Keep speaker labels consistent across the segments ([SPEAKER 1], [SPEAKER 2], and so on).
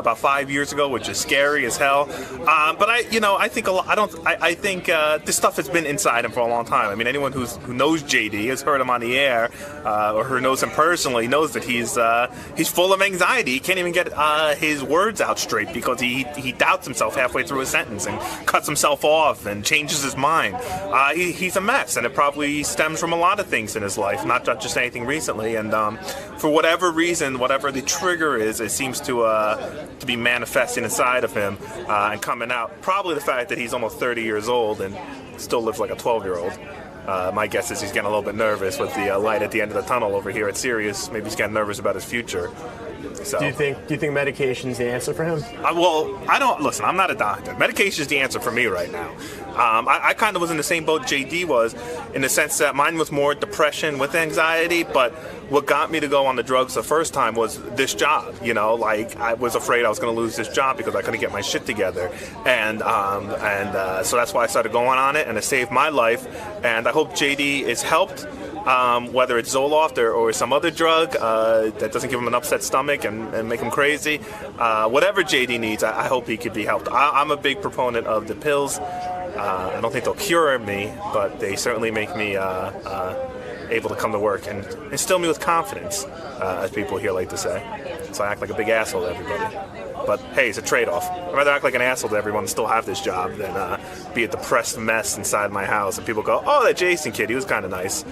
[SPEAKER 1] about 5 years ago, which is scary as hell. But I think a lot. I think this stuff has been inside him for a long time. I mean, anyone who knows JD, has heard him on the air, or who knows him personally, knows that he's full of anxiety. He can't even get his words out straight because he doubts himself halfway through a sentence and cuts himself off and changes his mind. He's a mess, and it probably stems from a lot of things in his life, not just anything recently. And for whatever reason, whatever the trigger is, it seems to be manifesting inside of him and coming out. Probably the fact that he's almost 30 years old and still lives like a 12-year-old. My guess is he's getting a little bit nervous with the light at the end of the tunnel over here at Sirius. Maybe he's getting nervous about his future. So.
[SPEAKER 2] Do you think medication's the answer for him?
[SPEAKER 1] Well, I don't. Listen, I'm not a doctor. Medication is the answer for me right now. I kind of was in the same boat JD was, in the sense that mine was more depression with anxiety, but what got me to go on the drugs the first time was this job. Like I was afraid I was going to lose this job because I couldn't get my shit together, and so that's why I started going on it, and it saved my life. And I hope JD is helped, whether it's Zoloft or some other drug that doesn't give him an upset stomach and make him crazy. Whatever JD needs, I hope he could be helped. I'm a big proponent of the pills. I don't think they'll cure me, but they certainly make me able to come to work and instill me with confidence, as people here like to say. So I act like a big asshole to everybody. But hey, it's a trade-off. I'd rather act like an asshole to everyone and still have this job than be a depressed mess inside my house and people go, oh, that Jason kid, he was kind of nice.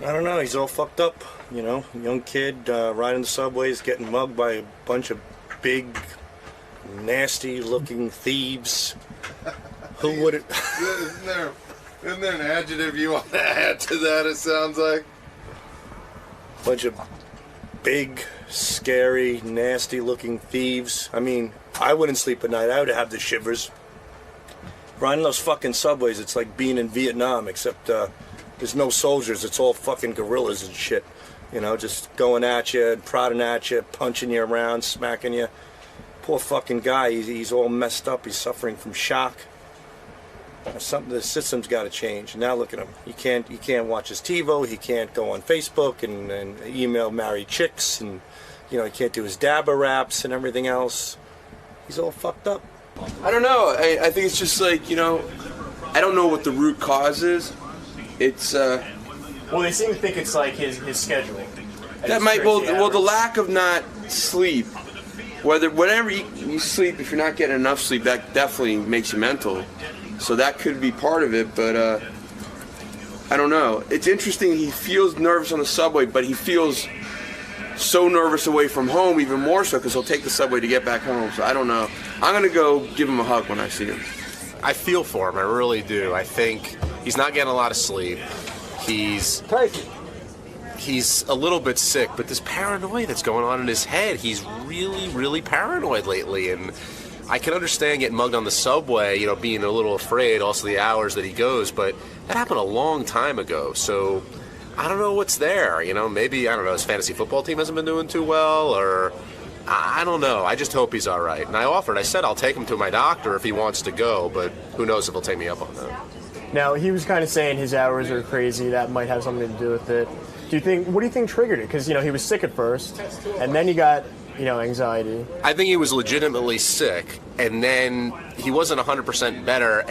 [SPEAKER 3] I don't know, he's all fucked up, young kid riding the subways, getting mugged by a bunch of big, nasty-looking thieves. Who would it...
[SPEAKER 4] Isn't there an adjective you want to add to that, it sounds like?
[SPEAKER 3] Bunch of big, scary, nasty-looking thieves. I mean, I wouldn't sleep at night. I would have the shivers. Riding those fucking subways, it's like being in Vietnam, except there's no soldiers. It's all fucking guerrillas and shit. Just going at you, prodding at you, punching you around, smacking you. Poor fucking guy. He's all messed up. He's suffering from shock. The system's got to change. Now look at him. He can't watch his TiVo. He can't go on Facebook and email married chicks, and he can't do his dabba raps and everything else. He's all fucked up.
[SPEAKER 5] I don't know. I think it's just like I don't know what the root cause is. It's
[SPEAKER 2] well, they seem to think it's like his schedule.
[SPEAKER 5] That might the lack of not sleep. Whenever you sleep, if you're not getting enough sleep, that definitely makes you mental. So that could be part of it, but I don't know. It's interesting, he feels nervous on the subway, but he feels so nervous away from home, even more so, because he'll take the subway to get back home. So I don't know. I'm going to go give him a hug when I see him.
[SPEAKER 6] I feel for him, I really do. I think he's not getting a lot of sleep. He's a little bit sick, but this paranoia that's going on in his head, he's really, really paranoid lately, and I can understand getting mugged on the subway, being a little afraid, also the hours that he goes, but that happened a long time ago, so I don't know what's there, maybe, I don't know, his fantasy football team hasn't been doing too well, or I don't know, I just hope he's all right. And I said I'll take him to my doctor if he wants to go, but who knows if he'll take me up on that.
[SPEAKER 2] Now, he was kind of saying his hours are crazy, that might have something to do with it. What do you think triggered it? Because, he was sick at first, and then he got... anxiety.
[SPEAKER 6] I think he was legitimately sick, and then he wasn't 100% better,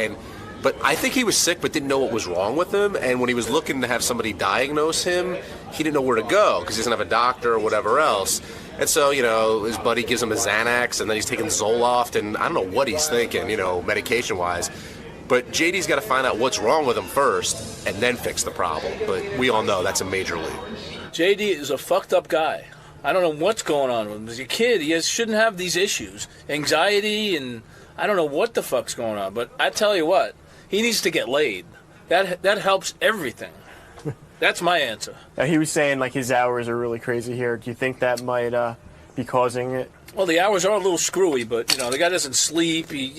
[SPEAKER 6] but I think he was sick but didn't know what was wrong with him, and when he was looking to have somebody diagnose him, he didn't know where to go because he doesn't have a doctor or whatever else. And so, his buddy gives him a Xanax, and then he's taking Zoloft, and I don't know what he's thinking, medication-wise. But JD's got to find out what's wrong with him first and then fix the problem. But we all know that's a major league.
[SPEAKER 7] JD is a fucked up guy. I don't know what's going on with him. As a kid, he shouldn't have these issues. Anxiety, and I don't know what the fuck's going on. But I tell you what, he needs to get laid. That helps everything. That's my answer.
[SPEAKER 2] Now, he was saying, his hours are really crazy here. Do you think that might be causing it?
[SPEAKER 7] Well, the hours are a little screwy, but, the guy doesn't sleep. He,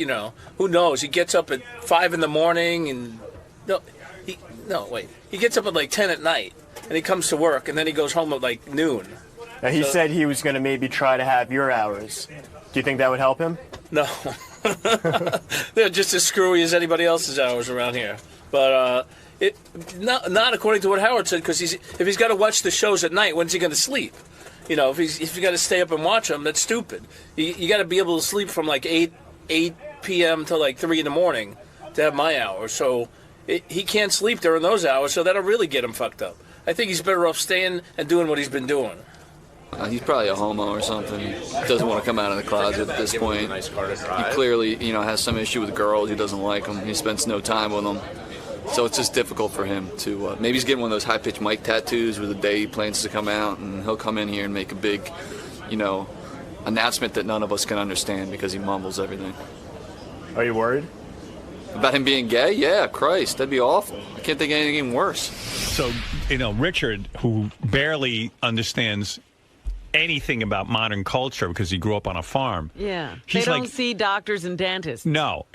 [SPEAKER 7] who knows? He gets up at 5 in the morning, and... He gets up at, 10 at night, and he comes to work, and then he goes home at, noon.
[SPEAKER 2] Now, he said he was going to maybe try to have your hours. Do you think that would help him?
[SPEAKER 7] No. They're just as screwy as anybody else's hours around here. But not according to what Howard said, because if he's got to watch the shows at night, when's he going to sleep? You know, if you got to stay up and watch him, that's stupid. You got to be able to sleep from like 8 p.m. till like 3 in the morning to have my hours. So he can't sleep during those hours, so that'll really get him fucked up. I think he's better off staying and doing what he's been doing.
[SPEAKER 8] He's probably a homo or something. He doesn't want to come out of the closet at this point. He clearly, has some issue with girls. He doesn't like them. He spends no time with them. So it's just difficult for him to. Maybe he's getting one of those high-pitched mic tattoos where the day he plans to come out, and he'll come in here and make a big, announcement that none of us can understand because he mumbles everything.
[SPEAKER 2] Are you worried?
[SPEAKER 8] About him being gay? Yeah, Christ, that'd be awful. I can't think of anything worse.
[SPEAKER 9] So, Richard, who barely understands anything about modern culture because he grew up on a farm.
[SPEAKER 10] Yeah.
[SPEAKER 9] He's
[SPEAKER 10] they don't see doctors and dentists.
[SPEAKER 9] No.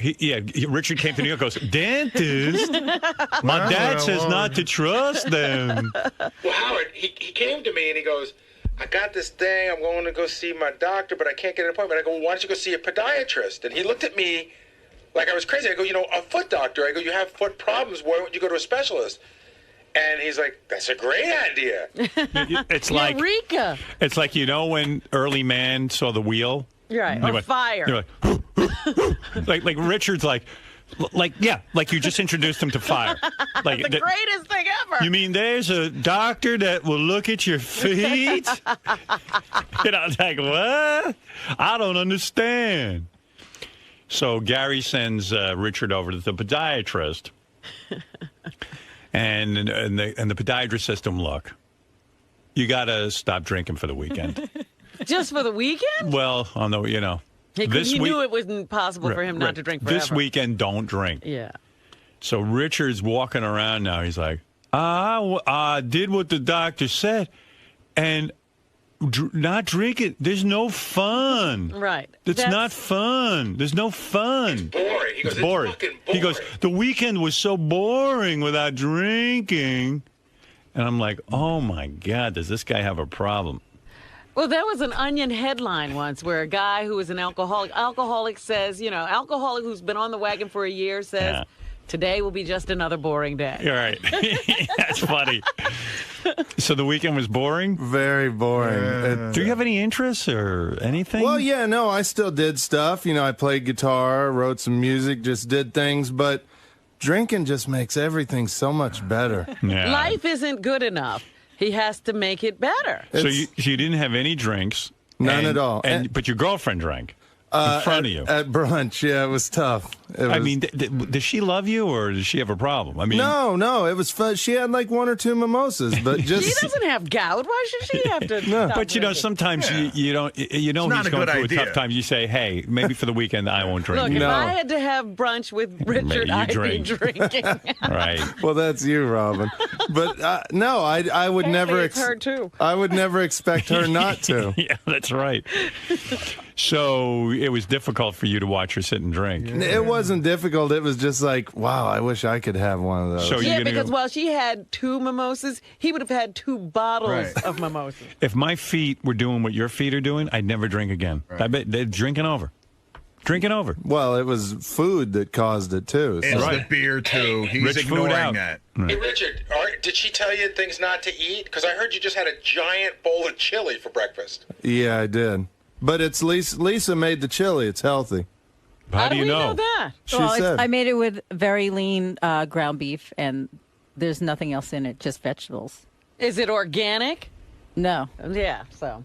[SPEAKER 9] Richard came to New York and goes, dentist? My dad says not to trust them.
[SPEAKER 11] Well, Howard, he came to me and he goes, I got this thing. I'm going to go see my doctor, but I can't get an appointment. I go, well, why don't you go see a podiatrist? And he looked at me like I was crazy. I go, a foot doctor. I go, you have foot problems. Why don't you go to a specialist? And he's like, that's a great idea.
[SPEAKER 9] It's like
[SPEAKER 10] Eureka!
[SPEAKER 9] It's like, when early man saw the wheel?
[SPEAKER 10] Right, or fire.
[SPEAKER 9] You're like, like Richard's like you just introduced him to fire. Like
[SPEAKER 10] the greatest thing ever.
[SPEAKER 9] You mean there's a doctor that will look at your feet? It's like, what? I don't understand. So Gary sends Richard over to the podiatrist. And the podiatrist says to him, look, you got to stop drinking for the weekend.
[SPEAKER 10] Just for the weekend?
[SPEAKER 9] Well,
[SPEAKER 10] He knew it wasn't possible for him not to drink forever.
[SPEAKER 9] This weekend, don't drink.
[SPEAKER 10] Yeah.
[SPEAKER 9] So Richard's walking around now. He's like, I did what the doctor said. And not drinking, there's no fun.
[SPEAKER 10] Right.
[SPEAKER 9] It's not fun. There's no fun.
[SPEAKER 11] Boring. He goes,
[SPEAKER 9] it's boring.
[SPEAKER 11] Fucking boring.
[SPEAKER 9] He goes, the weekend was so boring without drinking. And I'm like, oh, my God, does this guy have a problem?
[SPEAKER 10] Well, there was an Onion headline once where a guy who was an alcoholic says, alcoholic who's been on the wagon for a year says, today will be just another boring day.
[SPEAKER 9] You're right. That's funny. So the weekend was boring?
[SPEAKER 12] Very boring.
[SPEAKER 9] Do you have any interests or anything?
[SPEAKER 12] Well, yeah, no, I still did stuff. I played guitar, wrote some music, just did things, but drinking just makes everything so much better.
[SPEAKER 9] Yeah.
[SPEAKER 10] Life isn't good enough. He has to make it better.
[SPEAKER 9] So you didn't have any drinks?
[SPEAKER 12] None at all.
[SPEAKER 9] But your girlfriend drank? In front of you.
[SPEAKER 12] At brunch, yeah, it was tough.
[SPEAKER 9] Does she love you or does she have a problem?
[SPEAKER 12] No, it was fun. She had like one or two mimosas, but just
[SPEAKER 10] she doesn't have gout. Why should she have to?
[SPEAKER 12] No.
[SPEAKER 10] Stop
[SPEAKER 9] But
[SPEAKER 10] drinking?
[SPEAKER 9] sometimes you don't. He's going through a tough time. You say, hey, maybe for the weekend I won't drink.
[SPEAKER 10] Look, if I had to have brunch with Richard, I'd be drinking.
[SPEAKER 9] Right.
[SPEAKER 12] Well, that's you, Robin. But no, I would never.
[SPEAKER 10] It's her too.
[SPEAKER 12] I would never expect her not to.
[SPEAKER 9] Yeah, that's right. So it was difficult for you to watch her sit and drink.
[SPEAKER 12] It wasn't difficult. It was just like, wow, I wish I could have one of those.
[SPEAKER 9] So
[SPEAKER 10] because while she had 2 mimosas, he would have had 2 bottles of mimosas.
[SPEAKER 9] If my feet were doing what your feet are doing, I'd never drink again. I bet they're drinking over. Drinking over.
[SPEAKER 12] Well, it was food that caused it, too.
[SPEAKER 13] It's the beer, too. He's
[SPEAKER 9] Rich
[SPEAKER 13] ignoring that.
[SPEAKER 11] Hey, Richard, did she tell you things not to eat? Because I heard you just had a giant bowl of chili for breakfast.
[SPEAKER 12] Yeah, I did. But it's Lisa made the chili. It's healthy.
[SPEAKER 9] How do you know?
[SPEAKER 10] That?
[SPEAKER 12] She said.
[SPEAKER 14] I made it with very lean ground beef, and there's nothing else in it, just vegetables.
[SPEAKER 10] Is it organic?
[SPEAKER 14] No.
[SPEAKER 10] Yeah, so.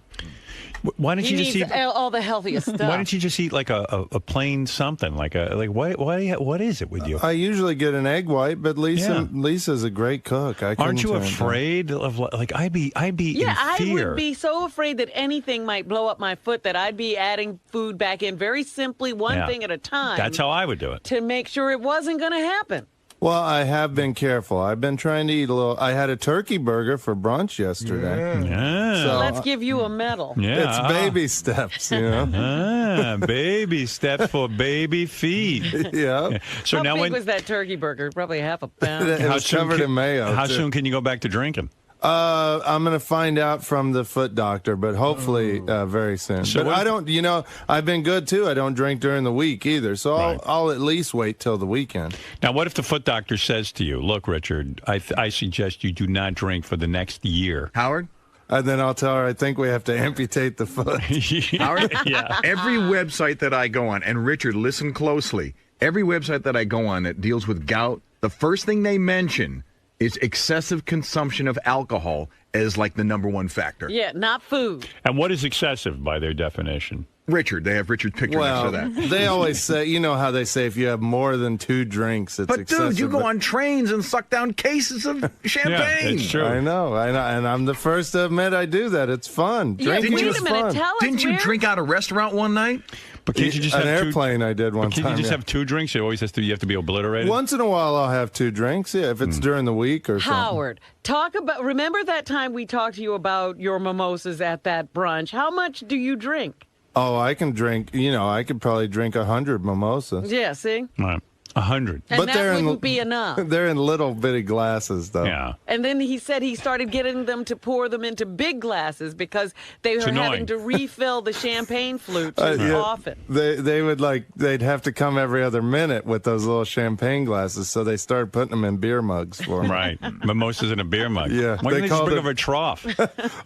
[SPEAKER 9] Why don't you just eat
[SPEAKER 10] all the healthiest stuff?
[SPEAKER 9] Why don't you just eat like a plain something? What is it with you?
[SPEAKER 12] I usually get an egg white, but Lisa's a great cook.
[SPEAKER 9] Aren't you afraid of I'd be in fear.
[SPEAKER 10] I would be so afraid that anything might blow up my foot that I'd be adding food back in very simply, one thing at a time.
[SPEAKER 9] That's how I would do it.
[SPEAKER 10] To make sure it wasn't going to happen.
[SPEAKER 12] Well, I have been careful. I've been trying to eat a little. I had a turkey burger for brunch yesterday.
[SPEAKER 9] Yeah.
[SPEAKER 12] So
[SPEAKER 10] let's give you a medal.
[SPEAKER 9] Yeah.
[SPEAKER 12] It's baby steps,
[SPEAKER 9] baby steps for baby feet.
[SPEAKER 12] Yeah.
[SPEAKER 9] So
[SPEAKER 10] How big was that turkey burger? Probably half a pound.
[SPEAKER 12] It was covered in mayo.
[SPEAKER 9] How soon can you go back to drinking?
[SPEAKER 12] I'm going to find out from the foot doctor, but hopefully very soon.
[SPEAKER 9] So
[SPEAKER 12] but I don't, I've been good too. I don't drink during the week either, so I'll at least wait till the weekend.
[SPEAKER 9] Now, what if the foot doctor says to you, look, Richard, I suggest you do not drink for the next year?
[SPEAKER 13] Howard?
[SPEAKER 12] And then I'll tell her I think we have to amputate the foot.
[SPEAKER 9] Yeah.
[SPEAKER 13] Every website that I go on, and Richard, listen closely. Every website that I go on that deals with gout, the first thing they mention is excessive consumption of alcohol as like the #1 factor.
[SPEAKER 10] Yeah, not food.
[SPEAKER 9] And what is excessive by their definition?
[SPEAKER 13] Richard, they have Richard's picture next to that.
[SPEAKER 12] They always say, you know how they say if you have more than 2 drinks, it's
[SPEAKER 13] But
[SPEAKER 12] excessive.
[SPEAKER 13] dude, you go on trains and suck down cases of champagne.
[SPEAKER 9] it's true.
[SPEAKER 12] I know, and I'm the first to admit I do that. It's fun.
[SPEAKER 10] Yeah,
[SPEAKER 12] Drinking
[SPEAKER 10] wait
[SPEAKER 12] is
[SPEAKER 10] a minute.
[SPEAKER 12] fun.
[SPEAKER 10] Tell us
[SPEAKER 13] Didn't you
[SPEAKER 10] where-
[SPEAKER 13] drink out a restaurant one night?
[SPEAKER 9] But can't you just
[SPEAKER 12] An
[SPEAKER 9] have
[SPEAKER 12] airplane I did one
[SPEAKER 9] Can't
[SPEAKER 12] time.
[SPEAKER 9] you just
[SPEAKER 12] yeah.
[SPEAKER 9] have 2 drinks? It always has to. You have to be obliterated.
[SPEAKER 12] Once in a while, I'll have 2 drinks. Yeah, if it's during the week or something.
[SPEAKER 10] Howard, talk about. Remember that time we talked to you about your mimosas at that brunch? How much do you drink?
[SPEAKER 12] Oh, I can drink. You know, I could probably drink 100 mimosas.
[SPEAKER 10] Yeah, see?
[SPEAKER 9] Right. 100.
[SPEAKER 10] And
[SPEAKER 12] But
[SPEAKER 10] that
[SPEAKER 12] they're
[SPEAKER 10] wouldn't
[SPEAKER 12] in
[SPEAKER 10] be enough.
[SPEAKER 12] they're in little bitty glasses, though.
[SPEAKER 9] Yeah.
[SPEAKER 10] And then he said he started getting them to pour them into big glasses because they were
[SPEAKER 9] annoying.
[SPEAKER 10] having to refill the champagne flute too
[SPEAKER 12] Yeah,
[SPEAKER 10] often.
[SPEAKER 12] They would they'd have to come every other minute with those little champagne glasses, so they started putting them in beer mugs for me.
[SPEAKER 9] Right. Mimosas in a beer mug.
[SPEAKER 12] Yeah,
[SPEAKER 9] Why
[SPEAKER 12] they
[SPEAKER 9] can't they just
[SPEAKER 12] called
[SPEAKER 9] bring
[SPEAKER 12] it-
[SPEAKER 9] over a trough?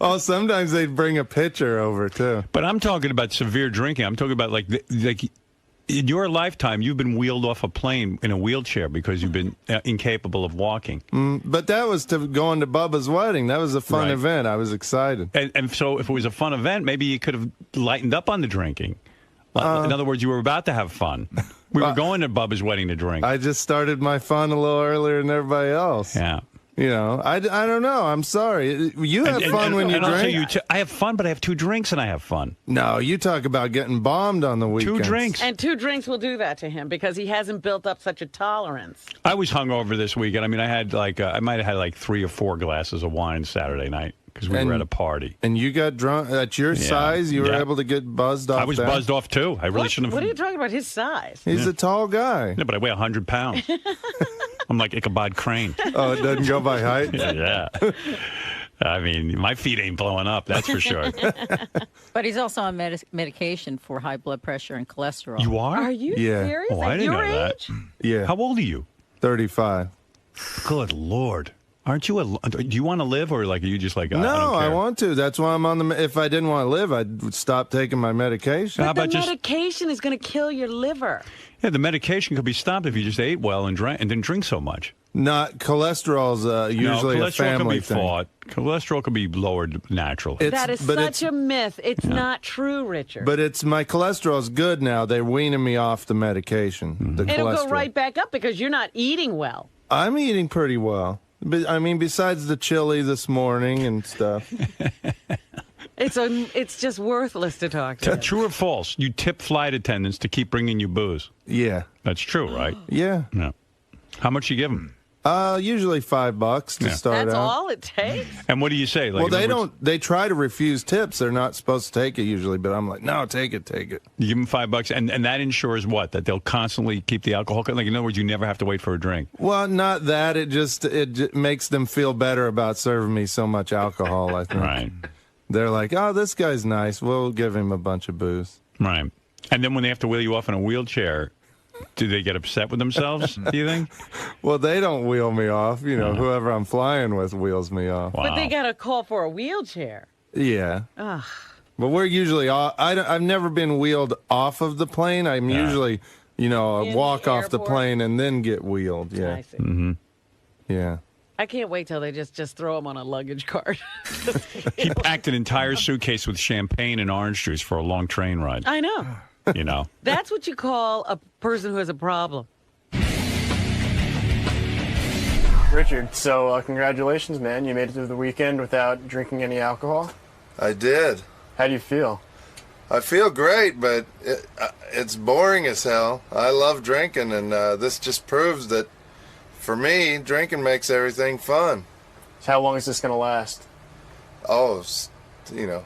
[SPEAKER 12] Oh, sometimes they'd bring a pitcher over too.
[SPEAKER 9] But I'm talking about severe drinking. I'm talking about like in your lifetime, you've been wheeled off a plane in a wheelchair because you've been incapable of walking.
[SPEAKER 12] But that was to going to Bubba's wedding. That was a fun
[SPEAKER 9] Right.
[SPEAKER 12] event. I was excited.
[SPEAKER 9] And so if it was a fun event, maybe you could have lightened up on the drinking. In other words, you were about to have fun. We were going to Bubba's wedding to drink.
[SPEAKER 12] I just started my fun a little earlier than everybody else.
[SPEAKER 9] Yeah.
[SPEAKER 12] You know, I don't know. I'm sorry. You have fun when you
[SPEAKER 9] and also
[SPEAKER 12] drink.
[SPEAKER 9] I have fun, but I have 2 drinks and I have fun.
[SPEAKER 12] No, you talk about getting bombed on the weekends.
[SPEAKER 9] 2 drinks.
[SPEAKER 10] And 2 drinks will do that to him because he hasn't built up such a tolerance.
[SPEAKER 9] I was hungover this weekend. I mean, I had I might have had like 3 or 4 glasses of wine Saturday night because we were at a party.
[SPEAKER 12] And you got drunk at your size. You were able to get buzzed off.
[SPEAKER 9] I was
[SPEAKER 12] that?
[SPEAKER 9] buzzed off too. I really shouldn't have.
[SPEAKER 10] What are you talking about? His size?
[SPEAKER 12] He's a tall guy.
[SPEAKER 9] No, but I weigh 100 pounds. I'm like Ichabod Crane.
[SPEAKER 12] Oh, it doesn't go by height?
[SPEAKER 9] Yeah. I mean, my feet ain't blowing up, that's for sure.
[SPEAKER 14] But he's also on medication for high blood pressure and cholesterol.
[SPEAKER 9] You are?
[SPEAKER 10] Are you
[SPEAKER 12] Yeah.
[SPEAKER 10] serious?
[SPEAKER 9] Oh, I
[SPEAKER 10] At
[SPEAKER 9] didn't
[SPEAKER 10] your
[SPEAKER 9] know
[SPEAKER 10] age?
[SPEAKER 9] that.
[SPEAKER 12] Yeah.
[SPEAKER 9] How old are you?
[SPEAKER 12] 35.
[SPEAKER 9] Good Lord. Aren't you do you want to live or like are you just like, I
[SPEAKER 12] No,
[SPEAKER 9] don't
[SPEAKER 12] I
[SPEAKER 9] care?
[SPEAKER 12] want to. That's why I'm on the. If I didn't want to live, I'd stop taking my medication.
[SPEAKER 9] How
[SPEAKER 10] The
[SPEAKER 9] about just
[SPEAKER 10] medication is going to kill your liver.
[SPEAKER 9] the medication could be stopped if you just ate well and drank and didn't drink so much.
[SPEAKER 12] Not cholesterol's usually
[SPEAKER 9] no,
[SPEAKER 12] a
[SPEAKER 9] cholesterol
[SPEAKER 12] family
[SPEAKER 9] can be
[SPEAKER 12] thing.
[SPEAKER 9] fought. Cholesterol can be lowered naturally.
[SPEAKER 10] That is such a myth. It's not true, Richard.
[SPEAKER 12] But it's my cholesterol's good now. They're weaning me off the medication. The
[SPEAKER 10] It'll
[SPEAKER 12] cholesterol.
[SPEAKER 10] go right back up because you're not eating well.
[SPEAKER 12] I'm eating pretty well. But I mean, besides the chili this morning and stuff.
[SPEAKER 10] It's just worthless to talk to.
[SPEAKER 9] True or false? You tip flight attendants to keep bringing you booze.
[SPEAKER 12] Yeah.
[SPEAKER 9] That's true, right?
[SPEAKER 12] Yeah.
[SPEAKER 9] Yeah. How much you give them?
[SPEAKER 12] Usually $5 to start
[SPEAKER 10] That's
[SPEAKER 12] out.
[SPEAKER 10] all it takes?
[SPEAKER 9] And what do you say? Like,
[SPEAKER 12] Well, they
[SPEAKER 9] in other words,
[SPEAKER 12] don't. They try to refuse tips. They're not supposed to take it usually, but I'm like, no, take it, take it.
[SPEAKER 9] You give them $5, and that ensures what? That they'll constantly keep the alcohol. Like in other words, you never have to wait for a drink.
[SPEAKER 12] Well, not that. It just makes them feel better about serving me so much alcohol. I think.
[SPEAKER 9] Right.
[SPEAKER 12] They're like, oh, this guy's nice. We'll give him a bunch of booze.
[SPEAKER 9] Right. And then when they have to wheel you off in a wheelchair, do they get upset with themselves? Do you think?
[SPEAKER 12] Well, they don't wheel me off. You know, whoever I'm flying with wheels me off.
[SPEAKER 10] But they got to call for a wheelchair.
[SPEAKER 12] Yeah.
[SPEAKER 10] Ugh.
[SPEAKER 12] But we're usually I've never been wheeled off of the plane. I'm usually, walk off the plane and then get wheeled. Yeah.
[SPEAKER 10] I see.
[SPEAKER 9] Mm-hmm.
[SPEAKER 12] Yeah.
[SPEAKER 10] I can't wait till they just throw them on a luggage cart.
[SPEAKER 9] He packed an entire suitcase with champagne and orange juice for a long train ride.
[SPEAKER 10] I know.
[SPEAKER 9] You know.
[SPEAKER 10] That's what you call a person who has a problem.
[SPEAKER 2] Richard, so congratulations, man. You made it through the weekend without drinking any alcohol.
[SPEAKER 4] I did.
[SPEAKER 2] How do you feel?
[SPEAKER 4] I feel great, but it's boring as hell. I love drinking, and this just proves that, for me, drinking makes everything fun.
[SPEAKER 2] So how long is this going to last?
[SPEAKER 4] Oh,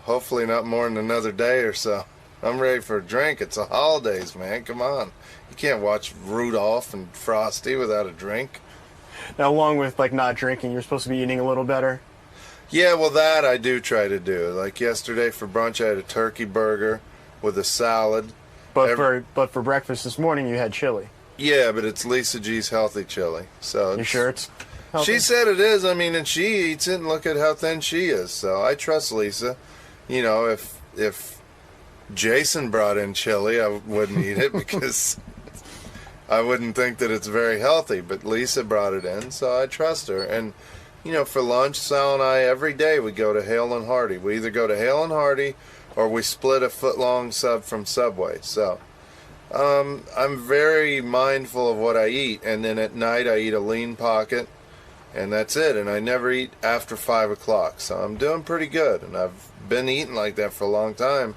[SPEAKER 4] hopefully not more than another day or so. I'm ready for a drink. It's the holidays, man. Come on. You can't watch Rudolph and Frosty without a drink.
[SPEAKER 2] Now, along with not drinking, you're supposed to be eating a little better.
[SPEAKER 4] Yeah, well, that I do try to do. Like yesterday for brunch, I had a turkey burger with a salad.
[SPEAKER 2] But for breakfast this morning, you had chili.
[SPEAKER 4] Yeah, but it's Lisa G's healthy chili. So
[SPEAKER 2] You sure it's? healthy?
[SPEAKER 4] She said it is. I mean, and she eats it, and look at how thin she is. So I trust Lisa. You know, if Jason brought in chili, I wouldn't eat it because I wouldn't think that it's very healthy. But Lisa brought it in, so I trust her. And, you know, for lunch, Sal and I, every day we go to Hale and Hardy. We either go to Hale and Hardy or we split a foot-long sub from Subway. So I'm very mindful of what I eat. And then at night I eat a lean pocket, and that's it. And I never eat after 5 o'clock. So I'm doing pretty good. And I've been eating like that for a long time.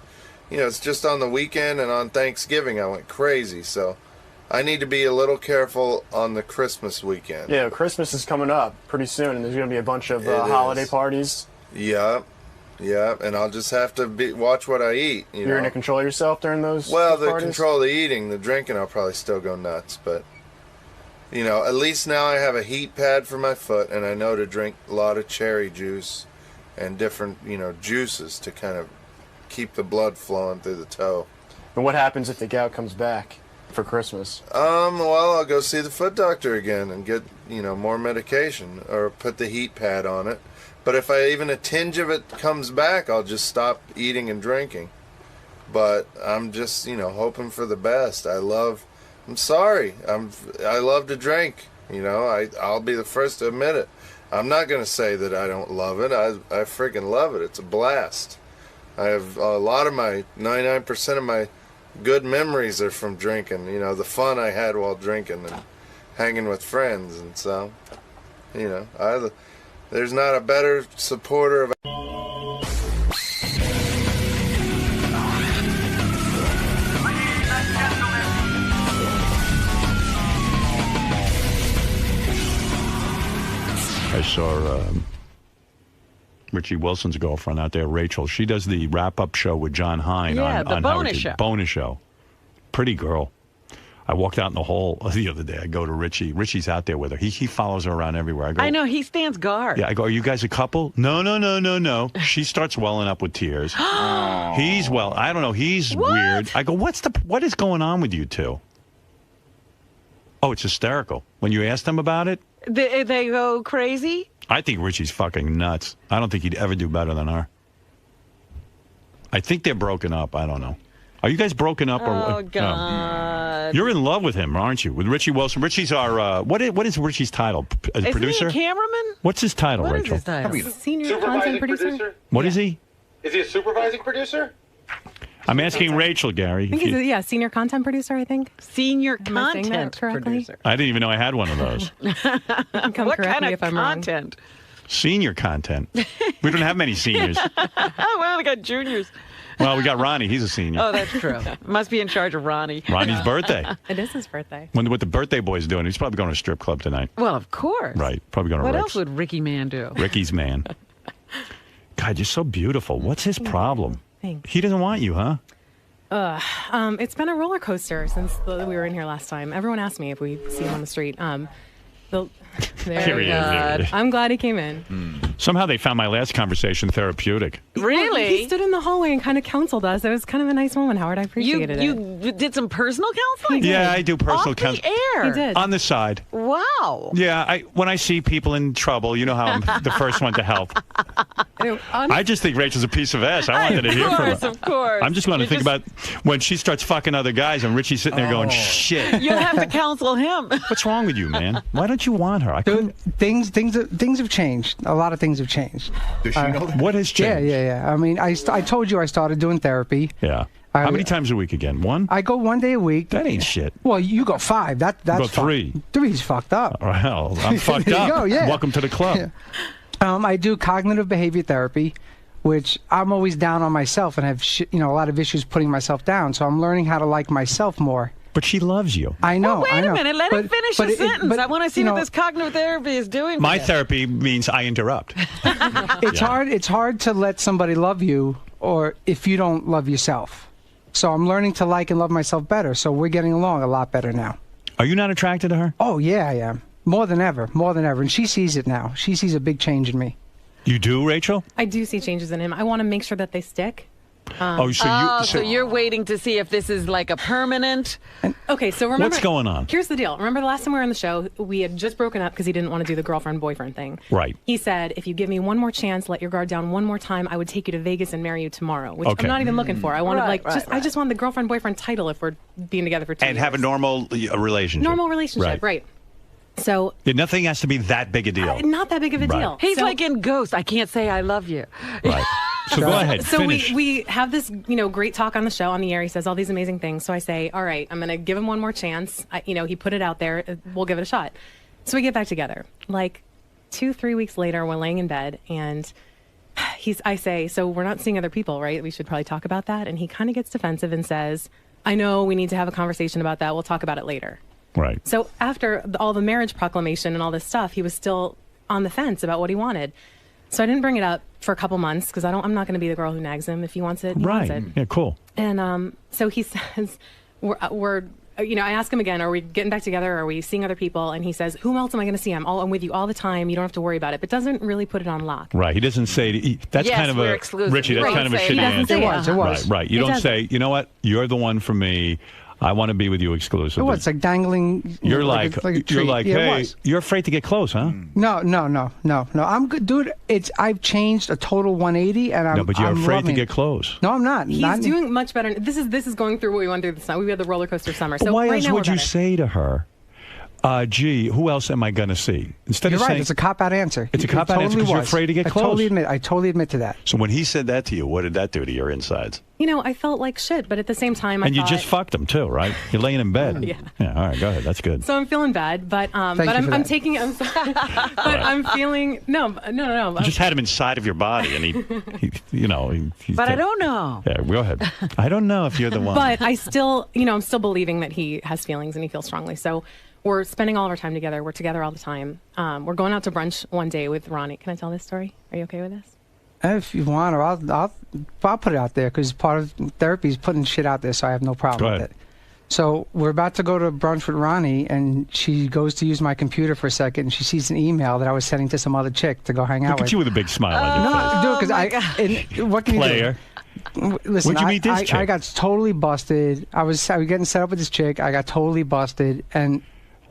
[SPEAKER 4] You know, it's just on the weekend and on Thanksgiving I went crazy. So I need to be a little careful on the Christmas weekend.
[SPEAKER 2] Yeah, Christmas is coming up pretty soon, and there's going to be a bunch of holiday parties.
[SPEAKER 4] Yeah, and I'll just have to watch what I eat. You're
[SPEAKER 2] going to control yourself during those
[SPEAKER 4] Well, the
[SPEAKER 2] parties?
[SPEAKER 4] control the eating, the drinking, I'll probably still go nuts. But, you know, at least now I have a heat pad for my foot, and I know to drink a lot of cherry juice and different, you know, juices to kind of keep the blood flowing through the toe.
[SPEAKER 2] And what happens if the gout comes back for Christmas?
[SPEAKER 4] Well, I'll go see the foot doctor again and get, you know, more medication or put the heat pad on it. But if even a tinge of it comes back, I'll just stop eating and drinking. But I'm just, you know, hoping for the best. I love to drink. You know, I'll be the first to admit it. I'm not going to say that I don't love it. I freaking love it. It's a blast. I have a lot of my 99% of my good memories are from drinking. You know, the fun I had while drinking and hanging with friends, and so, you know, there's not a better supporter of.
[SPEAKER 9] I saw Richie Wilson's girlfriend out there, Rachel. She does the wrap-up show with John Hine on
[SPEAKER 10] the bonus show.
[SPEAKER 9] Bonus show. Pretty girl. I walked out in the hall the other day. I go to Richie. Richie's out there with her. He follows her around everywhere. I go,
[SPEAKER 10] I know, he stands guard.
[SPEAKER 9] Yeah, I go, are you guys a couple? No. She starts welling up with tears. He's I don't know. He's weird. I go, what is going on with you two? Oh, it's hysterical. When you ask them about it,
[SPEAKER 10] They go crazy?
[SPEAKER 9] I think Richie's fucking nuts. I don't think he'd ever do better than her. I think they're broken up. I don't know. Are you guys broken up?
[SPEAKER 10] Oh, God.
[SPEAKER 9] You're in love with him, aren't you? With Richie Wilson. Richie's our, what is Richie's title? As a producer?
[SPEAKER 10] Is he a cameraman?
[SPEAKER 9] What's his title,
[SPEAKER 10] What is
[SPEAKER 9] Rachel?
[SPEAKER 10] his title?
[SPEAKER 15] Senior content producer?
[SPEAKER 9] What is he?
[SPEAKER 15] Is he a supervising producer?
[SPEAKER 9] I'm asking Rachel, Gary.
[SPEAKER 16] I think he's senior content producer, I think.
[SPEAKER 10] Senior
[SPEAKER 16] Am I saying that
[SPEAKER 10] content
[SPEAKER 16] correctly?
[SPEAKER 10] producer.
[SPEAKER 9] I didn't even know I had one of those.
[SPEAKER 16] Come
[SPEAKER 10] What
[SPEAKER 16] correct
[SPEAKER 10] kind
[SPEAKER 16] me
[SPEAKER 10] of
[SPEAKER 16] if I'm wrong.
[SPEAKER 10] content?
[SPEAKER 9] Senior content. We don't have many seniors.
[SPEAKER 10] We only got juniors.
[SPEAKER 9] Well, we got Ronnie. He's a senior.
[SPEAKER 10] Oh, that's true. Must be in charge of Ronnie.
[SPEAKER 9] Ronnie's birthday.
[SPEAKER 16] It is his birthday.
[SPEAKER 9] Wonder what the birthday boy's doing. He's probably going to a strip club tonight.
[SPEAKER 10] Well, of course.
[SPEAKER 9] Right. Probably going to
[SPEAKER 10] What
[SPEAKER 9] Rick's.
[SPEAKER 10] else would Ricky Man do?
[SPEAKER 9] Ricky's man. God, you're so beautiful. What's his problem?
[SPEAKER 16] Thanks.
[SPEAKER 9] He doesn't want you, huh?
[SPEAKER 16] It's been a roller coaster since we were in here last time. Everyone asked me if we see him on the street.
[SPEAKER 9] Here he is.
[SPEAKER 16] I'm glad he came in.
[SPEAKER 9] Somehow they found my last conversation therapeutic.
[SPEAKER 10] Really?
[SPEAKER 16] He stood in the hallway and kind of counseled us. It was kind of a nice moment, Howard. I appreciated it.
[SPEAKER 10] You did some personal counseling?
[SPEAKER 9] Yeah, I do personal
[SPEAKER 10] Off the
[SPEAKER 9] counseling.
[SPEAKER 10] air.
[SPEAKER 16] He did.
[SPEAKER 9] On the side.
[SPEAKER 10] Wow.
[SPEAKER 9] Yeah, when I see people in trouble, you know how I'm the first one to help. I just think Rachel's a piece of ass. I wanted to hear from her.
[SPEAKER 10] Of course.
[SPEAKER 9] I'm just going to think about when she starts fucking other guys and Richie's sitting there going, shit.
[SPEAKER 10] You'll have to counsel him.
[SPEAKER 9] What's wrong with you, man? Why don't you want her? I couldn't.
[SPEAKER 17] Things have changed. A lot of things have changed.
[SPEAKER 13] Does she know that?
[SPEAKER 9] What has changed?
[SPEAKER 17] Yeah. I mean, I told you I started doing therapy.
[SPEAKER 9] Yeah. How many times a week again? One?
[SPEAKER 17] I go 1 day a week.
[SPEAKER 9] That ain't shit.
[SPEAKER 17] Well, you go 5. That's
[SPEAKER 9] go 3.
[SPEAKER 17] 3's fucked up.
[SPEAKER 9] Well, I'm fucked
[SPEAKER 17] There you
[SPEAKER 9] up.
[SPEAKER 17] go, yeah.
[SPEAKER 9] Welcome to the club.
[SPEAKER 17] Yeah. I do cognitive behavior therapy, which I'm always down on myself and have a lot of issues putting myself down. So I'm learning how to like myself more.
[SPEAKER 9] But she loves you.
[SPEAKER 17] I know.
[SPEAKER 10] Wait
[SPEAKER 17] I know.
[SPEAKER 10] a minute. Let him finish the sentence. I want to see what this cognitive therapy is doing.
[SPEAKER 9] My therapy means I interrupt.
[SPEAKER 17] It's hard. It's hard to let somebody love you, or if you don't love yourself. So I'm learning to like and love myself better. So we're getting along a lot better now.
[SPEAKER 9] Are you not attracted to her?
[SPEAKER 17] Oh yeah, I am. More than ever. And she sees it now. She sees a big change in me.
[SPEAKER 9] You do, Rachel?
[SPEAKER 16] I do see changes in him. I want to make sure that they stick.
[SPEAKER 10] So you're waiting to see if this is like a permanent.
[SPEAKER 16] Okay, so remember
[SPEAKER 9] What's going on?
[SPEAKER 16] Here's the deal. Remember the last time we were on the show, we had just broken up because he didn't want to do the girlfriend-boyfriend thing.
[SPEAKER 9] Right.
[SPEAKER 16] He said, if you give me one more chance, let your guard down one more time, I would take you to Vegas and marry you tomorrow, which
[SPEAKER 9] Okay.
[SPEAKER 16] I'm not even looking for. I wanted I just want the girlfriend-boyfriend title if we're being together for 2 years.
[SPEAKER 9] And have a normal relationship.
[SPEAKER 16] Normal relationship, right. So
[SPEAKER 9] Nothing has to be that big a deal.
[SPEAKER 16] not that big of a
[SPEAKER 9] Right.
[SPEAKER 16] deal.
[SPEAKER 10] He's
[SPEAKER 16] So-
[SPEAKER 10] like in Ghost. I can't say I love you.
[SPEAKER 9] Right. So go ahead.
[SPEAKER 16] So
[SPEAKER 9] finish.
[SPEAKER 16] we have this, great talk on the show on the air. He says all these amazing things. So I say, all right, I'm going to give him one more chance. He put it out there. We'll give it a shot. So we get back together. Like 2-3 weeks later, we're laying in bed and I say, so we're not seeing other people, right? We should probably talk about that. And he kind of gets defensive and says, I know we need to have a conversation about that. We'll talk about it later.
[SPEAKER 9] Right.
[SPEAKER 16] So after all the marriage proclamation and all this stuff, he was still on the fence about what he wanted. So I didn't bring it up for a couple months because I'm not going to be the girl who nags him. If he wants it, he
[SPEAKER 9] Right.
[SPEAKER 16] wants it.
[SPEAKER 9] Yeah, cool.
[SPEAKER 16] And so he says, we're I ask him again, are we getting back together? Are we seeing other people? And he says, who else am I going to see? I'm with you all the time. You don't have to worry about it. But doesn't really put it on lock.
[SPEAKER 9] Right. He doesn't say that's
[SPEAKER 10] Yes,
[SPEAKER 9] kind of
[SPEAKER 10] we're
[SPEAKER 9] a
[SPEAKER 10] exclusive.
[SPEAKER 9] Richie. That's
[SPEAKER 10] Right.
[SPEAKER 9] kind of a
[SPEAKER 10] He
[SPEAKER 9] shitty
[SPEAKER 10] doesn't
[SPEAKER 9] answer.
[SPEAKER 10] say it.
[SPEAKER 17] It was.
[SPEAKER 9] Right. You
[SPEAKER 16] It
[SPEAKER 9] don't
[SPEAKER 16] doesn't.
[SPEAKER 9] say, you know what? You're the one for me. I want to be with you exclusively.
[SPEAKER 17] It was like dangling.
[SPEAKER 9] You're
[SPEAKER 17] like
[SPEAKER 9] like,
[SPEAKER 17] a
[SPEAKER 9] you're
[SPEAKER 17] treat.
[SPEAKER 9] like,
[SPEAKER 17] Yeah, it
[SPEAKER 9] hey,
[SPEAKER 17] was.
[SPEAKER 9] you're afraid to get close, huh?
[SPEAKER 17] No. I'm good, dude. I've changed a total 180, and I'm.
[SPEAKER 9] No, but you're
[SPEAKER 17] I'm
[SPEAKER 9] afraid to
[SPEAKER 17] loving
[SPEAKER 9] get
[SPEAKER 17] it.
[SPEAKER 9] close.
[SPEAKER 17] No, I'm not.
[SPEAKER 16] He's
[SPEAKER 17] Not-
[SPEAKER 16] doing much better. This is going through what we went through this summer. We had the roller coaster summer. So
[SPEAKER 9] But why
[SPEAKER 16] right
[SPEAKER 9] else
[SPEAKER 16] now
[SPEAKER 9] would
[SPEAKER 16] we're
[SPEAKER 9] you
[SPEAKER 16] better.
[SPEAKER 9] say to her, gee, who else am I going to see? Instead
[SPEAKER 17] You're
[SPEAKER 9] of
[SPEAKER 17] right.
[SPEAKER 9] saying,
[SPEAKER 17] It's a cop out answer.
[SPEAKER 9] It's a
[SPEAKER 17] It
[SPEAKER 9] cop-out answer
[SPEAKER 17] totally
[SPEAKER 9] 'cause you're
[SPEAKER 17] was.
[SPEAKER 9] afraid to get
[SPEAKER 17] I
[SPEAKER 9] close.
[SPEAKER 17] I totally admit to that.
[SPEAKER 9] so when he said that to you, what did that do to your insides?
[SPEAKER 16] I felt like shit, but at the same time,
[SPEAKER 9] And
[SPEAKER 16] I
[SPEAKER 9] you
[SPEAKER 16] thought,
[SPEAKER 9] just fucked him too, right? You're laying in bed.
[SPEAKER 16] Yeah.
[SPEAKER 9] All right, go ahead. That's good.
[SPEAKER 16] So I'm feeling bad, but
[SPEAKER 17] Thank you
[SPEAKER 16] I'm
[SPEAKER 17] for that.
[SPEAKER 16] taking it. I'm sorry, but I'm feeling no.
[SPEAKER 9] You just had him inside of your body, and he
[SPEAKER 10] But I don't know.
[SPEAKER 9] Yeah, go ahead. I don't know if you're the one.
[SPEAKER 16] But I still, I'm still believing that he has feelings and he feels strongly. So we're spending all of our time together. We're together all the time. We're going out to brunch one day with Ronnie. Can I tell this story? Are you okay with this?
[SPEAKER 17] If you want, or I'll put it out there because part of therapy is putting shit out there, so I have no problem
[SPEAKER 9] Go
[SPEAKER 17] with
[SPEAKER 9] ahead.
[SPEAKER 17] it. So we're about to go to brunch with Ronnie, and she goes to use my computer for a second, and she sees an email that I was sending to some other chick to go hang out
[SPEAKER 9] Look
[SPEAKER 17] with.
[SPEAKER 9] at you with a big smile on your face.
[SPEAKER 17] No, dude, because what can
[SPEAKER 9] Player.
[SPEAKER 17] you do? Listen,
[SPEAKER 9] Where'd you meet this
[SPEAKER 17] I
[SPEAKER 9] chick?
[SPEAKER 17] got totally busted. I was getting set up with this chick. I got totally busted, and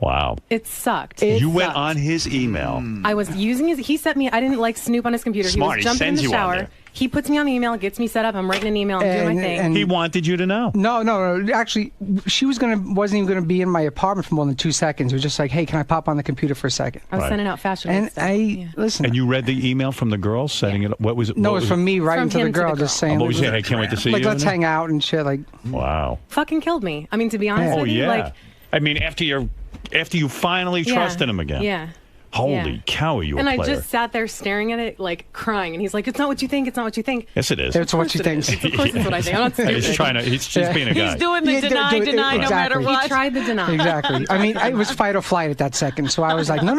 [SPEAKER 9] Wow.
[SPEAKER 16] It sucked.
[SPEAKER 9] You went on his email.
[SPEAKER 16] I was using he sent me, I didn't snoop on his computer.
[SPEAKER 9] Smart,
[SPEAKER 16] He
[SPEAKER 9] he
[SPEAKER 16] was jumping in
[SPEAKER 9] sends
[SPEAKER 16] the
[SPEAKER 9] you on
[SPEAKER 16] shower.
[SPEAKER 9] there.
[SPEAKER 16] He puts me on the email, gets me set up. I'm writing an email, I'm doing my thing.
[SPEAKER 9] He wanted you to know.
[SPEAKER 17] No. Actually, she wasn't even gonna be in my apartment for more than 2 seconds. It was just like, hey, can I pop on the computer for a second?
[SPEAKER 16] I was sending out fashion.
[SPEAKER 17] And listen.
[SPEAKER 9] And you read the email from the girl setting it up? What was it?
[SPEAKER 17] No,
[SPEAKER 9] what
[SPEAKER 17] it was
[SPEAKER 9] was
[SPEAKER 17] from me writing
[SPEAKER 16] From
[SPEAKER 17] to the
[SPEAKER 16] him to
[SPEAKER 17] girl,
[SPEAKER 16] the
[SPEAKER 17] just
[SPEAKER 16] girl.
[SPEAKER 17] saying.
[SPEAKER 9] What was it? Hey, can't wait to see
[SPEAKER 17] like,
[SPEAKER 9] you.
[SPEAKER 17] let's hang out and shit. Like,
[SPEAKER 9] wow.
[SPEAKER 16] Fucking killed me. I mean, to be honest
[SPEAKER 9] Oh
[SPEAKER 16] with you,
[SPEAKER 9] yeah. I mean, after you finally
[SPEAKER 16] Yeah.
[SPEAKER 9] trusted him again.
[SPEAKER 16] Yeah.
[SPEAKER 9] Holy
[SPEAKER 16] Yeah.
[SPEAKER 9] cow, are you
[SPEAKER 16] And
[SPEAKER 9] a
[SPEAKER 16] I
[SPEAKER 9] player?
[SPEAKER 16] just sat there staring at it, like crying. And he's like, "It's not what you think. It's not what you think."
[SPEAKER 9] Yes, it is.
[SPEAKER 17] It's what she thinks.
[SPEAKER 16] Of course, it's what I think. I'm not stupid.
[SPEAKER 9] He's trying to. He's being a guy.
[SPEAKER 10] He's doing the deny, no matter
[SPEAKER 17] exactly.
[SPEAKER 10] what.
[SPEAKER 16] He tried the deny.
[SPEAKER 17] Exactly. I mean, it was fight or flight at that second. So I was like, no.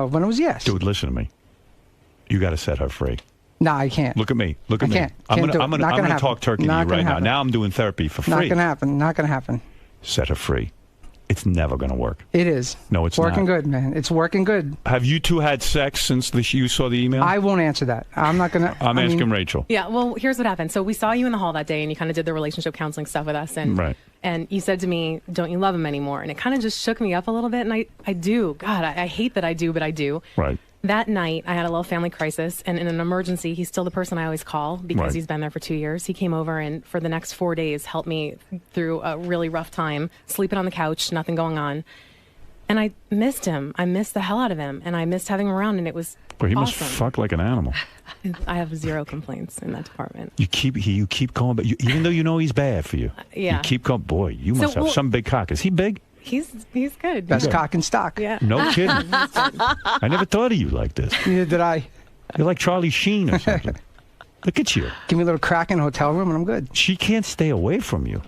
[SPEAKER 17] When it was yes.
[SPEAKER 9] Dude, listen to me. You got to set her free.
[SPEAKER 17] No, I can't.
[SPEAKER 9] Look at me. Look at
[SPEAKER 17] I
[SPEAKER 9] me.
[SPEAKER 17] can't.
[SPEAKER 9] I'm
[SPEAKER 17] Can't do it.
[SPEAKER 9] gonna
[SPEAKER 17] Not gonna happen.
[SPEAKER 9] talk turkey to
[SPEAKER 17] Not
[SPEAKER 9] you
[SPEAKER 17] gonna
[SPEAKER 9] right now.
[SPEAKER 17] happen.
[SPEAKER 9] Now I'm doing therapy for free.
[SPEAKER 17] Not gonna happen. Not gonna happen.
[SPEAKER 9] Set her free. It's never gonna work.
[SPEAKER 17] It is.
[SPEAKER 9] No, it's
[SPEAKER 17] working
[SPEAKER 9] not.
[SPEAKER 17] good, man. It's working good.
[SPEAKER 9] Have you two had sex since you saw the email?
[SPEAKER 17] I won't answer that. I'm not gonna.
[SPEAKER 9] I'm
[SPEAKER 17] I mean,
[SPEAKER 9] asking Rachel.
[SPEAKER 16] Yeah, well, here's what happened. So we saw you in the hall that day, and you kind of did the relationship counseling stuff with us, and
[SPEAKER 9] Right.
[SPEAKER 16] and you said to me, "Don't you love him anymore?" And it kind of just shook me up a little bit, and I do. God, I hate that I do, but I do.
[SPEAKER 9] Right.
[SPEAKER 16] That night, I had a little family crisis, and in an emergency, he's still the person I always call because
[SPEAKER 9] Right.
[SPEAKER 16] he's been there for 2 years. He came over and for the next 4 days helped me through a really rough time, sleeping on the couch, nothing going on. And I missed him. I missed the hell out of him, and I missed having him around, and it was
[SPEAKER 9] Well, he must
[SPEAKER 16] awesome.
[SPEAKER 9] fuck like an animal.
[SPEAKER 16] I have zero complaints in that department.
[SPEAKER 9] You keep going, but even though you know he's bad for you,
[SPEAKER 16] yeah.
[SPEAKER 9] you keep going. Boy, you
[SPEAKER 16] So,
[SPEAKER 9] must have
[SPEAKER 16] well-
[SPEAKER 9] some big cock. Is he big?
[SPEAKER 16] He's good.
[SPEAKER 17] Best
[SPEAKER 9] Yeah.
[SPEAKER 17] cock in stock.
[SPEAKER 16] Yeah.
[SPEAKER 9] No kidding. I never thought of you like this.
[SPEAKER 17] Neither did I.
[SPEAKER 9] You're like Charlie Sheen or something. Look at you.
[SPEAKER 17] Give me a little crack in a hotel room, and I'm good.
[SPEAKER 9] She can't stay away from you.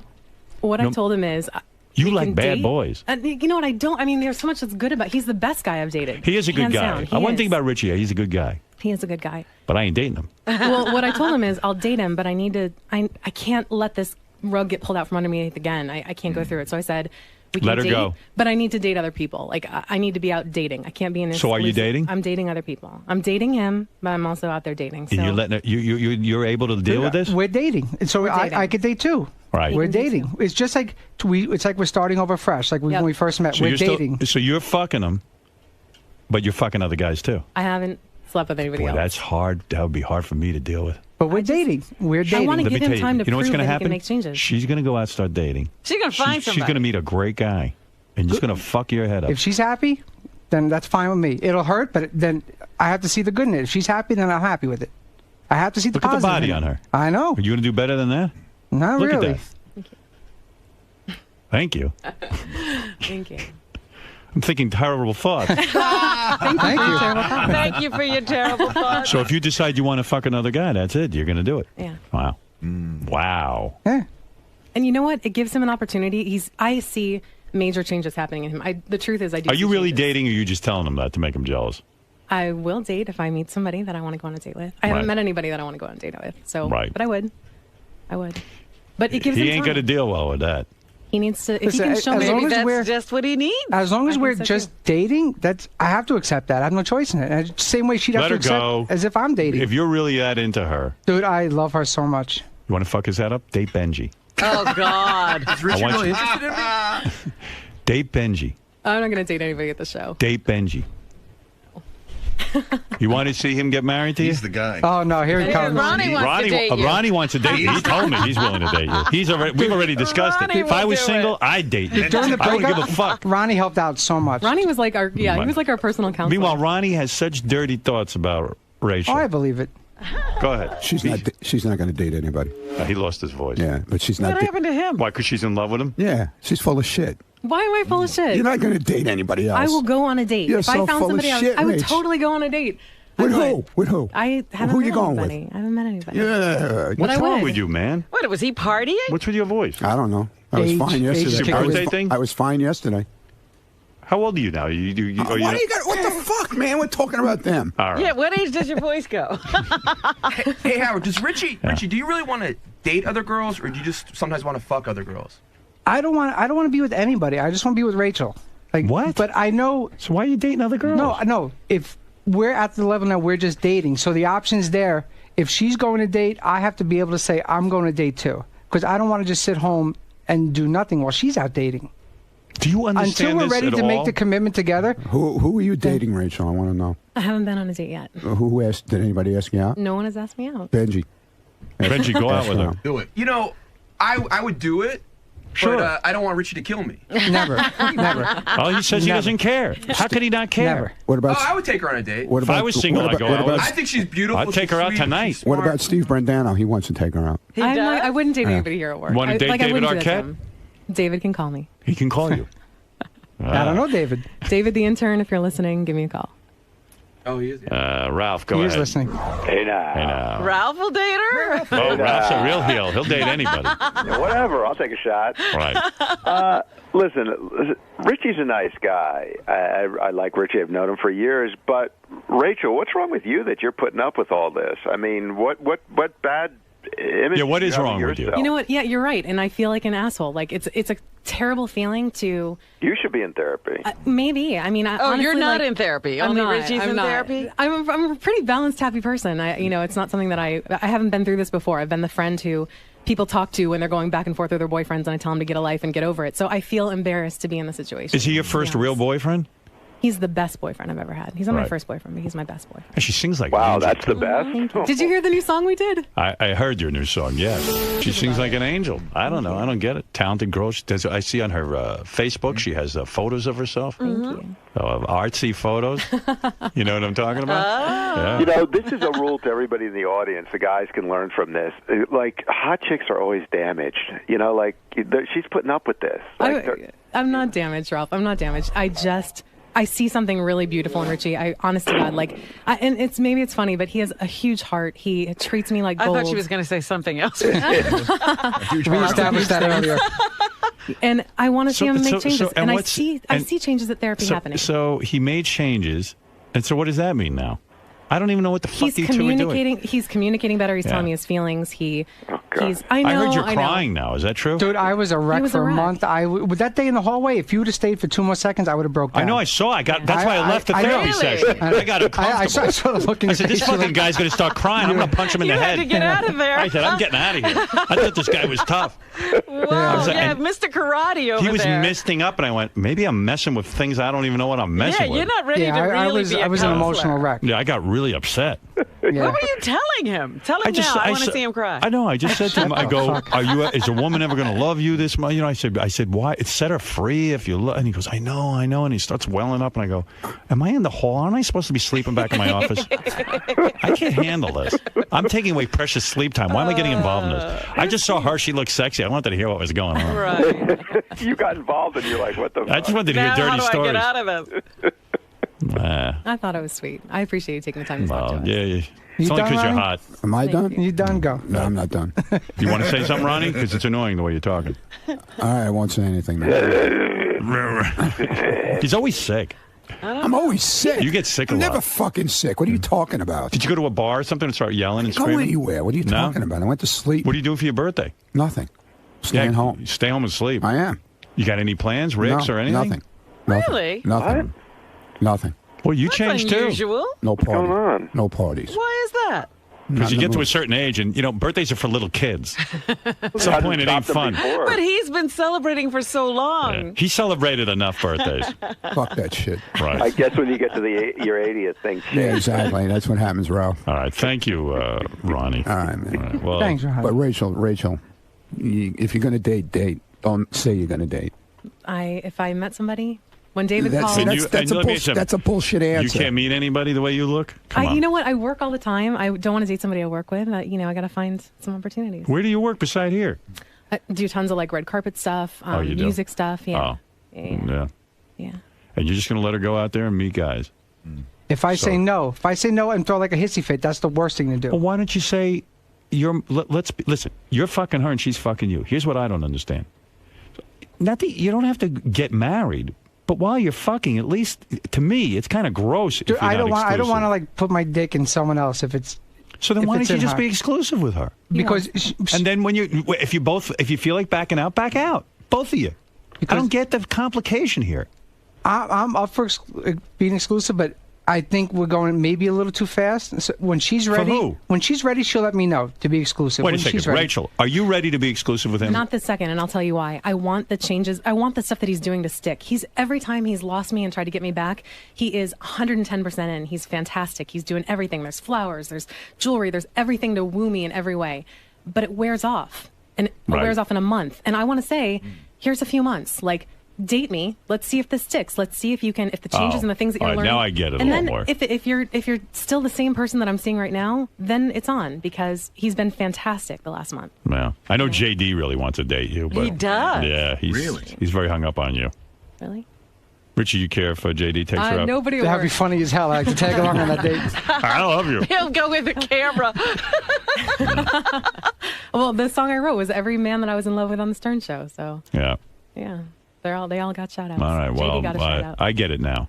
[SPEAKER 16] What
[SPEAKER 9] No-
[SPEAKER 16] I told him is,
[SPEAKER 9] You
[SPEAKER 16] we
[SPEAKER 9] like
[SPEAKER 16] can
[SPEAKER 9] bad
[SPEAKER 16] date.
[SPEAKER 9] boys.
[SPEAKER 16] You know what? I don't. I mean, there's so much that's good about. He's the best guy I've dated.
[SPEAKER 9] He is a good
[SPEAKER 16] Hands
[SPEAKER 9] guy.
[SPEAKER 16] down. He
[SPEAKER 9] One
[SPEAKER 16] is.
[SPEAKER 9] thing about Richie, he's a good guy,
[SPEAKER 16] He is a good guy.
[SPEAKER 9] but I ain't dating him.
[SPEAKER 16] Well, what I told him is, I'll date him, but I need to. I can't let this rug get pulled out from underneath again. I can't go through it. So I said, We can
[SPEAKER 9] Let her
[SPEAKER 16] date,
[SPEAKER 9] go.
[SPEAKER 16] But I need to date other people. Like I need to be out dating. I can't be in this.
[SPEAKER 9] So are you dating?
[SPEAKER 16] I'm dating other people. I'm dating him, but I'm also out there dating. So
[SPEAKER 9] And you're letting her, you're able to deal with this?
[SPEAKER 17] We're dating, and so I could date too.
[SPEAKER 9] Right.
[SPEAKER 17] We're dating. It's just like it's like we're starting over fresh, like when we first met.
[SPEAKER 9] So
[SPEAKER 17] We're
[SPEAKER 9] you're still-
[SPEAKER 17] dating.
[SPEAKER 9] so you're fucking them, but you're fucking other guys too.
[SPEAKER 16] I haven't slept with anybody
[SPEAKER 9] Boy,
[SPEAKER 16] else.
[SPEAKER 9] that's hard. That would be hard for me to deal with.
[SPEAKER 17] But we're dating. We're dating.
[SPEAKER 16] I want to
[SPEAKER 9] Let me
[SPEAKER 16] give him
[SPEAKER 9] tell you,
[SPEAKER 16] time to
[SPEAKER 9] you know what's
[SPEAKER 16] prove
[SPEAKER 9] gonna
[SPEAKER 16] that he
[SPEAKER 9] happen?
[SPEAKER 16] can make changes.
[SPEAKER 9] She's going to go out and start dating.
[SPEAKER 10] She's gonna find
[SPEAKER 9] She's
[SPEAKER 10] somebody.
[SPEAKER 9] going to meet a great guy, and just going to fuck your head up.
[SPEAKER 17] If she's happy, then that's fine with me. It'll hurt, but then I have to see the good in it. If she's happy, then I'm happy with it. I have to see the
[SPEAKER 9] Look at the
[SPEAKER 17] positive
[SPEAKER 9] body
[SPEAKER 17] in it.
[SPEAKER 9] on her.
[SPEAKER 17] I know.
[SPEAKER 9] Are you going to do better than that?
[SPEAKER 17] Not
[SPEAKER 9] Look
[SPEAKER 17] really.
[SPEAKER 9] at that. Thank you.
[SPEAKER 16] Thank you.
[SPEAKER 9] I'm thinking terrible thoughts.
[SPEAKER 16] Thank you.
[SPEAKER 10] Thank you for your terrible thoughts.
[SPEAKER 9] So if you decide you want to fuck another guy, that's it. You're going to do it.
[SPEAKER 16] Yeah.
[SPEAKER 9] Wow. Wow.
[SPEAKER 16] And you know what? It gives him an opportunity. I see major changes happening in him. The truth is, I do.
[SPEAKER 9] Are you
[SPEAKER 16] see
[SPEAKER 9] really
[SPEAKER 16] changes.
[SPEAKER 9] dating, or are you just telling him that to make him jealous?
[SPEAKER 16] I will date if I meet somebody that I want to go on a date with. I haven't
[SPEAKER 9] Right.
[SPEAKER 16] met anybody that I want to go on a date with. So,
[SPEAKER 9] Right.
[SPEAKER 16] but I would. But it gives
[SPEAKER 9] He
[SPEAKER 16] him
[SPEAKER 9] ain't
[SPEAKER 16] time.
[SPEAKER 9] going to deal well with that.
[SPEAKER 16] He needs to. If
[SPEAKER 17] Listen,
[SPEAKER 16] he can show
[SPEAKER 17] as
[SPEAKER 16] me,
[SPEAKER 17] long
[SPEAKER 10] Maybe
[SPEAKER 17] as
[SPEAKER 10] that's
[SPEAKER 17] we're-
[SPEAKER 10] just what he needs.
[SPEAKER 17] As long as
[SPEAKER 16] I
[SPEAKER 17] we're
[SPEAKER 16] think so,
[SPEAKER 17] just dating, that's I have to accept that. I have no choice in it. And same way she'd have
[SPEAKER 9] Let
[SPEAKER 17] to
[SPEAKER 9] her
[SPEAKER 17] accept
[SPEAKER 9] go.
[SPEAKER 17] as if I'm dating.
[SPEAKER 9] If you're really that into her,
[SPEAKER 17] Dude, I love her so much.
[SPEAKER 9] you want to fuck his head up? Date Benjy.
[SPEAKER 10] Oh God.
[SPEAKER 18] Is Richard
[SPEAKER 9] I want
[SPEAKER 18] really
[SPEAKER 9] you-
[SPEAKER 18] interested in me?
[SPEAKER 9] Date Benjy.
[SPEAKER 16] I'm not going to date anybody at the show.
[SPEAKER 9] Date Benjy. You want to see him get married to you?
[SPEAKER 4] He's the guy.
[SPEAKER 17] Oh no, here he comes.
[SPEAKER 10] Ronnie wants to date you.
[SPEAKER 9] Ronnie wants to date you. He told me he's willing to date you. We've already discussed
[SPEAKER 10] Ronnie
[SPEAKER 9] it. If I
[SPEAKER 10] will
[SPEAKER 9] was
[SPEAKER 10] do
[SPEAKER 9] single,
[SPEAKER 10] it.
[SPEAKER 9] I'd date you.
[SPEAKER 17] During the
[SPEAKER 9] I don't
[SPEAKER 17] breakup,
[SPEAKER 9] give a fuck.
[SPEAKER 17] Ronnie helped out so much.
[SPEAKER 16] Ronnie was like he was like our personal counselor.
[SPEAKER 9] Meanwhile, Ronnie has such dirty thoughts about Rachel.
[SPEAKER 17] Oh, I believe it.
[SPEAKER 9] Go ahead.
[SPEAKER 19] She's not going to date anybody.
[SPEAKER 9] He lost his voice.
[SPEAKER 19] Yeah, but she's
[SPEAKER 10] What
[SPEAKER 19] not.
[SPEAKER 10] happened to him?
[SPEAKER 9] Why? Because she's in love with him?
[SPEAKER 19] Yeah, she's full of shit.
[SPEAKER 16] Why am I full of shit?
[SPEAKER 19] You're not going to date anybody else.
[SPEAKER 16] I will go on a date.
[SPEAKER 19] You're
[SPEAKER 16] if
[SPEAKER 19] so
[SPEAKER 16] I found
[SPEAKER 19] full of
[SPEAKER 16] somebody else,
[SPEAKER 19] shit,
[SPEAKER 16] I would
[SPEAKER 19] Rach.
[SPEAKER 16] totally go on a date.
[SPEAKER 19] With who? With who?
[SPEAKER 16] I haven't
[SPEAKER 19] Who
[SPEAKER 16] met
[SPEAKER 19] you going with?
[SPEAKER 16] anybody. I haven't met anybody.
[SPEAKER 19] Yeah.
[SPEAKER 16] But
[SPEAKER 9] What's
[SPEAKER 16] I
[SPEAKER 9] wrong
[SPEAKER 16] would.
[SPEAKER 9] with you, man?
[SPEAKER 10] What was he partying?
[SPEAKER 9] What's with your voice?
[SPEAKER 19] I don't know. I was
[SPEAKER 17] Age-
[SPEAKER 19] fine
[SPEAKER 17] age
[SPEAKER 19] yesterday.
[SPEAKER 9] Your birthday thing?
[SPEAKER 19] I was fine yesterday.
[SPEAKER 9] How old are you now? You
[SPEAKER 19] What do you got? What the fuck, man? We're talking about them.
[SPEAKER 9] All right.
[SPEAKER 10] Yeah. What age does your voice go?
[SPEAKER 18] Hey, Howard, does Richie, do you really want to date other girls, or do you just sometimes want to fuck other girls?
[SPEAKER 17] I don't want to be with anybody. I just want to be with Rachel. Like
[SPEAKER 9] what?
[SPEAKER 17] But I know.
[SPEAKER 9] So why are you dating other girls?
[SPEAKER 17] No. If we're at the level now, we're just dating. So the option's there. If she's going to date, I have to be able to say I'm going to date too, because I don't want to just sit home and do nothing while she's out dating.
[SPEAKER 9] Do you understand
[SPEAKER 17] Until we're
[SPEAKER 9] this
[SPEAKER 17] ready
[SPEAKER 9] at
[SPEAKER 17] to
[SPEAKER 9] all?
[SPEAKER 17] make the commitment together.
[SPEAKER 19] Who are you dating, Rachel? I want to know.
[SPEAKER 16] I haven't been on a date yet.
[SPEAKER 19] Who asked? Did anybody ask you out?
[SPEAKER 16] No one has asked me out.
[SPEAKER 19] Benjy.
[SPEAKER 9] Benjy, go out with her.
[SPEAKER 18] Do it. You know, I would do it,
[SPEAKER 9] Sure.
[SPEAKER 18] but I don't want Richie to kill me.
[SPEAKER 17] Never.
[SPEAKER 9] Oh, he says he doesn't care. How could he not care?
[SPEAKER 17] Never.
[SPEAKER 19] What about?
[SPEAKER 18] Oh, I would take her on a date.
[SPEAKER 19] What
[SPEAKER 9] If
[SPEAKER 19] about?
[SPEAKER 9] I was single, I'd go out with
[SPEAKER 18] I
[SPEAKER 9] her.
[SPEAKER 18] think she's beautiful.
[SPEAKER 9] I'd take
[SPEAKER 18] she's
[SPEAKER 9] her out
[SPEAKER 18] sweet,
[SPEAKER 9] tonight.
[SPEAKER 18] she's
[SPEAKER 19] What
[SPEAKER 18] smart.
[SPEAKER 19] about Steve Brandano? He wants to take her out.
[SPEAKER 16] I wouldn't date anybody here at work.
[SPEAKER 9] Wanna date
[SPEAKER 16] I
[SPEAKER 9] David
[SPEAKER 16] wouldn't do that to
[SPEAKER 9] Arquette?
[SPEAKER 16] him. David can call me.
[SPEAKER 9] He can call you.
[SPEAKER 17] I don't know, David.
[SPEAKER 16] David, the intern, if you're listening, give me a call.
[SPEAKER 18] Oh, he is.
[SPEAKER 9] Ralph, go
[SPEAKER 17] He
[SPEAKER 9] ahead.
[SPEAKER 17] is listening.
[SPEAKER 20] Hey now.
[SPEAKER 9] Hey now.
[SPEAKER 10] Ralph will date her.
[SPEAKER 9] Oh, Ralph's a real heel. He'll date anybody.
[SPEAKER 20] Yeah, whatever. I'll take a shot.
[SPEAKER 9] Right.
[SPEAKER 20] Listen, Richie's a nice guy. I like Richie. I've known him for years. But Rachel, what's wrong with you that you're putting up with all this? I mean, what bad image?
[SPEAKER 9] Yeah, what
[SPEAKER 20] do you
[SPEAKER 9] is
[SPEAKER 20] have of
[SPEAKER 9] wrong with you?
[SPEAKER 20] yourself?
[SPEAKER 16] You know what? Yeah, you're right, and I feel like an asshole. Like it's a terrible feeling to.
[SPEAKER 20] You should be in therapy.
[SPEAKER 16] Maybe. I mean,
[SPEAKER 10] Oh, you're
[SPEAKER 16] honestly,
[SPEAKER 10] not
[SPEAKER 16] like,
[SPEAKER 10] in therapy.
[SPEAKER 16] I'm
[SPEAKER 10] Only
[SPEAKER 16] not.
[SPEAKER 10] Richie's
[SPEAKER 16] I'm
[SPEAKER 10] in
[SPEAKER 16] not.
[SPEAKER 10] therapy.
[SPEAKER 16] I'm a pretty balanced, happy person. It's not something that I haven't been through this before. I've been the friend who people talk to when they're going back and forth with their boyfriends, and I tell them to get a life and get over it. So I feel embarrassed to be in the situation.
[SPEAKER 9] Is he your first real boyfriend?
[SPEAKER 16] He's the best boyfriend I've ever had. He's not my
[SPEAKER 9] Right.
[SPEAKER 16] first boyfriend, but he's my best boyfriend.
[SPEAKER 9] And she sings like
[SPEAKER 20] Wow,
[SPEAKER 9] an angel.
[SPEAKER 20] that's the best.
[SPEAKER 16] Thank you. Did you hear the new song we did?
[SPEAKER 9] I heard your new song, yes. She sings like an angel. I don't know. I don't get it. Talented girl. She does, I see on her Facebook, she has photos of herself.
[SPEAKER 16] Thank you.
[SPEAKER 9] Artsy photos. You know what I'm talking about? Yeah.
[SPEAKER 20] You know, this is a rule to everybody in the audience. The guys can learn from this. Like, hot chicks are always damaged. You know, like, she's putting up with this. Like,
[SPEAKER 16] I'm not damaged, Ralph. I'm not damaged. I see something really beautiful in Richie. I, honest to God, and it's funny, but he has a huge heart. He treats me like
[SPEAKER 10] I
[SPEAKER 16] gold.
[SPEAKER 10] thought she was going to say something else.
[SPEAKER 17] We established that earlier.
[SPEAKER 16] And I want to see him make changes.
[SPEAKER 9] and
[SPEAKER 16] And I
[SPEAKER 9] what's-
[SPEAKER 16] see changes at therapy happening.
[SPEAKER 9] So he made changes. And so what does that mean now? I don't even know what the fuck
[SPEAKER 16] He's
[SPEAKER 9] you two are doing.
[SPEAKER 16] communicating. He's communicating better. He's
[SPEAKER 9] Yeah.
[SPEAKER 16] telling me his feelings. I know.
[SPEAKER 9] I heard you're
[SPEAKER 16] I know.
[SPEAKER 9] crying now. Is that true?
[SPEAKER 17] Dude, I was a wreck
[SPEAKER 16] was
[SPEAKER 17] for
[SPEAKER 16] a
[SPEAKER 17] a
[SPEAKER 16] wreck.
[SPEAKER 17] month. With that day in the hallway, if you would have stayed for 2 more seconds, I would have broke down.
[SPEAKER 9] I know. I saw. That's why I left the therapy session. I got uncomfortable.
[SPEAKER 17] I saw the look in
[SPEAKER 9] I
[SPEAKER 17] your
[SPEAKER 9] said, "This
[SPEAKER 17] face.
[SPEAKER 9] fucking guy's going to start crying. I'm going to punch him in the head."
[SPEAKER 10] had to get out of there.
[SPEAKER 9] I said, "I'm getting out of here." I thought this guy was tough.
[SPEAKER 10] Wow,
[SPEAKER 9] Yeah.
[SPEAKER 10] yeah, Mr. Karate over
[SPEAKER 9] He was
[SPEAKER 10] there.
[SPEAKER 9] misting up, and I went, "Maybe I'm messing with things I don't even know what I'm messing with."
[SPEAKER 10] You're not ready to really be a
[SPEAKER 17] I was an
[SPEAKER 10] counselor.
[SPEAKER 17] emotional wreck.
[SPEAKER 9] Yeah, I got really upset.
[SPEAKER 10] What were you telling him? Tell him now. I want to see him cry.
[SPEAKER 9] I know. I just said to him, "I go, is a woman ever going to love you this much?" You know, I said, "Why? It set her free if you love." And he goes, "I know." And he starts welling up, and I go, "Am I in the hall? Aren't I supposed to be sleeping back in my office? I can't handle this. I'm taking away precious sleep time. Why am I getting involved in this?" I just saw her. She looked sexy. I wanted to hear what was going on.
[SPEAKER 10] Right.
[SPEAKER 20] You got involved and you're like, what the
[SPEAKER 9] I just wanted to hear
[SPEAKER 10] Now
[SPEAKER 9] dirty
[SPEAKER 10] how do
[SPEAKER 9] stories.
[SPEAKER 10] I get out of this?
[SPEAKER 16] I thought it was sweet. I appreciate you taking the time to talk to us.
[SPEAKER 9] Yeah. It's only because you're hot.
[SPEAKER 19] Am I done?
[SPEAKER 17] You done? Go.
[SPEAKER 19] No, I'm not done.
[SPEAKER 9] You want to say something, Ronnie? Because it's annoying the way you're talking.
[SPEAKER 19] All right, I won't say anything.
[SPEAKER 9] He's always sick.
[SPEAKER 19] I'm always sick.
[SPEAKER 9] You get sick a
[SPEAKER 19] I'm
[SPEAKER 9] lot.
[SPEAKER 19] never fucking sick. What are you talking about?
[SPEAKER 9] Did you go to a bar or something and start yelling and
[SPEAKER 19] Go
[SPEAKER 9] screaming?
[SPEAKER 19] anywhere. What are you
[SPEAKER 9] No?
[SPEAKER 19] talking about? I went to sleep.
[SPEAKER 9] What are you doing for your birthday?
[SPEAKER 19] Nothing. Staying home.
[SPEAKER 9] You stay home and sleep.
[SPEAKER 19] I am.
[SPEAKER 9] You got any plans, Ricks,
[SPEAKER 19] No,
[SPEAKER 9] or anything?
[SPEAKER 19] Nothing. Nothing.
[SPEAKER 10] Really?
[SPEAKER 19] Nothing. Nothing.
[SPEAKER 9] Well, you
[SPEAKER 10] That's
[SPEAKER 9] changed too.
[SPEAKER 10] unusual.
[SPEAKER 19] No party.
[SPEAKER 20] going on?
[SPEAKER 19] No parties.
[SPEAKER 10] Why is that?
[SPEAKER 9] Because you
[SPEAKER 19] Not in
[SPEAKER 9] get
[SPEAKER 19] the
[SPEAKER 9] to a
[SPEAKER 19] mood.
[SPEAKER 9] certain age, and birthdays are for little kids. At some
[SPEAKER 20] Hasn't
[SPEAKER 9] point, it ain't
[SPEAKER 20] stopped them
[SPEAKER 9] fun.
[SPEAKER 20] before.
[SPEAKER 10] But he's been celebrating for so long.
[SPEAKER 9] He celebrated enough birthdays.
[SPEAKER 19] Fuck that shit.
[SPEAKER 9] Right.
[SPEAKER 20] I guess when you get to your 80th, things change.
[SPEAKER 19] Yeah, exactly. That's what happens, Ralph.
[SPEAKER 9] All right. Thank you, Ronnie.
[SPEAKER 19] All right, man.
[SPEAKER 9] All right, well,
[SPEAKER 17] Thanks, Ron.
[SPEAKER 19] But Rachel, if you're going to date. Don't say you're going to date.
[SPEAKER 16] If I met somebody, when David
[SPEAKER 19] That's,
[SPEAKER 16] called,
[SPEAKER 19] that's a bullshit answer.
[SPEAKER 9] You can't meet anybody the way you look? Come on.
[SPEAKER 16] you know what? I work all the time. I don't want to date somebody I work with. I got to find some opportunities.
[SPEAKER 9] Where do you work beside here?
[SPEAKER 16] I do tons of like red carpet stuff,
[SPEAKER 9] You do?
[SPEAKER 16] music stuff. Yeah.
[SPEAKER 9] Oh.
[SPEAKER 16] Yeah.
[SPEAKER 9] Yeah. And you're just going to let her go out there and meet guys?
[SPEAKER 17] If I say no and throw like a hissy fit, that's the worst thing to do.
[SPEAKER 9] Well, why don't you say, listen, you're fucking her and she's fucking you. Here's what I don't understand. Not that you don't have to get married, but while you're fucking, at least to me, it's kind of gross.
[SPEAKER 17] Dude,
[SPEAKER 9] if you're
[SPEAKER 17] I don't
[SPEAKER 9] not
[SPEAKER 17] want to
[SPEAKER 9] exclusive.
[SPEAKER 17] like put my dick in someone else if it's.
[SPEAKER 9] So then
[SPEAKER 17] if
[SPEAKER 9] why
[SPEAKER 17] it's
[SPEAKER 9] don't you
[SPEAKER 17] in
[SPEAKER 9] just
[SPEAKER 17] her.
[SPEAKER 9] be exclusive with her?
[SPEAKER 17] Because
[SPEAKER 9] And then if you feel like backing out, back out, both of you. I don't get the complication here.
[SPEAKER 17] I'm up for being exclusive, but I think we're going maybe a little too fast. So when she's ready,
[SPEAKER 9] who?
[SPEAKER 17] when she's ready, she'll let me know to be exclusive.
[SPEAKER 9] Wait
[SPEAKER 17] when
[SPEAKER 9] a second,
[SPEAKER 17] she's ready.
[SPEAKER 9] Rachel, are you ready to be exclusive with him?
[SPEAKER 16] Not this second, and I'll tell you why. I want the changes. I want the stuff that he's doing to stick. Every time he's lost me and tried to get me back, he is 110% in. He's fantastic. He's doing everything. There's flowers, there's jewelry, there's everything to woo me in every way. But it wears off, and it
[SPEAKER 9] Right.
[SPEAKER 16] wears off in a month. And I want to say, here's a few months. Like, date me. Let's see if this sticks. Let's see if you can, if the changes and the things that
[SPEAKER 9] all
[SPEAKER 16] you're
[SPEAKER 9] right,
[SPEAKER 16] learning.
[SPEAKER 9] now I get it a
[SPEAKER 16] and
[SPEAKER 9] little
[SPEAKER 16] then
[SPEAKER 9] more.
[SPEAKER 16] if you're still the same person that I'm seeing right now, then it's on, because he's been fantastic the last month.
[SPEAKER 9] Yeah. I know JD really wants to date you, but
[SPEAKER 16] He does.
[SPEAKER 9] Yeah, he's very hung up on you.
[SPEAKER 16] Really?
[SPEAKER 9] Richie, you care if JD takes her up?
[SPEAKER 16] Nobody
[SPEAKER 17] That'd be funny as hell. I like to tag along on that date.
[SPEAKER 9] I love you.
[SPEAKER 10] He'll go with the camera.
[SPEAKER 16] Well, the song I wrote was "Every Man That I Was in Love With" on the Stern Show. So
[SPEAKER 9] Yeah.
[SPEAKER 16] yeah, they all got shout outs.
[SPEAKER 9] All right. Well,
[SPEAKER 16] JD got a shout out.
[SPEAKER 9] I get it now.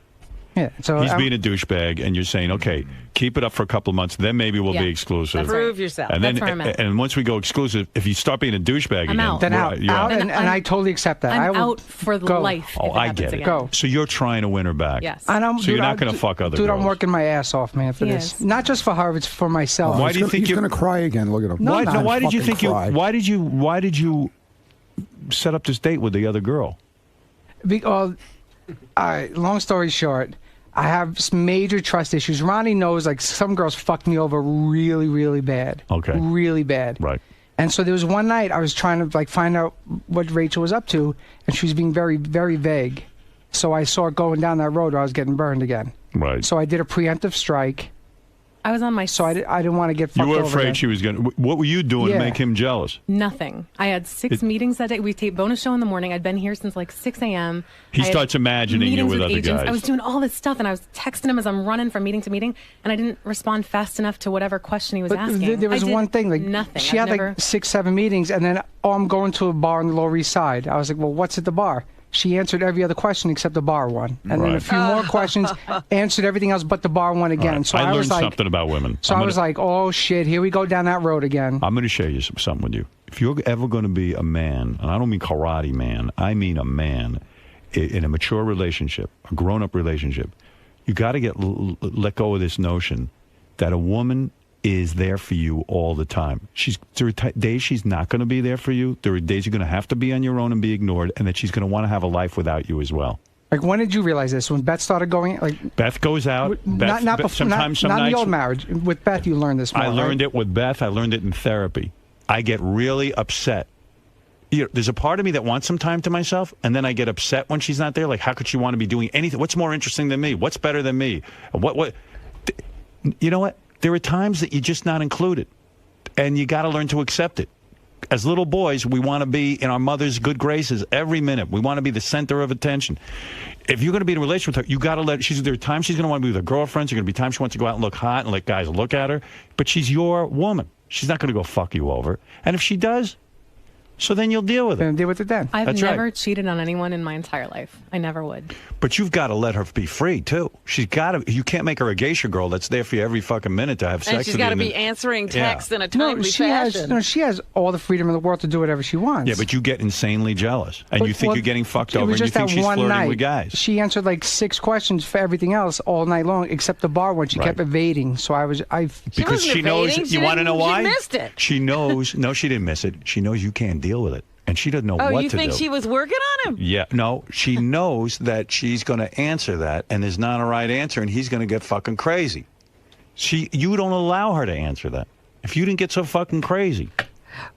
[SPEAKER 17] Yeah. So
[SPEAKER 9] He's being a douchebag, and you're saying, okay, keep it up for a couple of months, then maybe we'll
[SPEAKER 16] Yeah.
[SPEAKER 9] be exclusive.
[SPEAKER 16] That's
[SPEAKER 10] Prove yourself.
[SPEAKER 9] And then,
[SPEAKER 16] That's where I'm at.
[SPEAKER 9] and once we go exclusive, if you start being a douchebag
[SPEAKER 16] I'm
[SPEAKER 9] again,
[SPEAKER 16] out.
[SPEAKER 17] Then
[SPEAKER 9] we're-
[SPEAKER 17] out,
[SPEAKER 9] you're
[SPEAKER 17] out,
[SPEAKER 9] out.
[SPEAKER 17] and I totally accept that. I
[SPEAKER 16] I'm
[SPEAKER 17] will
[SPEAKER 16] out for
[SPEAKER 17] go.
[SPEAKER 16] life.
[SPEAKER 9] Oh,
[SPEAKER 16] if it
[SPEAKER 9] I
[SPEAKER 16] happens
[SPEAKER 9] get it.
[SPEAKER 16] again.
[SPEAKER 17] Go.
[SPEAKER 9] So you're trying to win her back.
[SPEAKER 16] Yes.
[SPEAKER 17] And
[SPEAKER 9] So you're not going to fuck other
[SPEAKER 17] Dude,
[SPEAKER 9] girls.
[SPEAKER 17] I'm working my ass off, man, for
[SPEAKER 16] He
[SPEAKER 17] this.
[SPEAKER 16] is.
[SPEAKER 17] Not just for her, it's for myself.
[SPEAKER 9] Why do you think
[SPEAKER 19] he's
[SPEAKER 9] you-
[SPEAKER 19] going to cry again? Look at him.
[SPEAKER 17] No,
[SPEAKER 9] Why did you
[SPEAKER 19] fucking
[SPEAKER 9] think
[SPEAKER 19] cry.
[SPEAKER 9] why did you set up this date with the other girl?
[SPEAKER 17] All right, long story short, I have some major trust issues. Ronnie knows, like, some girls fucked me over really, really bad.
[SPEAKER 9] Okay.
[SPEAKER 17] Really bad.
[SPEAKER 9] Right.
[SPEAKER 17] And so there was one night I was trying to, like, find out what Rachel was up to, and she was being very, very vague. So I saw her going down that road where I was getting burned again.
[SPEAKER 9] Right.
[SPEAKER 17] So I did a preemptive strike.
[SPEAKER 16] I was on my.
[SPEAKER 17] So I didn't want to get
[SPEAKER 9] You
[SPEAKER 17] fucked
[SPEAKER 9] were
[SPEAKER 17] over
[SPEAKER 9] afraid
[SPEAKER 17] again.
[SPEAKER 9] she was going to. What were you doing to
[SPEAKER 17] Yeah.
[SPEAKER 9] make him jealous?
[SPEAKER 16] Nothing. I had 6 meetings that day. We taped bonus show in the morning. I'd been here since like 6 a.m.
[SPEAKER 9] He
[SPEAKER 16] I had
[SPEAKER 9] starts imagining you
[SPEAKER 16] meetings
[SPEAKER 9] with other
[SPEAKER 16] agents.
[SPEAKER 9] guys.
[SPEAKER 16] I was doing all this stuff, and I was texting him as I'm running from meeting to meeting, and I didn't respond fast enough to whatever question he was
[SPEAKER 17] But
[SPEAKER 16] asking.
[SPEAKER 17] there was
[SPEAKER 16] I did
[SPEAKER 17] one thing, like,
[SPEAKER 16] nothing.
[SPEAKER 17] she
[SPEAKER 16] I've
[SPEAKER 17] had
[SPEAKER 16] never,
[SPEAKER 17] like 6, 7 meetings, and then I'm going to a bar on the Lower East Side. I was like, well, what's at the bar? she answered every other question except the bar one. And then a
[SPEAKER 9] Right.
[SPEAKER 17] few more questions, answered everything else but the bar one again.
[SPEAKER 9] Right.
[SPEAKER 17] So
[SPEAKER 9] I
[SPEAKER 17] I
[SPEAKER 9] learned
[SPEAKER 17] was like,
[SPEAKER 9] something about women.
[SPEAKER 17] So I was like, oh shit, here we go down that road again.
[SPEAKER 9] I'm going to share you something with you. If you're ever going to be a man, and I don't mean karate man, I mean a man in a mature relationship, a grown-up relationship, you got to let go of this notion that a woman is there for you all the time. There are days she's not going to be there for you. There are days you're going to have to be on your own and be ignored, and that she's going to want to have a life without you as well.
[SPEAKER 17] Like, when did you realize this? When Beth started going, like
[SPEAKER 9] Beth goes out.
[SPEAKER 17] not before,
[SPEAKER 9] sometimes
[SPEAKER 17] not
[SPEAKER 9] some
[SPEAKER 17] in
[SPEAKER 9] nights,
[SPEAKER 17] the old marriage. With Beth, you learned this more.
[SPEAKER 9] I learned
[SPEAKER 17] right?
[SPEAKER 9] it with Beth. I learned it in therapy. I get really upset. There's a part of me that wants some time to myself, and then I get upset when she's not there. Like, how could she want to be doing anything? What's more interesting than me? What's better than me? What? You know what? There are times that you're just not included, and you got to learn to accept it. As little boys, we want to be in our mother's good graces every minute. We want to be the center of attention. If you're going to be in a relationship with her, you got to there are times she's going to want to be with her girlfriends. There are going to be times she wants to go out and look hot and let guys look at her. But she's your woman. She's not going to go fuck you over. And if she does, so then you'll deal with it.
[SPEAKER 17] Then deal with it then.
[SPEAKER 16] I've
[SPEAKER 9] That's
[SPEAKER 16] never
[SPEAKER 9] right.
[SPEAKER 16] cheated on anyone in my entire life. I never would.
[SPEAKER 9] But you've got to let her be free, too. She's got to. You can't make her a geisha girl that's there for you every fucking minute to have sex with you.
[SPEAKER 10] And she's got to be answering texts in a
[SPEAKER 17] No,
[SPEAKER 10] timely
[SPEAKER 17] she
[SPEAKER 10] fashion.
[SPEAKER 17] she has all the freedom in the world to do whatever she wants.
[SPEAKER 9] Yeah, but you get insanely jealous. And
[SPEAKER 17] But
[SPEAKER 9] you think
[SPEAKER 17] what-
[SPEAKER 9] you're getting fucked
[SPEAKER 17] it
[SPEAKER 9] over,
[SPEAKER 17] was
[SPEAKER 9] and you
[SPEAKER 17] just
[SPEAKER 9] think
[SPEAKER 17] that
[SPEAKER 9] she's
[SPEAKER 17] one
[SPEAKER 9] flirting
[SPEAKER 17] night.
[SPEAKER 9] with guys.
[SPEAKER 17] She answered like 6 questions for everything else all night long, except the bar one. She kept evading. So
[SPEAKER 9] Because she knows. You want to know why?
[SPEAKER 10] She missed it.
[SPEAKER 9] She knows. No, she didn't miss it. She knows you can't deal with it, and she doesn't know
[SPEAKER 10] Oh,
[SPEAKER 9] what
[SPEAKER 10] you
[SPEAKER 9] to
[SPEAKER 10] think
[SPEAKER 9] do.
[SPEAKER 10] she was working on him?
[SPEAKER 9] Yeah, no, she knows that she's going to answer that, and there's not a right answer, and he's going to get fucking crazy. You don't allow her to answer that. If you didn't get so fucking crazy.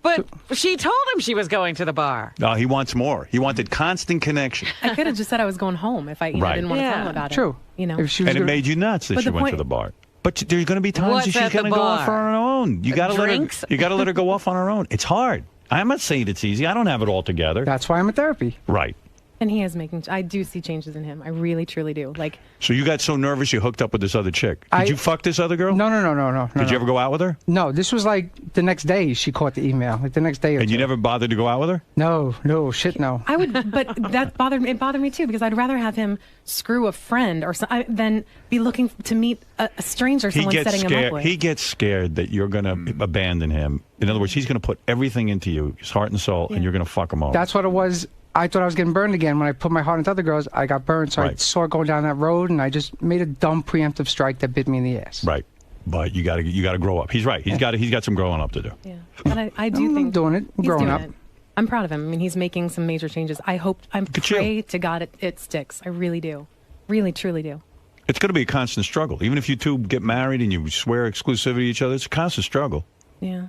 [SPEAKER 10] But she told him she was going to the bar.
[SPEAKER 9] No, he wants more. He wanted constant connection.
[SPEAKER 16] I could have just said I was going home if I
[SPEAKER 9] Right.
[SPEAKER 16] didn't want to tell him about it. You know.
[SPEAKER 9] And it made you nuts that
[SPEAKER 16] But
[SPEAKER 9] she
[SPEAKER 16] the
[SPEAKER 9] went to
[SPEAKER 16] point-
[SPEAKER 9] the bar. But there's going to be times
[SPEAKER 10] What's
[SPEAKER 9] that she's
[SPEAKER 10] at the
[SPEAKER 9] going to go off
[SPEAKER 10] bar?
[SPEAKER 9] on her own. You got to let her.
[SPEAKER 10] Drinks?
[SPEAKER 9] You got to let her go off on her own. It's hard. I'm not saying it's easy. I don't have it all together.
[SPEAKER 17] That's why I'm in therapy.
[SPEAKER 9] Right.
[SPEAKER 16] And he is making. I do see changes in him. I really, truly do. Like,
[SPEAKER 9] So you got so nervous you hooked up with this other chick. Did you fuck this other girl?
[SPEAKER 17] No.
[SPEAKER 9] Did you ever go out with her?
[SPEAKER 17] No, this was like the next day she caught the email. Like the next day or
[SPEAKER 9] And
[SPEAKER 17] two.
[SPEAKER 9] you never bothered to go out with her?
[SPEAKER 17] No, shit, no.
[SPEAKER 16] I would, but that bothered me. It bothered me too because I'd rather have him screw a friend or than be looking to meet a stranger. Someone setting him up with.
[SPEAKER 9] He gets scared that you're going to abandon him. In other words, he's going to put everything into you, his heart and soul, and you're going to fuck him over.
[SPEAKER 17] That's what it was. I thought I was getting burned again. When I put my heart into other girls, I got burned. So I saw it going down that road, and I just made a dumb preemptive strike that bit me in the ass.
[SPEAKER 9] Right. But you got to grow up. He's right. He's got some growing up to do.
[SPEAKER 16] Yeah, and I do think
[SPEAKER 17] doing it.
[SPEAKER 16] he's
[SPEAKER 17] Growing
[SPEAKER 16] doing
[SPEAKER 17] up.
[SPEAKER 16] it. I'm proud of him. I mean, he's making some major changes. I pray to God it sticks. I really do. Really, truly do.
[SPEAKER 9] It's going to be a constant struggle. Even if you two get married and you swear exclusivity to each other, it's a constant struggle.
[SPEAKER 16] Yeah.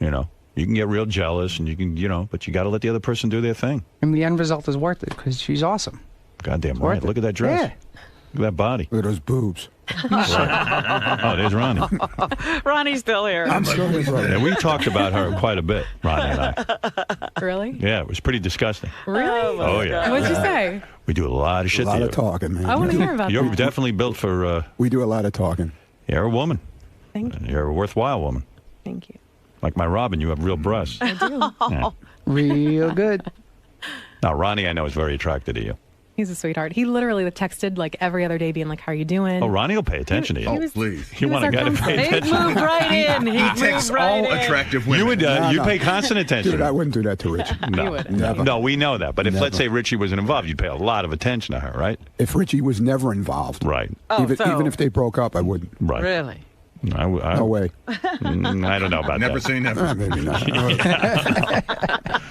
[SPEAKER 9] You know, you can get real jealous, and you can, but you got to let the other person do their thing.
[SPEAKER 17] And the end result is worth it because she's awesome.
[SPEAKER 9] Goddamn
[SPEAKER 17] Worth
[SPEAKER 9] right.
[SPEAKER 17] it.
[SPEAKER 9] Look at that dress.
[SPEAKER 17] Yeah.
[SPEAKER 9] Look at that body.
[SPEAKER 19] Look at those boobs.
[SPEAKER 9] Oh, there's Ronnie.
[SPEAKER 10] Ronnie's still here.
[SPEAKER 19] I'm still here, brother.
[SPEAKER 9] Yeah, we talked about her quite a bit, Ronnie and I.
[SPEAKER 16] Really?
[SPEAKER 9] Yeah, it was pretty disgusting.
[SPEAKER 16] Really?
[SPEAKER 9] Oh, yeah.
[SPEAKER 16] What'd you say?
[SPEAKER 9] We do a lot of shit
[SPEAKER 19] A lot
[SPEAKER 9] to
[SPEAKER 19] of
[SPEAKER 9] you.
[SPEAKER 19] talking, man.
[SPEAKER 16] I want to hear about
[SPEAKER 9] You're
[SPEAKER 16] that.
[SPEAKER 9] definitely built for...
[SPEAKER 19] We do a lot of talking.
[SPEAKER 9] You're a woman.
[SPEAKER 16] Thank you.
[SPEAKER 9] You're a worthwhile woman.
[SPEAKER 16] Thank you.
[SPEAKER 9] Like my Robin, you have real breasts.
[SPEAKER 16] I do.
[SPEAKER 9] Yeah.
[SPEAKER 17] Real good.
[SPEAKER 9] Now, Ronnie, I know, is very attracted to you.
[SPEAKER 16] He's a sweetheart. He literally texted like every other day, being like, "How are you doing?"
[SPEAKER 9] Oh, Ronnie will pay attention to you.
[SPEAKER 16] He was-
[SPEAKER 4] Please.
[SPEAKER 9] You want a guy to pay
[SPEAKER 10] He
[SPEAKER 9] attention?
[SPEAKER 10] moved right in. He
[SPEAKER 18] texts
[SPEAKER 10] moved right
[SPEAKER 18] all
[SPEAKER 10] in.
[SPEAKER 18] attractive women.
[SPEAKER 9] You would,
[SPEAKER 19] No,
[SPEAKER 9] you'd
[SPEAKER 19] no.
[SPEAKER 9] pay constant attention.
[SPEAKER 19] Dude, I wouldn't do that to Rich.
[SPEAKER 9] No,
[SPEAKER 19] Never.
[SPEAKER 9] no, we know that. But if, let's
[SPEAKER 19] Never.
[SPEAKER 9] say, Richie wasn't involved, you'd pay a lot of attention to her, right?
[SPEAKER 19] If Richie was never involved,
[SPEAKER 9] Right.
[SPEAKER 10] Oh,
[SPEAKER 19] even
[SPEAKER 10] so-
[SPEAKER 19] if they broke up, I wouldn't.
[SPEAKER 9] Right.
[SPEAKER 10] Really?
[SPEAKER 9] I
[SPEAKER 19] No way.
[SPEAKER 9] I don't know about
[SPEAKER 4] Never
[SPEAKER 9] that.
[SPEAKER 4] say never.
[SPEAKER 19] Maybe not.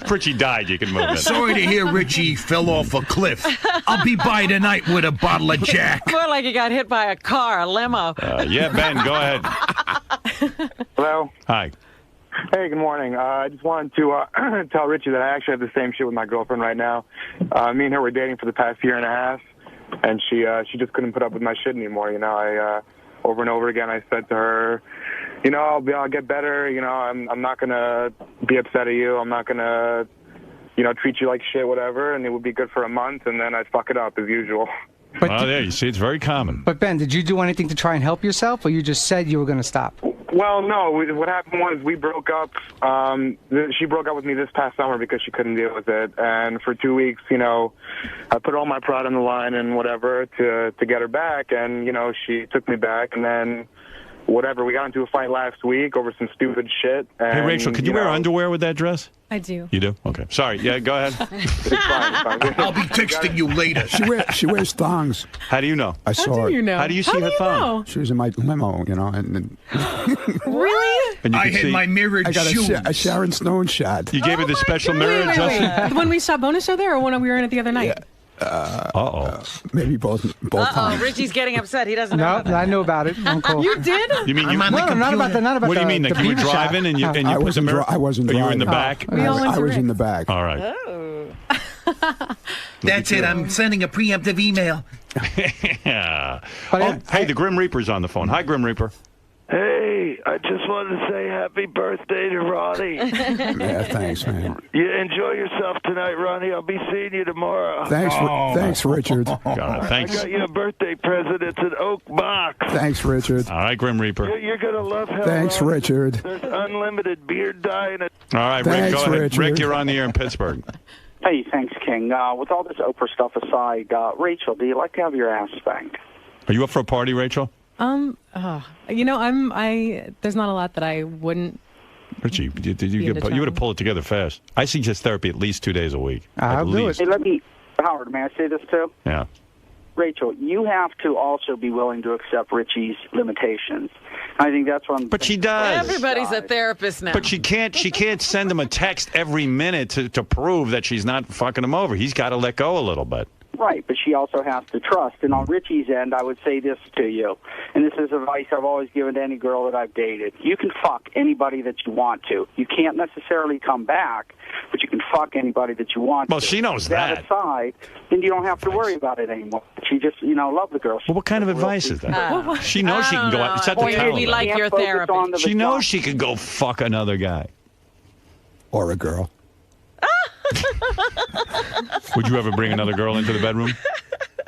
[SPEAKER 9] If Richie died, you can move it.
[SPEAKER 18] Sorry to hear Richie fell off a cliff. I'll be by tonight with a bottle of Jack.
[SPEAKER 10] More like he got hit by a car, a limo.
[SPEAKER 9] Yeah, Ben, go ahead.
[SPEAKER 15] Hello.
[SPEAKER 9] Hi.
[SPEAKER 15] Hey, good morning. I just wanted to tell Richie that I actually have the same shit with my girlfriend right now. Me and her were dating for the past year and a half, and she just couldn't put up with my shit anymore. You know, I over and over again I said to her, you know, I'll get better. You know, I'm not gonna be upset at you. I'm not gonna, you know, treat you like shit, whatever. And it would be good for a month, and then I'd fuck it up as usual.
[SPEAKER 17] But
[SPEAKER 9] Oh, there you see, it's very common.
[SPEAKER 17] But Ben, did you do anything to try and help yourself, or you just said you were going to stop?
[SPEAKER 15] Well, no. What happened was we broke up. She broke up with me this past summer because she couldn't deal with it. And for 2 weeks, I put all my pride on the line and whatever to get her back. And, she took me back. And then whatever, we got into a fight last week over some stupid shit. And,
[SPEAKER 9] Hey, Rachel, could you wear underwear with that dress?
[SPEAKER 16] I do.
[SPEAKER 9] You do? Okay. Sorry. Yeah, go ahead.
[SPEAKER 13] I'll be texting you later.
[SPEAKER 19] She wears thongs.
[SPEAKER 9] How do you know?
[SPEAKER 19] I saw her.
[SPEAKER 16] you know?
[SPEAKER 9] How do you see her thong?
[SPEAKER 19] She was in my limo, and
[SPEAKER 16] Really?
[SPEAKER 9] And you
[SPEAKER 13] I
[SPEAKER 9] can
[SPEAKER 13] had
[SPEAKER 9] see-
[SPEAKER 13] my mirrored
[SPEAKER 19] I got
[SPEAKER 13] shoes.
[SPEAKER 19] a Sharon Stone shot.
[SPEAKER 9] You gave her the special mirror, Justin?
[SPEAKER 16] The one we shot bonus show there, or one we were in it the other night?
[SPEAKER 19] Maybe both
[SPEAKER 10] Uh-oh,
[SPEAKER 19] times.
[SPEAKER 10] Richie's getting upset. He doesn't know
[SPEAKER 17] No,
[SPEAKER 10] about that.
[SPEAKER 17] I knew about it. I'm cool.
[SPEAKER 16] You did?
[SPEAKER 9] You mean you?
[SPEAKER 17] No, not about the. Not about
[SPEAKER 9] What do you
[SPEAKER 17] the-
[SPEAKER 9] mean? Like
[SPEAKER 17] the
[SPEAKER 9] you were
[SPEAKER 17] beaver shot.
[SPEAKER 9] driving and you
[SPEAKER 19] I
[SPEAKER 9] put the
[SPEAKER 19] wasn't
[SPEAKER 9] mirror?
[SPEAKER 19] I wasn't
[SPEAKER 9] Oh, you were in the
[SPEAKER 19] driving.
[SPEAKER 9] back?
[SPEAKER 16] We all went
[SPEAKER 19] I
[SPEAKER 16] to
[SPEAKER 19] was in
[SPEAKER 16] Rick's.
[SPEAKER 19] the back.
[SPEAKER 9] All right.
[SPEAKER 13] That's it. I'm sending a preemptive email.
[SPEAKER 9] Yeah. Oh, hey, the Grim Reaper's on the phone. Hi, Grim Reaper.
[SPEAKER 21] Hey, I just wanted to say happy birthday to Ronnie.
[SPEAKER 19] Yeah, thanks, man.
[SPEAKER 21] You enjoy yourself tonight, Ronnie. I'll be seeing you tomorrow.
[SPEAKER 19] Thanks, Richard.
[SPEAKER 9] Thanks.
[SPEAKER 21] I got you a birthday present. It's an oak box.
[SPEAKER 19] Thanks, Richard.
[SPEAKER 9] All right, Grim Reaper.
[SPEAKER 21] You're gonna love how
[SPEAKER 19] Thanks, Richard.
[SPEAKER 21] There's unlimited beard dye in it.
[SPEAKER 9] All right, Rick,
[SPEAKER 19] Thanks,
[SPEAKER 9] go ahead.
[SPEAKER 19] Richard.
[SPEAKER 9] Rick, you're on the air in Pittsburgh.
[SPEAKER 22] Hey, thanks, King. With all this Oprah stuff aside, Rachel, do you like to have your ass spanked?
[SPEAKER 9] Are you up for a party, Rachel?
[SPEAKER 16] There's not a lot that I wouldn't.
[SPEAKER 9] Richie, you would have pulled it together fast. I suggest therapy at least 2 days a week.
[SPEAKER 17] I'll do it.
[SPEAKER 22] Hey, Howard, may I say this too?
[SPEAKER 9] Yeah.
[SPEAKER 22] Rachel, you have to also be willing to accept Richie's limitations. I think that's one.
[SPEAKER 9] But she does.
[SPEAKER 10] Everybody's a therapist now.
[SPEAKER 9] But she can't send him a text every minute to prove that she's not fucking him over. He's got to let go a little bit.
[SPEAKER 22] Right, but she also has to trust. And on Richie's end, I would say this to you, and this is advice I've always given to any girl that I've dated. You can fuck anybody that you want to. You can't necessarily come back, but you can fuck anybody that you want
[SPEAKER 9] Well,
[SPEAKER 22] to.
[SPEAKER 9] she knows
[SPEAKER 22] that. aside, then you don't have to worry about it anymore. She just, love the girl.
[SPEAKER 9] Well, what kind of advice is that? She knows she can go out. It's at the tell
[SPEAKER 10] We
[SPEAKER 9] her.
[SPEAKER 10] like your therapy.
[SPEAKER 9] She knows she could go fuck another guy.
[SPEAKER 19] Or a girl.
[SPEAKER 9] Would you ever bring another girl into the bedroom?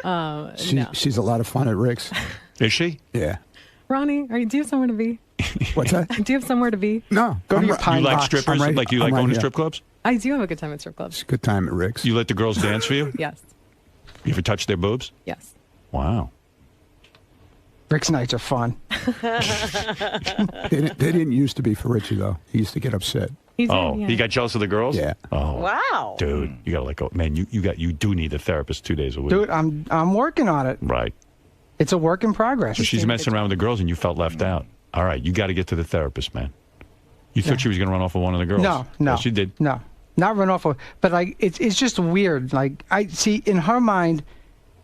[SPEAKER 16] No.
[SPEAKER 19] She's a lot of fun at Rick's.
[SPEAKER 9] Is she?
[SPEAKER 19] Yeah.
[SPEAKER 16] Ronnie, do you have somewhere to be?
[SPEAKER 19] What's that?
[SPEAKER 16] Do you have somewhere to be?
[SPEAKER 19] No.
[SPEAKER 16] Go to your pine
[SPEAKER 9] You like
[SPEAKER 16] box.
[SPEAKER 9] strippers?
[SPEAKER 19] I'm right-
[SPEAKER 9] Like you
[SPEAKER 19] I'm
[SPEAKER 9] like
[SPEAKER 19] right
[SPEAKER 9] going to
[SPEAKER 19] here.
[SPEAKER 9] strip clubs?
[SPEAKER 16] I do have a good time at strip clubs.
[SPEAKER 19] Good time at Rick's.
[SPEAKER 9] You let the girls dance for you?
[SPEAKER 16] Yes.
[SPEAKER 9] You ever touch their boobs?
[SPEAKER 16] Yes.
[SPEAKER 9] Wow.
[SPEAKER 17] Rick's nights are fun.
[SPEAKER 19] They didn't used to be for Richie though. He used to get upset.
[SPEAKER 16] He
[SPEAKER 9] He got jealous of the girls?
[SPEAKER 19] Yeah.
[SPEAKER 9] Oh.
[SPEAKER 10] Wow.
[SPEAKER 9] Dude, you gotta let go. Man, you do need a therapist 2 days a week.
[SPEAKER 17] Dude, I'm working on it.
[SPEAKER 9] Right.
[SPEAKER 17] It's a work in progress.
[SPEAKER 9] So she's messing around with the girls and you felt left out. All right, you got to get to the therapist, man. You thought she was going to run off with one of the girls?
[SPEAKER 17] No.
[SPEAKER 9] Well, she did.
[SPEAKER 17] No, not run off of. But it's just weird. Like I see in her mind,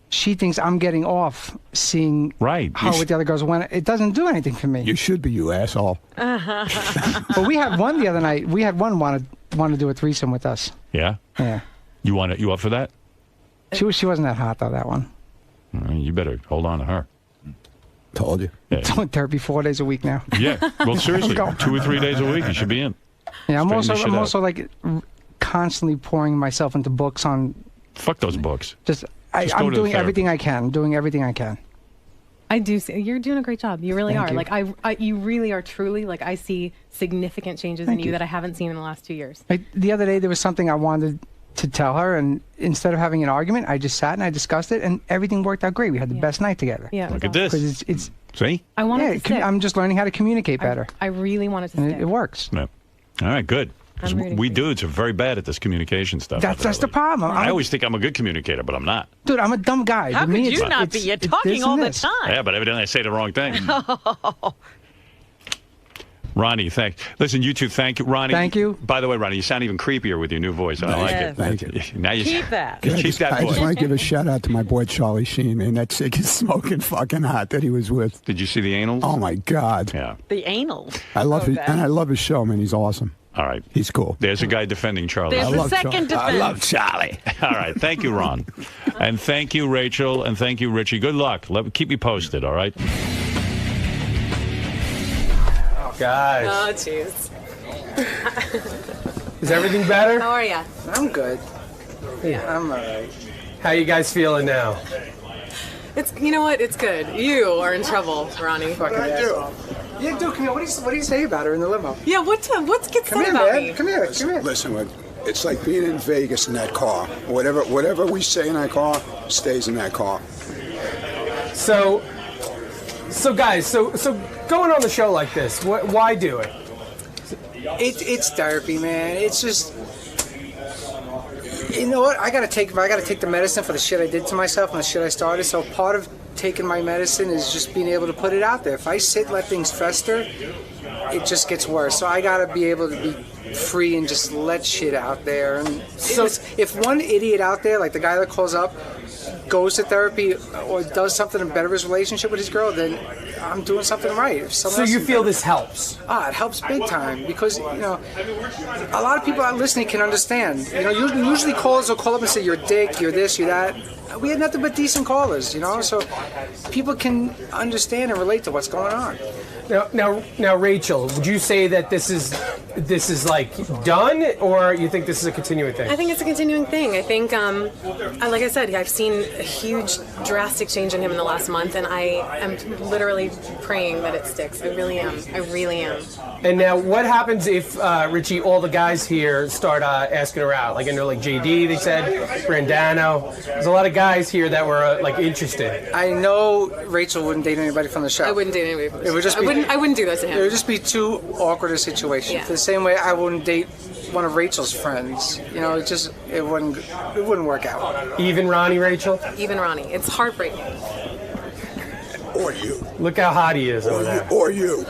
[SPEAKER 17] she thinks I'm getting off seeing her with the other girls when it doesn't do anything for me.
[SPEAKER 19] You should be, you asshole.
[SPEAKER 17] But we had one the other night. We had one want to do a threesome with us.
[SPEAKER 9] Yeah?
[SPEAKER 17] Yeah.
[SPEAKER 9] You up for that?
[SPEAKER 17] She wasn't that hot though. That one.
[SPEAKER 9] You better hold on to her.
[SPEAKER 19] Told you.
[SPEAKER 9] Yeah.
[SPEAKER 17] Doing therapy 4 days a week now.
[SPEAKER 9] Yeah. Well, seriously,
[SPEAKER 17] Go.
[SPEAKER 9] 2 or 3 days a week, you should be in.
[SPEAKER 17] Yeah, I'm
[SPEAKER 9] Straighten this shit out.
[SPEAKER 17] also like constantly pouring myself into books on.
[SPEAKER 9] Fuck those books.
[SPEAKER 17] Just
[SPEAKER 9] Just go
[SPEAKER 17] I'm
[SPEAKER 9] to the
[SPEAKER 17] doing
[SPEAKER 9] therapist.
[SPEAKER 17] everything I can. Doing everything I can.
[SPEAKER 16] I do see you're doing a great job. You really
[SPEAKER 17] Thank
[SPEAKER 16] are.
[SPEAKER 17] you.
[SPEAKER 16] Like you really are truly like I see significant changes
[SPEAKER 17] Thank
[SPEAKER 16] in
[SPEAKER 17] you.
[SPEAKER 16] you that I haven't seen in the last 2 years.
[SPEAKER 17] Like the other day, there was something I wanted to tell her, and instead of having an argument, I just sat and I discussed it, and everything worked out great. We had the best night together.
[SPEAKER 16] Yeah, it was
[SPEAKER 9] Look at this.
[SPEAKER 17] Because it's
[SPEAKER 9] See?
[SPEAKER 16] I wanted
[SPEAKER 17] yeah,
[SPEAKER 16] to stick.
[SPEAKER 17] I'm just learning how to communicate better.
[SPEAKER 16] I really wanted to
[SPEAKER 17] And
[SPEAKER 16] stick.
[SPEAKER 17] it works.
[SPEAKER 9] Yeah. All right, good. 'Cause
[SPEAKER 16] I'm rooting
[SPEAKER 9] we dudes are very bad at this communication stuff.
[SPEAKER 17] That's the problem.
[SPEAKER 9] I always think I'm a good communicator, but I'm not.
[SPEAKER 17] Dude, I'm a dumb guy.
[SPEAKER 10] How
[SPEAKER 17] To me,
[SPEAKER 10] could you
[SPEAKER 17] it's-
[SPEAKER 10] not be?
[SPEAKER 17] it's-
[SPEAKER 10] You're
[SPEAKER 17] it's
[SPEAKER 10] talking
[SPEAKER 17] this
[SPEAKER 10] all
[SPEAKER 17] and
[SPEAKER 10] the
[SPEAKER 17] this.
[SPEAKER 10] time.
[SPEAKER 9] Yeah, but evidently I say the wrong thing. Ronnie, thanks. Listen, you two, thank you. Ronnie.
[SPEAKER 17] Thank you.
[SPEAKER 9] By the way, Ronnie, you sound even creepier with your new voice. I like
[SPEAKER 10] Yes.
[SPEAKER 9] it.
[SPEAKER 19] Thank you.
[SPEAKER 9] Now you
[SPEAKER 10] Keep that.
[SPEAKER 9] Keep that
[SPEAKER 19] I just
[SPEAKER 9] voice.
[SPEAKER 19] want to give a shout out to my boy Charlie Sheen, man. That chick is smoking fucking hot that he was with.
[SPEAKER 9] Did you see the anals?
[SPEAKER 19] Oh my God.
[SPEAKER 9] Yeah.
[SPEAKER 10] The anal.
[SPEAKER 19] I love
[SPEAKER 10] Oh,
[SPEAKER 19] it, and I love his show, man. He's awesome.
[SPEAKER 9] All right.
[SPEAKER 19] He's cool.
[SPEAKER 9] There's a guy defending Charlie.
[SPEAKER 10] There's
[SPEAKER 19] I
[SPEAKER 10] a
[SPEAKER 19] love
[SPEAKER 10] second
[SPEAKER 19] Charlie.
[SPEAKER 10] defense.
[SPEAKER 19] I love Charlie.
[SPEAKER 9] All right. Thank you, Ron. And thank you, Rachel. And thank you, Richie. Good luck. Keep me posted, all right?
[SPEAKER 23] Guys,
[SPEAKER 24] Oh, jeez.
[SPEAKER 23] is everything better?
[SPEAKER 24] How are you?
[SPEAKER 23] I'm good. Yeah, I'm alright. How you guys feeling now?
[SPEAKER 24] You know what? It's good. You are in trouble, Ronnie.
[SPEAKER 23] Fucking asshole.
[SPEAKER 17] Yeah, dude, come here. What do you say about her in the limo?
[SPEAKER 1] Yeah, what gets
[SPEAKER 17] Come
[SPEAKER 1] said
[SPEAKER 17] here,
[SPEAKER 1] about
[SPEAKER 17] man.
[SPEAKER 1] me?
[SPEAKER 17] Come here.
[SPEAKER 3] Listen, it's like being in Vegas in that car. Whatever we say in that car stays in that car.
[SPEAKER 23] So guys, so going on the show like this, why do it?
[SPEAKER 17] It's therapy, man. It's just, you know what? I gotta take the medicine for the shit I did to myself and the shit I started. So part of taking my medicine is just being able to put it out there. If I sit and let things fester, it just gets worse. So I gotta be able to be free and just let shit out there. And if one idiot out there, like the guy that calls up, goes to therapy or does something to better his relationship with his girl, then I'm doing something right. If someone
[SPEAKER 23] So
[SPEAKER 17] else
[SPEAKER 23] you
[SPEAKER 17] is
[SPEAKER 23] feel
[SPEAKER 17] better-
[SPEAKER 23] this helps?
[SPEAKER 17] It helps big time because, you know, a lot of people out listening can understand. You know, usually callers will call up and say, you're a dick, you're this, you're that. We had nothing but decent callers, you know, so people can understand and relate to what's going on.
[SPEAKER 23] Now, Rachel, would you say that this is like done, or you think this is a continuing thing?
[SPEAKER 1] I think it's a continuing thing. I think, like I said, I've seen a huge, drastic change in him in the last month, and I am literally praying that it sticks. I really am. I really am.
[SPEAKER 23] And now, what happens if Richie, all the guys here start asking her out? Like I know, like JD, they said, Brandano. There's a lot of guys here that were like interested.
[SPEAKER 17] I know Rachel wouldn't date anybody from the show.
[SPEAKER 1] I wouldn't date anybody from the
[SPEAKER 17] It would
[SPEAKER 1] show.
[SPEAKER 17] just be,
[SPEAKER 1] I wouldn't do that to him.
[SPEAKER 17] It would just be too awkward a situation.
[SPEAKER 1] Yeah.
[SPEAKER 17] The same way I wouldn't date one of Rachel's friends. You know, it wouldn't work out.
[SPEAKER 23] Even Ronnie, Rachel?
[SPEAKER 1] Even Ronnie. It's heartbreaking.
[SPEAKER 3] Or you.
[SPEAKER 23] Look how hot he is over there.
[SPEAKER 3] Or you.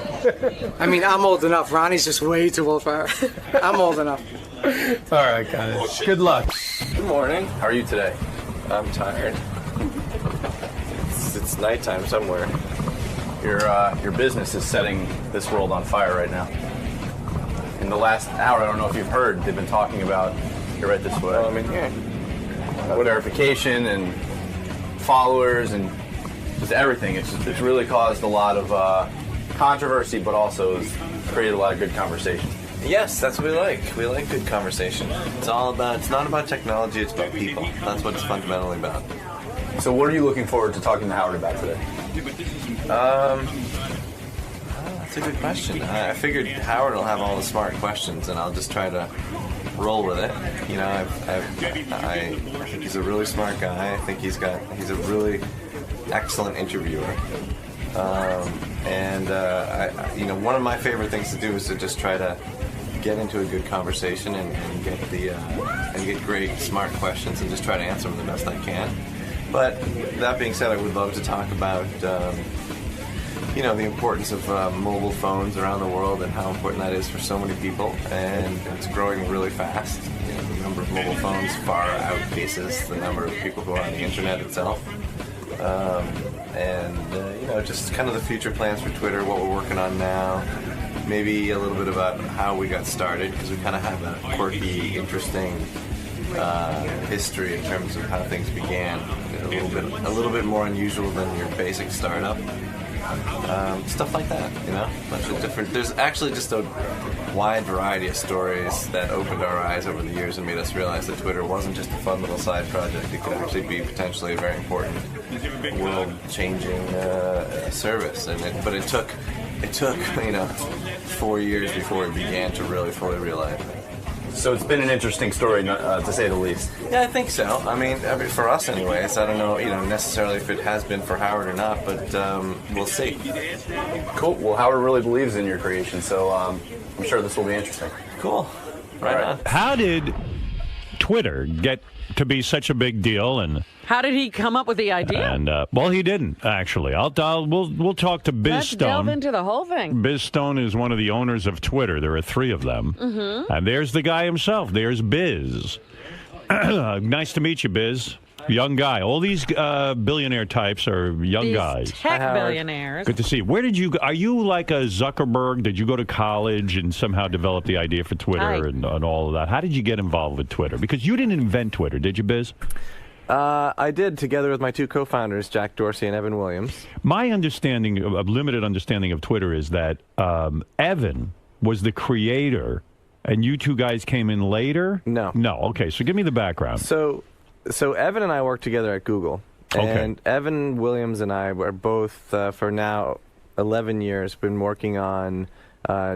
[SPEAKER 17] I mean, I'm old enough. Ronnie's just way too old for her. I'm old enough.
[SPEAKER 23] All right, guys. Good luck.
[SPEAKER 5] Good morning. How are you today? I'm tired. It's nighttime somewhere. Your business is setting this world on fire right now. In the last hour, I don't know if you've heard, they've been talking about, you're right this way. Verification and followers and just everything. It's really caused a lot of controversy, but also has created a lot of good conversation.
[SPEAKER 24] Yes, that's what we like. We like good conversation. It's not about technology, it's about people. That's what it's fundamentally about.
[SPEAKER 5] So what are you looking forward to talking to Howard about today?
[SPEAKER 24] That's a good question. I figured Howard will have all the smart questions, and I'll just try to roll with it. You know, I think he's a really smart guy. I think he's a really excellent interviewer. One of my favorite things to do is to just try to get into a good conversation and get great, smart questions and just try to answer them the best I can. But that being said, I would love to talk about the importance of mobile phones around the world and how important that is for so many people, and it's growing really fast. You know, the number of mobile phones far outpaces the number of people who are on the internet itself. Just kind of the future plans for Twitter, what we're working on now, maybe a little bit about how we got started, because we kind of have a quirky, interesting history in terms of how things began. A little bit more unusual than your basic startup. Stuff like that, you know, a bunch of different. There's actually just a wide variety of stories that opened our eyes over the years and made us realize that Twitter wasn't just a fun little side project. It could actually be potentially a very important, world-changing service. But it took 4 years before we began to really fully realize it.
[SPEAKER 5] So it's been an interesting story, to say the least.
[SPEAKER 24] Yeah, I think so. I mean, for us anyways. I don't know, necessarily if it has been for Howard or not, but we'll see.
[SPEAKER 5] Cool. Well, Howard really believes in your creation, so I'm sure this will be interesting.
[SPEAKER 24] Cool. Right on.
[SPEAKER 9] How did Twitter get to be such a big deal? And
[SPEAKER 10] how did he come up with the idea?
[SPEAKER 9] And well, he didn't actually. We'll talk to Biz
[SPEAKER 10] Let's
[SPEAKER 9] Stone.
[SPEAKER 10] delve into the whole thing.
[SPEAKER 9] Biz Stone is one of the owners of Twitter. There are 3 of them, and there's the guy himself. There's Biz. Nice to meet you, Biz. Young guy. All these billionaire types are young
[SPEAKER 10] These
[SPEAKER 9] guys.
[SPEAKER 10] tech billionaires.
[SPEAKER 9] Good to see you. Where did you? Are you like a Zuckerberg? Did you go to college and somehow develop the idea for Twitter and all of that? How did you get involved with Twitter? Because you didn't invent Twitter, did you, Biz?
[SPEAKER 5] I did, together with my 2 co-founders, Jack Dorsey and Evan Williams.
[SPEAKER 9] My understanding, a limited understanding of Twitter, is that Evan was the creator, and you 2 guys came in later?
[SPEAKER 5] No.
[SPEAKER 9] Okay, so give me the background.
[SPEAKER 5] So Evan and I work together at Google.
[SPEAKER 9] Okay.
[SPEAKER 5] And Evan Williams and I were both, for now,
[SPEAKER 24] 11 years been working on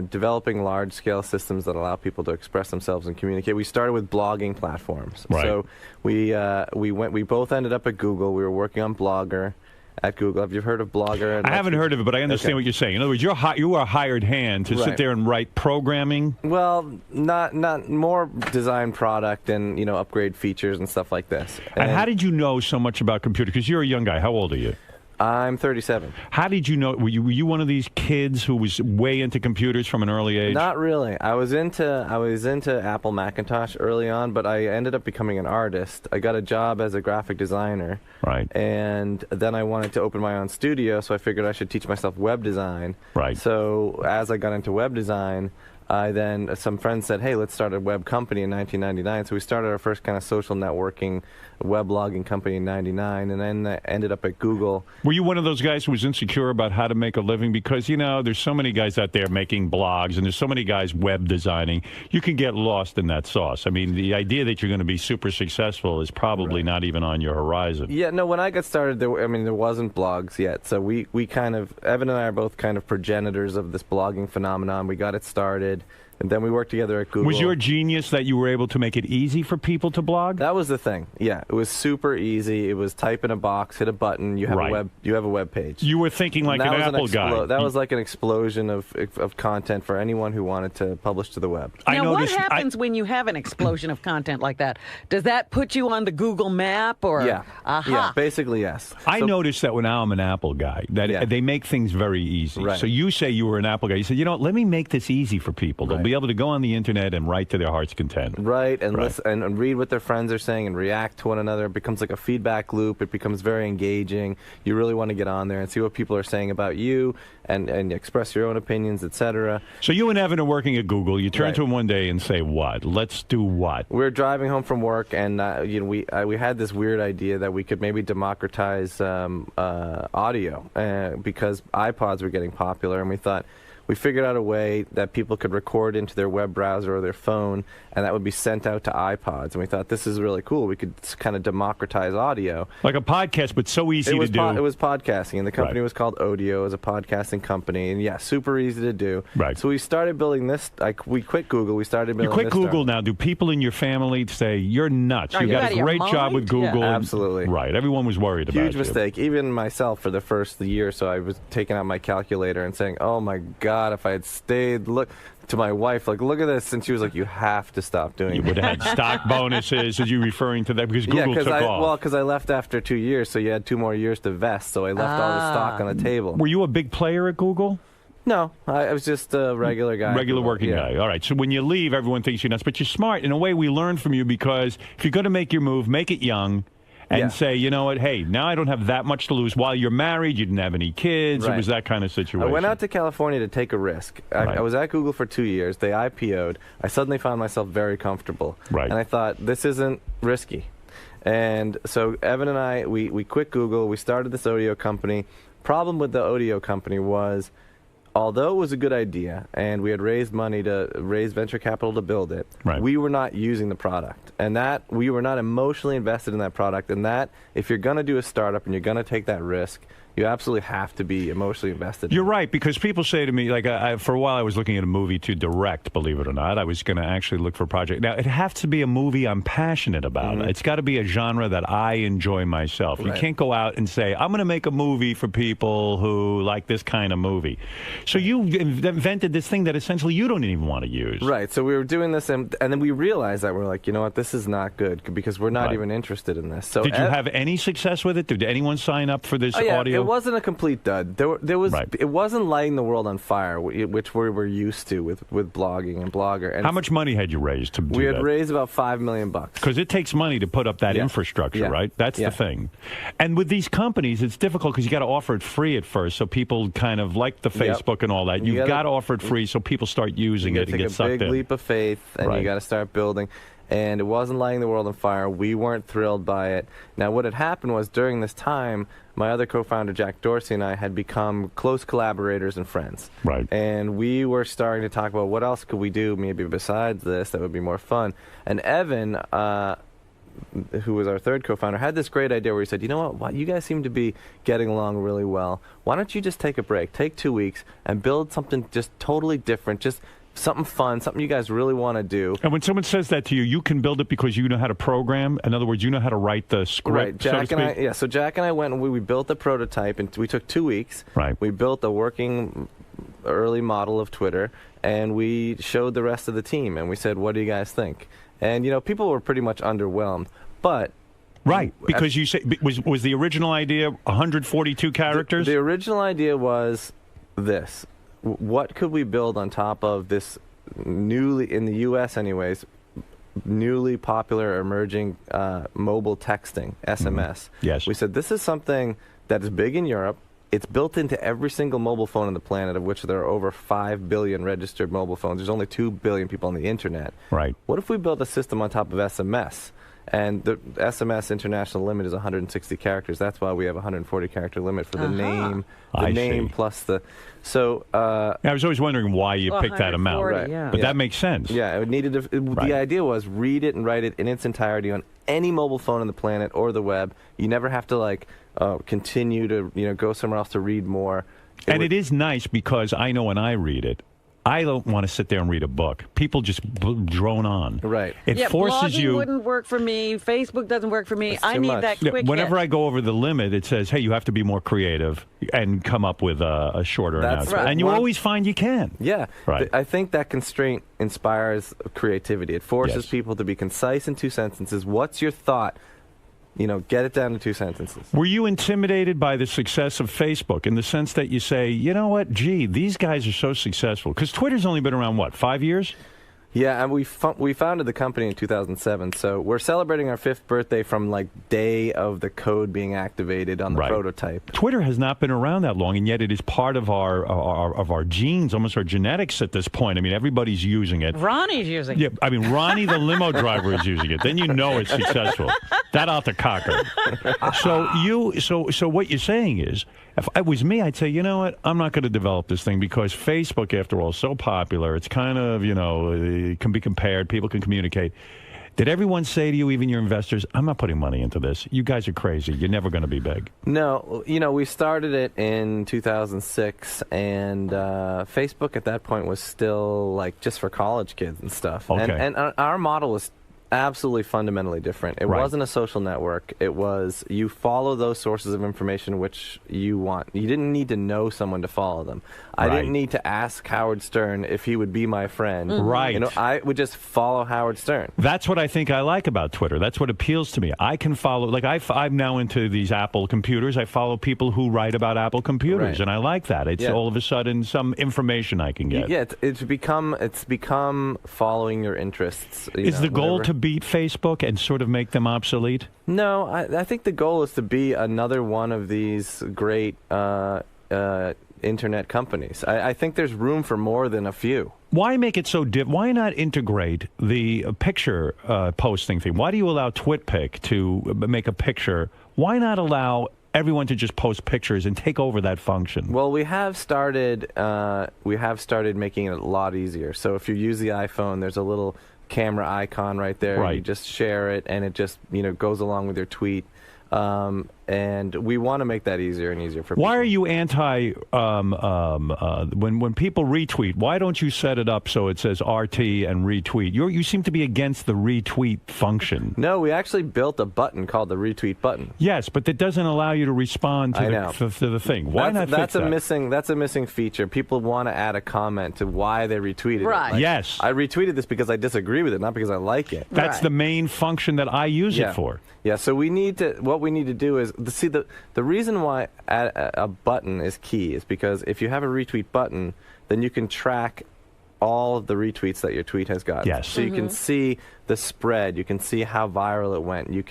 [SPEAKER 24] developing large-scale systems that allow people to express themselves and communicate. We started with blogging platforms.
[SPEAKER 9] Right.
[SPEAKER 24] So we both ended up at Google. We were working on Blogger at Google. Have you heard of Blogger?
[SPEAKER 9] I haven't heard of it, but I understand what you're saying. In other words, you are a hired hand to sit there and write programming.
[SPEAKER 24] Well, not more design product and upgrade features and stuff like this.
[SPEAKER 9] And how did you know so much about computers? Because you're a young guy. How old are you?
[SPEAKER 24] I'm 37.
[SPEAKER 9] How did you know? Were you one of these kids who was way into computers from an early age?
[SPEAKER 24] Not really. I was into Apple Macintosh early on, but I ended up becoming an artist. I got a job as a graphic designer.
[SPEAKER 9] Right.
[SPEAKER 24] And then I wanted to open my own studio, so I figured I should teach myself web design.
[SPEAKER 9] Right.
[SPEAKER 24] So as I got into web design, some friends said, hey, let's start a web company in 1999. So we started our first kind of social networking weblogging company in 99, and then ended up at Google.
[SPEAKER 9] Were you one of those guys who was insecure about how to make a living? Because, there's so many guys out there making blogs, and there's so many guys web designing. You can get lost in that sauce. I mean, the idea that you're going to be super successful is probably not even on your horizon.
[SPEAKER 24] Yeah, no, when I got started, there wasn't blogs yet. So we kind of, Evan and I are both kind of progenitors of this blogging phenomenon. We got it started. And then we worked together at Google.
[SPEAKER 9] Was your genius that you were able to make it easy for people to blog?
[SPEAKER 24] That was the thing. Yeah, it was super easy. It was type in a box, hit a button, you have a web page.
[SPEAKER 9] You were thinking like an Apple guy.
[SPEAKER 24] That was like an explosion of content for anyone who wanted to publish to the web.
[SPEAKER 10] Now, what happens when you have an explosion of content like that? Does that put you on the Google map or?
[SPEAKER 24] Yeah. Yeah, basically yes.
[SPEAKER 9] I noticed that when I'm an Apple guy, that they make things very easy.
[SPEAKER 24] Right.
[SPEAKER 9] So you say you were an Apple guy. You said, let me make this easy for people. They'll be able to go on the internet and write to their heart's content.
[SPEAKER 24] Right, and listen and read what their friends are saying and react to one another. It becomes like a feedback loop. It becomes very engaging. You really want to get on there and see what people are saying about you and express your own opinions, etc.
[SPEAKER 9] So you and Evan are working at Google. You turn to him one day and say, what? Let's do what?
[SPEAKER 24] We're driving home from work, and we had this weird idea that we could maybe democratize audio because iPods were getting popular, and we figured out a way that people could record into their web browser or their phone, and that would be sent out to iPods. And we thought, this is really cool. We could kind of democratize audio.
[SPEAKER 9] Like a podcast, but so easy to do.
[SPEAKER 24] It was podcasting, and the company was called Odeo. It was a podcasting company, and super easy to do.
[SPEAKER 9] Right.
[SPEAKER 24] So we started building this. We quit Google. We started building
[SPEAKER 9] this. You quit Google now. Do people in your family say, you're nuts? You got a great job with Google.
[SPEAKER 24] Yeah. Absolutely.
[SPEAKER 9] Right. Everyone was worried about it.
[SPEAKER 24] Huge mistake. Even myself, for the first year or so, I was taking out my calculator and saying, oh, my God, if I had stayed, look to my wife, look at this, and she was like, you have to stop doing it.
[SPEAKER 9] You would have had stock bonuses. Are you referring to that? Because Google took off.
[SPEAKER 24] Well, because I left after 2 years, so you had 2 more years to vest, so I left all the stock on the table.
[SPEAKER 9] Were you a big player at Google?
[SPEAKER 24] No, I was just a regular guy.
[SPEAKER 9] Regular working guy. All right. So when you leave, everyone thinks you're nuts, but you're smart. In a way, we learned from you, because if you're going to make your move, make it young. And say, you know what, hey, now I don't have that much to lose. While you're married, you didn't have any kids. It was that kind of situation.
[SPEAKER 24] I went out to California to take a risk. I was at Google for 2 years. They IPO'd. I suddenly found myself very comfortable.
[SPEAKER 9] Right.
[SPEAKER 24] And I thought, this isn't risky. And so Evan and I, we quit Google. We started this Odeo company. Problem with the Odeo company was, although it was a good idea, and we had raised money to raise venture capital to build it, we were not using the product. And that we were not emotionally invested in that product. And that, if you're going to do a startup and you're going to take that risk, you absolutely have to be emotionally invested.
[SPEAKER 9] You're right, because people say to me, like, for a while I was looking at a movie to direct, believe it or not. I was going to actually look for a project. Now, it has to be a movie I'm passionate about. It's got to be a genre that I enjoy myself. You can't go out and say, I'm going to make a movie for people who like this kind of movie. So you invented this thing that essentially you don't even want to use.
[SPEAKER 24] Right, so we were doing this, and then we realized that we're like, you know what, this is not good, because we're not even interested in this. So
[SPEAKER 9] did you have any success with it? Did anyone sign up for this audio?
[SPEAKER 24] It wasn't a complete dud. There was. It wasn't lighting the world on fire, which we were used to with blogging and Blogger. And
[SPEAKER 9] how much money had you raised to do that?
[SPEAKER 24] We had raised about $5 million.
[SPEAKER 9] Because it takes money to put up that infrastructure, right? That's the thing. And with these companies, it's difficult because you got to offer it free at first, so people kind of like the Facebook and all that. You've got to offer it free so people start using it and get sucked in.
[SPEAKER 24] Take a big leap of faith, and you got to start building. And it wasn't lighting the world on fire. We weren't thrilled by it. Now, what had happened was, during this time, my other co-founder, Jack Dorsey, and I had become close collaborators and friends.
[SPEAKER 9] Right.
[SPEAKER 24] And we were starting to talk about what else could we do, maybe besides this, that would be more fun. And Evan who was our third co-founder, had this great idea where he said, you know what, you guys seem to be getting along really well. Why don't you just take a break, take 2 weeks, and build something just totally different, just something fun, something you guys really want to do.
[SPEAKER 9] And when someone says that to you, you can build it because you know how to program. In other words, you know how to write the script.
[SPEAKER 24] Right, Jack
[SPEAKER 9] so
[SPEAKER 24] and I. Yeah, so Jack and I went and we built the prototype, and we took 2 weeks.
[SPEAKER 9] Right.
[SPEAKER 24] We built a working early model of Twitter, and we showed the rest of the team, and we said, "What do you guys think?" And people were pretty much underwhelmed, but.
[SPEAKER 9] Right, because you say was the original idea 142 characters?
[SPEAKER 24] The original idea was this. What could we build on top of this newly, in the U.S. anyways, newly popular emerging mobile texting, SMS?
[SPEAKER 9] Yes.
[SPEAKER 24] We said this is something that is big in Europe. It's built into every single mobile phone on the planet, of which there are over 5 billion registered mobile phones. There's only 2 billion people on the internet.
[SPEAKER 9] Right.
[SPEAKER 24] What if we built a system on top of SMS? And the SMS international limit is 160 characters. That's why we have a 140 character limit for the name. The name plus the. So.
[SPEAKER 9] I was always wondering why you picked that amount.
[SPEAKER 24] Right.
[SPEAKER 9] But that makes sense.
[SPEAKER 24] Yeah, it needed. The idea was read it and write it in its entirety on any mobile phone on the planet or the web. You never have to continue to go somewhere else to read more.
[SPEAKER 9] And it is nice because I know when I read it, I don't want to sit there and read a book. People just drone on.
[SPEAKER 24] Right.
[SPEAKER 9] It forces
[SPEAKER 10] blogging
[SPEAKER 9] you.
[SPEAKER 10] wouldn't work for me. Facebook doesn't work for me. I need that quick
[SPEAKER 9] Whenever
[SPEAKER 10] hit.
[SPEAKER 9] I go over the limit, it says, hey, you have to be more creative and come up with a shorter announcement.
[SPEAKER 24] right.
[SPEAKER 9] And you always find you can.
[SPEAKER 24] Yeah.
[SPEAKER 9] Right.
[SPEAKER 24] I think that constraint inspires creativity. It forces people to be concise in 2 sentences. What's your thought? Get it down to 2 sentences.
[SPEAKER 9] Were you intimidated by the success of Facebook in the sense that you say, you know what, gee, these guys are so successful? Because Twitter's only been around, 5 years?
[SPEAKER 24] Yeah, and we founded the company in 2007, so we're celebrating our 5th birthday from day of the code being activated on the prototype.
[SPEAKER 9] Twitter has not been around that long, and yet it is part of our genes, almost our genetics at this point. I mean, everybody's using it.
[SPEAKER 10] Ronnie's using it.
[SPEAKER 9] Yeah, I mean, Ronnie the limo driver is using it. Then you know it's successful. That out the cocker. So what you're saying is, if it was me, I'd say, you know what, I'm not going to develop this thing because Facebook, after all, is so popular. It's kind of, it can be compared. People can communicate. Did everyone say to you, even your investors, I'm not putting money into this. You guys are crazy. You're never going to be big.
[SPEAKER 24] No, we started it in 2006, and Facebook at that point was still just for college kids and stuff.
[SPEAKER 9] Okay.
[SPEAKER 24] And our model was absolutely fundamentally different. It wasn't a social network. It was you follow those sources of information which you want. You didn't need to know someone to follow them. I didn't need to ask Howard Stern if he would be my friend.
[SPEAKER 9] Right.
[SPEAKER 24] I would just follow Howard Stern.
[SPEAKER 9] That's what I think I like about Twitter. That's what appeals to me. I can follow, I'm now into these Apple computers. I follow people who write about Apple computers, and I like that. It's all of a sudden some information I can get.
[SPEAKER 24] Yeah, it's become following your interests.
[SPEAKER 9] Is the goal to beat Facebook and sort of make them obsolete?
[SPEAKER 24] No, I think the goal is to be another one of these great internet companies. I think there's room for more than a few.
[SPEAKER 9] Why make it so why not integrate the picture posting thing? Why do you allow TwitPic to make a picture? Why not allow everyone to just post pictures and take over that function?
[SPEAKER 24] Well, we have started making it a lot easier. So if you use the iPhone, there's a little camera icon right there.
[SPEAKER 9] Right.
[SPEAKER 24] You just share it, and it just goes along with your tweet. And we want to make that easier and easier for people.
[SPEAKER 9] Why are you anti when people retweet? Why don't you set it up so it says RT and retweet? You seem to be against the retweet function.
[SPEAKER 24] No, we actually built a button called the retweet button.
[SPEAKER 9] Yes, but that doesn't allow you to respond to the thing. Why not fix that?
[SPEAKER 24] That's a missing feature. People want to add a comment to why they retweeted
[SPEAKER 9] Right.
[SPEAKER 24] it.
[SPEAKER 9] Yes.
[SPEAKER 24] I retweeted this because I disagree with it, not because I like it.
[SPEAKER 9] That's the main function that I use it for.
[SPEAKER 24] Yeah, so what we need to do is see the reason why a button is key is because if you have a retweet button, then you can track all of the retweets that your tweet has got.
[SPEAKER 9] Yes.
[SPEAKER 24] So you can see the spread, you can see how viral it went, you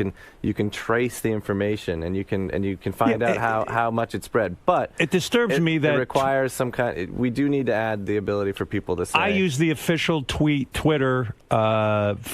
[SPEAKER 24] can trace the information, and you can find out how much it spread. But
[SPEAKER 9] it disturbs me that
[SPEAKER 24] it requires some kind. We do need to add the ability for people to say.
[SPEAKER 9] I use the official Twitter apparatus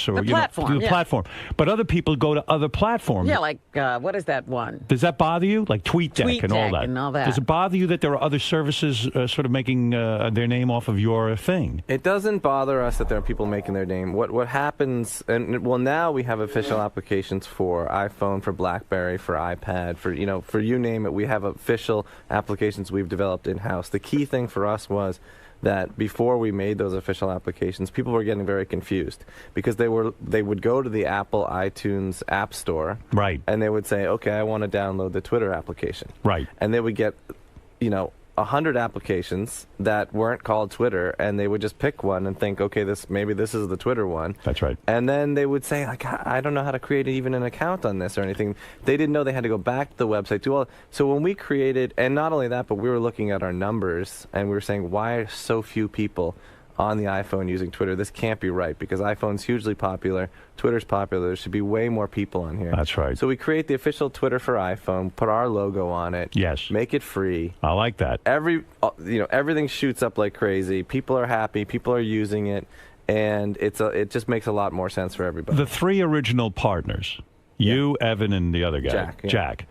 [SPEAKER 9] or
[SPEAKER 10] platform,
[SPEAKER 9] platform, but other people go to other platforms.
[SPEAKER 10] Yeah, like what is that one?
[SPEAKER 9] Does that bother you? Like TweetDeck and all that.
[SPEAKER 10] And all that.
[SPEAKER 9] Does it bother you that there are other services sort of making their name off of your thing?
[SPEAKER 24] It doesn't bother us that there are people making taking their name. What happens? And well, now we have official applications for iPhone, for BlackBerry, for iPad, for you name it. We have official applications we've developed in house. The key thing for us was that before we made those official applications, people were getting very confused because they would go to the Apple iTunes App Store,
[SPEAKER 9] right,
[SPEAKER 24] and they would say, okay, I want to download the Twitter application,
[SPEAKER 9] right,
[SPEAKER 24] and they would get 100 applications that weren't called Twitter, and they would just pick one and think, okay, maybe this is the Twitter one.
[SPEAKER 9] That's right.
[SPEAKER 24] And then they would say, like, I don't know how to create even an account on this or anything. They didn't know they had to go back to the website. So when we created, and not only that, but we were looking at our numbers, and we were saying, why are so few people on the iPhone using Twitter? This can't be right, because iPhone's hugely popular, Twitter's popular, there should be way more people on here.
[SPEAKER 9] That's right.
[SPEAKER 24] So we create the official Twitter for iPhone, put our logo on it.
[SPEAKER 9] Yes.
[SPEAKER 24] Make it free.
[SPEAKER 9] I like that.
[SPEAKER 24] Everything shoots up like crazy. People are happy, people are using it, and it just makes a lot more sense for everybody.
[SPEAKER 9] The three original partners, you, Evan, and the other guy, Jack.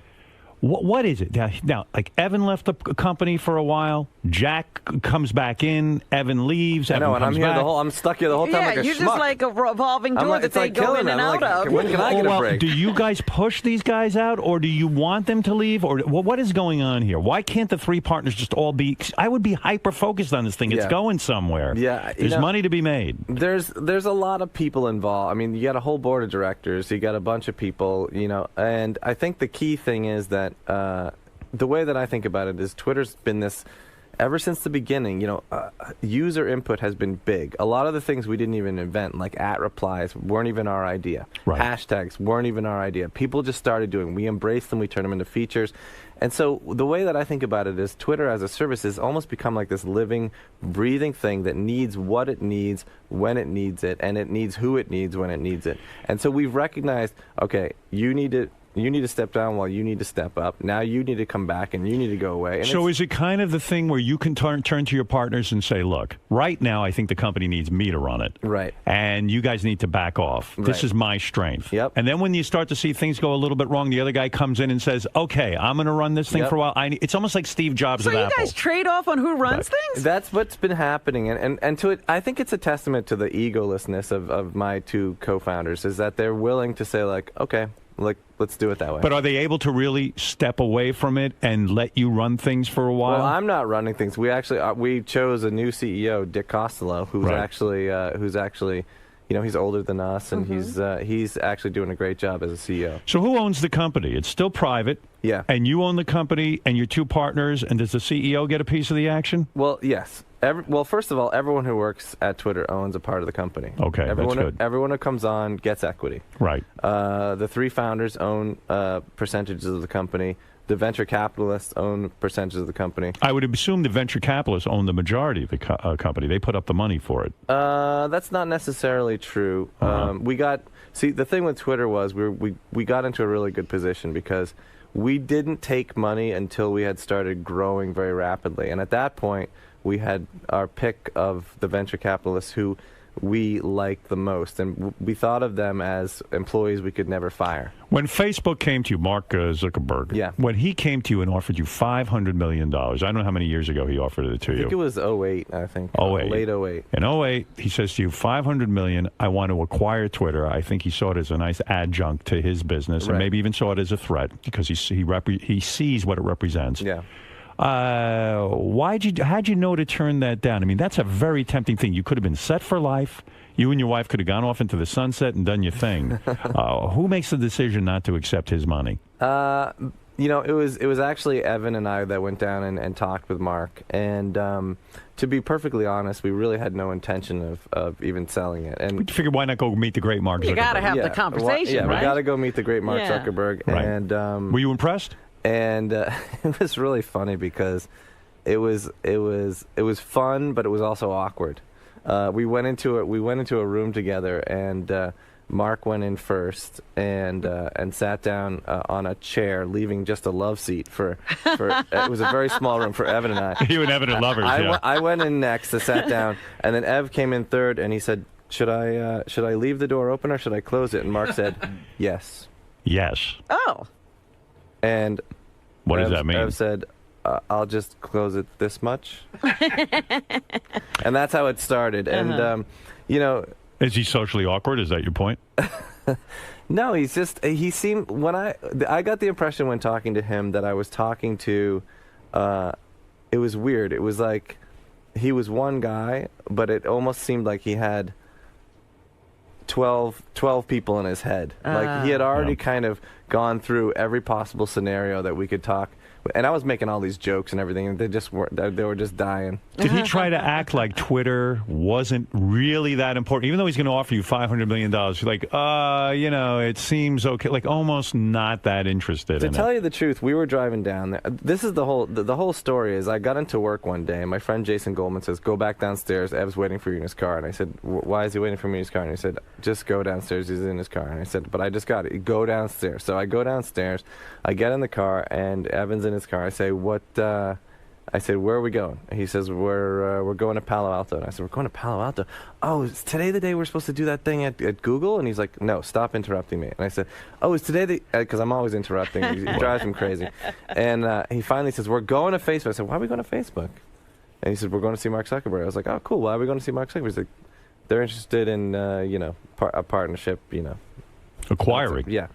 [SPEAKER 9] What is it now? Like, Evan left the company for a while. Jack comes back in. Evan leaves.
[SPEAKER 24] I know,
[SPEAKER 9] Evan
[SPEAKER 24] and
[SPEAKER 9] comes back.
[SPEAKER 24] I'm stuck here the whole time.
[SPEAKER 10] Yeah,
[SPEAKER 24] like a
[SPEAKER 10] you're
[SPEAKER 24] schmuck.
[SPEAKER 10] just like a revolving door that they go in and out of.
[SPEAKER 24] When can I get a break?
[SPEAKER 9] Do you guys push these guys out, or do you want them to leave, or what is going on here? Why can't the three partners just all be? I would be hyper focused on this thing. It's going somewhere.
[SPEAKER 24] Yeah,
[SPEAKER 9] there's money to be made.
[SPEAKER 24] There's a lot of people involved. I mean, you got a whole board of directors. You got a bunch of people. And I think the key thing is that. The way that I think about it is Twitter's been this ever since the beginning. User input has been big. A lot of the things we didn't even invent, like @replies, weren't even our idea.
[SPEAKER 9] Right.
[SPEAKER 24] Hashtags weren't even our idea. People just started doing. We embraced them. We turned them into features. And so the way that I think about it is Twitter as a service has almost become like this living, breathing thing that needs what it needs when it needs it, and it needs who it needs when it needs it. And so we've recognized, okay, you need to step down while you need to step up. Now you need to come back and you need to go away. And
[SPEAKER 9] so is it kind of the thing where you can turn to your partners and say, look, right now I think the company needs me to run it.
[SPEAKER 24] Right.
[SPEAKER 9] And you guys need to back off.
[SPEAKER 24] Right.
[SPEAKER 9] This is my strength.
[SPEAKER 24] Yep.
[SPEAKER 9] And then when you start to see things go a little bit wrong, the other guy comes in and says, okay, I'm going to run this thing for a while. It's almost like Steve Jobs
[SPEAKER 10] So
[SPEAKER 9] of
[SPEAKER 10] you
[SPEAKER 9] Apple.
[SPEAKER 10] guys trade off on who runs things?
[SPEAKER 24] That's what's been happening. And to it, I think it's a testament to the egolessness of my two co-founders, is that they're willing to say, like, okay, let's do it that way.
[SPEAKER 9] But are they able to really step away from it and let you run things for a while?
[SPEAKER 24] Well, I'm not running things. We chose a new CEO, Dick Costello, who's actually he's older than us, and he's actually doing a great job as a CEO.
[SPEAKER 9] So who owns the company? It's still private.
[SPEAKER 24] Yeah.
[SPEAKER 9] And you own the company and your two partners, and does the CEO get a piece of the action?
[SPEAKER 24] Well, yes. First of all, everyone who works at Twitter owns a part of the company.
[SPEAKER 9] Okay, that's good.
[SPEAKER 24] Everyone who comes on gets equity.
[SPEAKER 9] Right.
[SPEAKER 24] The three founders own percentages of the company. The venture capitalists own percentages of the company.
[SPEAKER 9] I would assume the venture capitalists own the majority of the company. They put up the money for it.
[SPEAKER 24] That's not necessarily true. The thing with Twitter was we got into a really good position because we didn't take money until we had started growing very rapidly. And at that point, we had our pick of the venture capitalists who we liked the most, and we thought of them as employees we could never fire.
[SPEAKER 9] When Facebook came to you, Mark Zuckerberg, when he came to you and offered you $500 million, I don't know how many years ago he offered it to you.
[SPEAKER 24] I think it was 08, I think.
[SPEAKER 9] 08.
[SPEAKER 24] Late 08.
[SPEAKER 9] In 08, he says to you, $500 million, I want to acquire Twitter. I think he saw it as a nice adjunct to his business, and maybe even saw it as a threat because he sees what it represents.
[SPEAKER 24] Yeah.
[SPEAKER 9] How'd you know to turn that down? I mean, that's a very tempting thing. You could have been set for life. You and your wife could have gone off into the sunset and done your thing. Who makes the decision not to accept his money?
[SPEAKER 24] It was actually Evan and I that went down and talked with Mark. And to be perfectly honest, we really had no intention of even selling it. And
[SPEAKER 9] we figured, why not go meet the great Mark Zuckerberg?
[SPEAKER 10] You got to have the conversation, right?
[SPEAKER 24] We got to go meet the great Mark Zuckerberg.
[SPEAKER 9] Right.
[SPEAKER 24] And
[SPEAKER 9] were you impressed?
[SPEAKER 24] And it was really funny because it was fun, but it was also awkward. We went into a room together, and Mark went in first and sat down on a chair, leaving just a love seat for it was a very small room for Evan and I.
[SPEAKER 9] You and Evan are lovers.
[SPEAKER 24] I went in next, I sat down, and then Ev came in third, and he said, "Should I leave the door open or should I close it?" And Mark said, "Yes."
[SPEAKER 9] Yes.
[SPEAKER 10] Oh.
[SPEAKER 24] And
[SPEAKER 9] what does that mean?
[SPEAKER 24] Ev said, "I'll just close it this much." And that's how it started. And
[SPEAKER 9] Is he socially awkward? Is that your point?
[SPEAKER 24] No, he seemed, when I got the impression when talking to him that I was talking to, it was weird. It was like he was one guy, but it almost seemed like he had 12 people in his head. Like he had already kind of gone through every possible scenario that we could talk. And I was making all these jokes and everything, and they were just dying.
[SPEAKER 9] Did he try to act like Twitter wasn't really that important, even though he's going to offer you $500 million? Like, it seems okay, like almost not that interested in it.
[SPEAKER 24] To tell you the truth, we were driving down there. This is the whole story. Is I got into work one day, and my friend Jason Goldman says, "Go back downstairs. Ev's waiting for you in his car." And I said, "Why is he waiting for me in his car?" And he said, "Just go downstairs. He's in his car." And I said, "But I just got it. Go downstairs." So I go downstairs. I get in the car, and Evan's in his car. I say, "What?" I said, "Where are we going?" And he says, "We're going to Palo Alto." And I said, "We're going to Palo Alto? Oh, is today the day we're supposed to do that thing at Google?" And he's like, "No, stop interrupting me." And I said, "Oh, is today the..." Because I'm always interrupting. He drives him crazy. And he finally says, "We're going to Facebook." I said, "Why are we going to Facebook?" And he said, "We're going to see Mark Zuckerberg." I was like, "Oh, cool. Why are we going to see Mark Zuckerberg?" He's like, "They're interested in, a partnership,
[SPEAKER 9] Acquiring.
[SPEAKER 24] Yeah.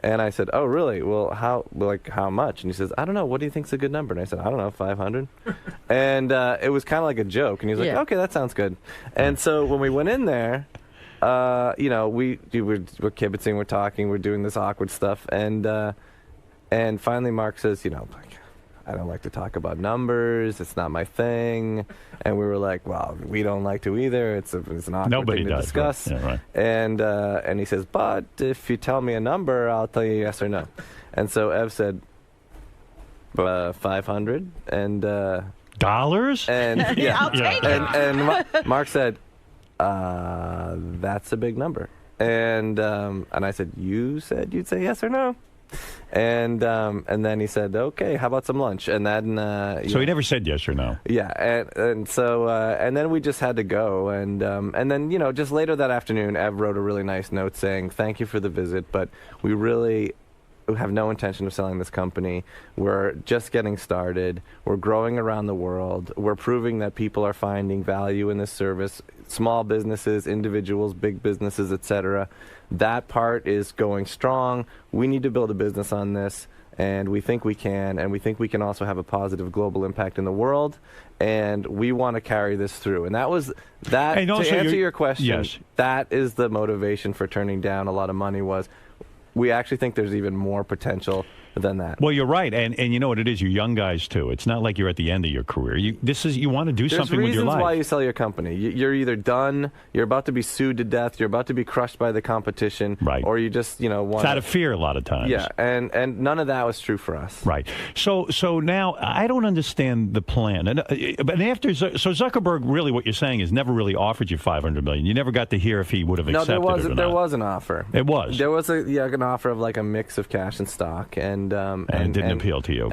[SPEAKER 24] And I said, "Oh, really? Well, how much?" And he says, "I don't know. What do you think's a good number?" And I said, "I don't know, 500." And it was kind of like a joke. And he was like, "Okay, that sounds good." And so when we went in there, we're kibitzing, we're talking, we're doing this awkward stuff, and finally Mark says, "I don't like to talk about numbers. It's not my thing." And we were like, "Well, we don't like to either. It's an awkward thing to discuss."
[SPEAKER 9] Right. Yeah, right.
[SPEAKER 24] And he says, "But if you tell me a number, I'll tell you yes or no." And so Ev said, 500 and
[SPEAKER 9] dollars.
[SPEAKER 24] And
[SPEAKER 10] I'll take it.
[SPEAKER 24] And Mark said, "That's a big number." And I said, "You said you'd say yes or no?" And then he said, "Okay, how about some lunch?" And then
[SPEAKER 9] so he never said yes or no.
[SPEAKER 24] Yeah, and so and then we just had to go, and then just later that afternoon, Ev wrote a really nice note saying, "Thank you for the visit, but we really have no intention of selling this company. We're just getting started. We're growing around the world. We're proving that people are finding value in this service. Small businesses, individuals, big businesses, etc. That part is going strong. We need to build a business on this, and we think we can, and we think we can also have a positive global impact in the world, and we want to carry this through." And that was that.
[SPEAKER 9] And also
[SPEAKER 24] to answer your question,
[SPEAKER 9] yes.
[SPEAKER 24] That is the motivation for turning down a lot of money. Was we actually think there's even more potential than that.
[SPEAKER 9] Well, you're right, and you know what it is. You're young guys too. It's not like you're at the end of your career. You want to do something with your life.
[SPEAKER 24] There's reasons why you sell your company. You're either done, you're about to be sued to death, you're about to be crushed by the competition,
[SPEAKER 9] right?
[SPEAKER 24] Or you just want.
[SPEAKER 9] It's out of fear a lot of times.
[SPEAKER 24] Yeah, and none of that was true for us.
[SPEAKER 9] Right. So now I don't understand the plan. But after Zuckerberg, really, what you're saying is never really offered you $500 million. You never got to hear if he would have accepted it or not.
[SPEAKER 24] There was an offer.
[SPEAKER 9] It was.
[SPEAKER 24] There was an offer of like a mix of cash and stock, and
[SPEAKER 9] it didn't appeal to you.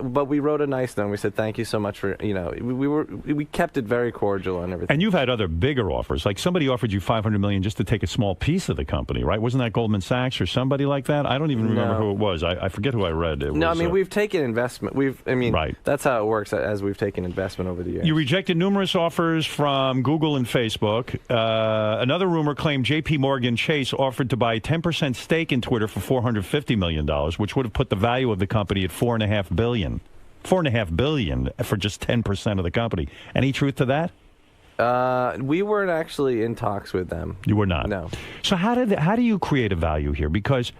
[SPEAKER 24] But we wrote a nice note. And we said thank you so much for we kept it very cordial and everything.
[SPEAKER 9] And you've had other bigger offers. Like somebody offered you $500 million just to take a small piece of the company, right? Wasn't that Goldman Sachs or somebody like that? I don't even remember who it was. I forget who I read.
[SPEAKER 24] We've taken investment.
[SPEAKER 9] Right.
[SPEAKER 24] That's how it works as we've taken investment over the years.
[SPEAKER 9] You rejected numerous offers from Google and Facebook. Another rumor claimed J.P. Morgan Chase offered to buy a 10% stake in Twitter for $450 million, which would have put the value of the company at $4.5 billion. $4.5 billion for just 10% of the company. Any truth to that?
[SPEAKER 24] We weren't actually in talks with them.
[SPEAKER 9] You were not?
[SPEAKER 24] No.
[SPEAKER 9] So how do you create a value here? Because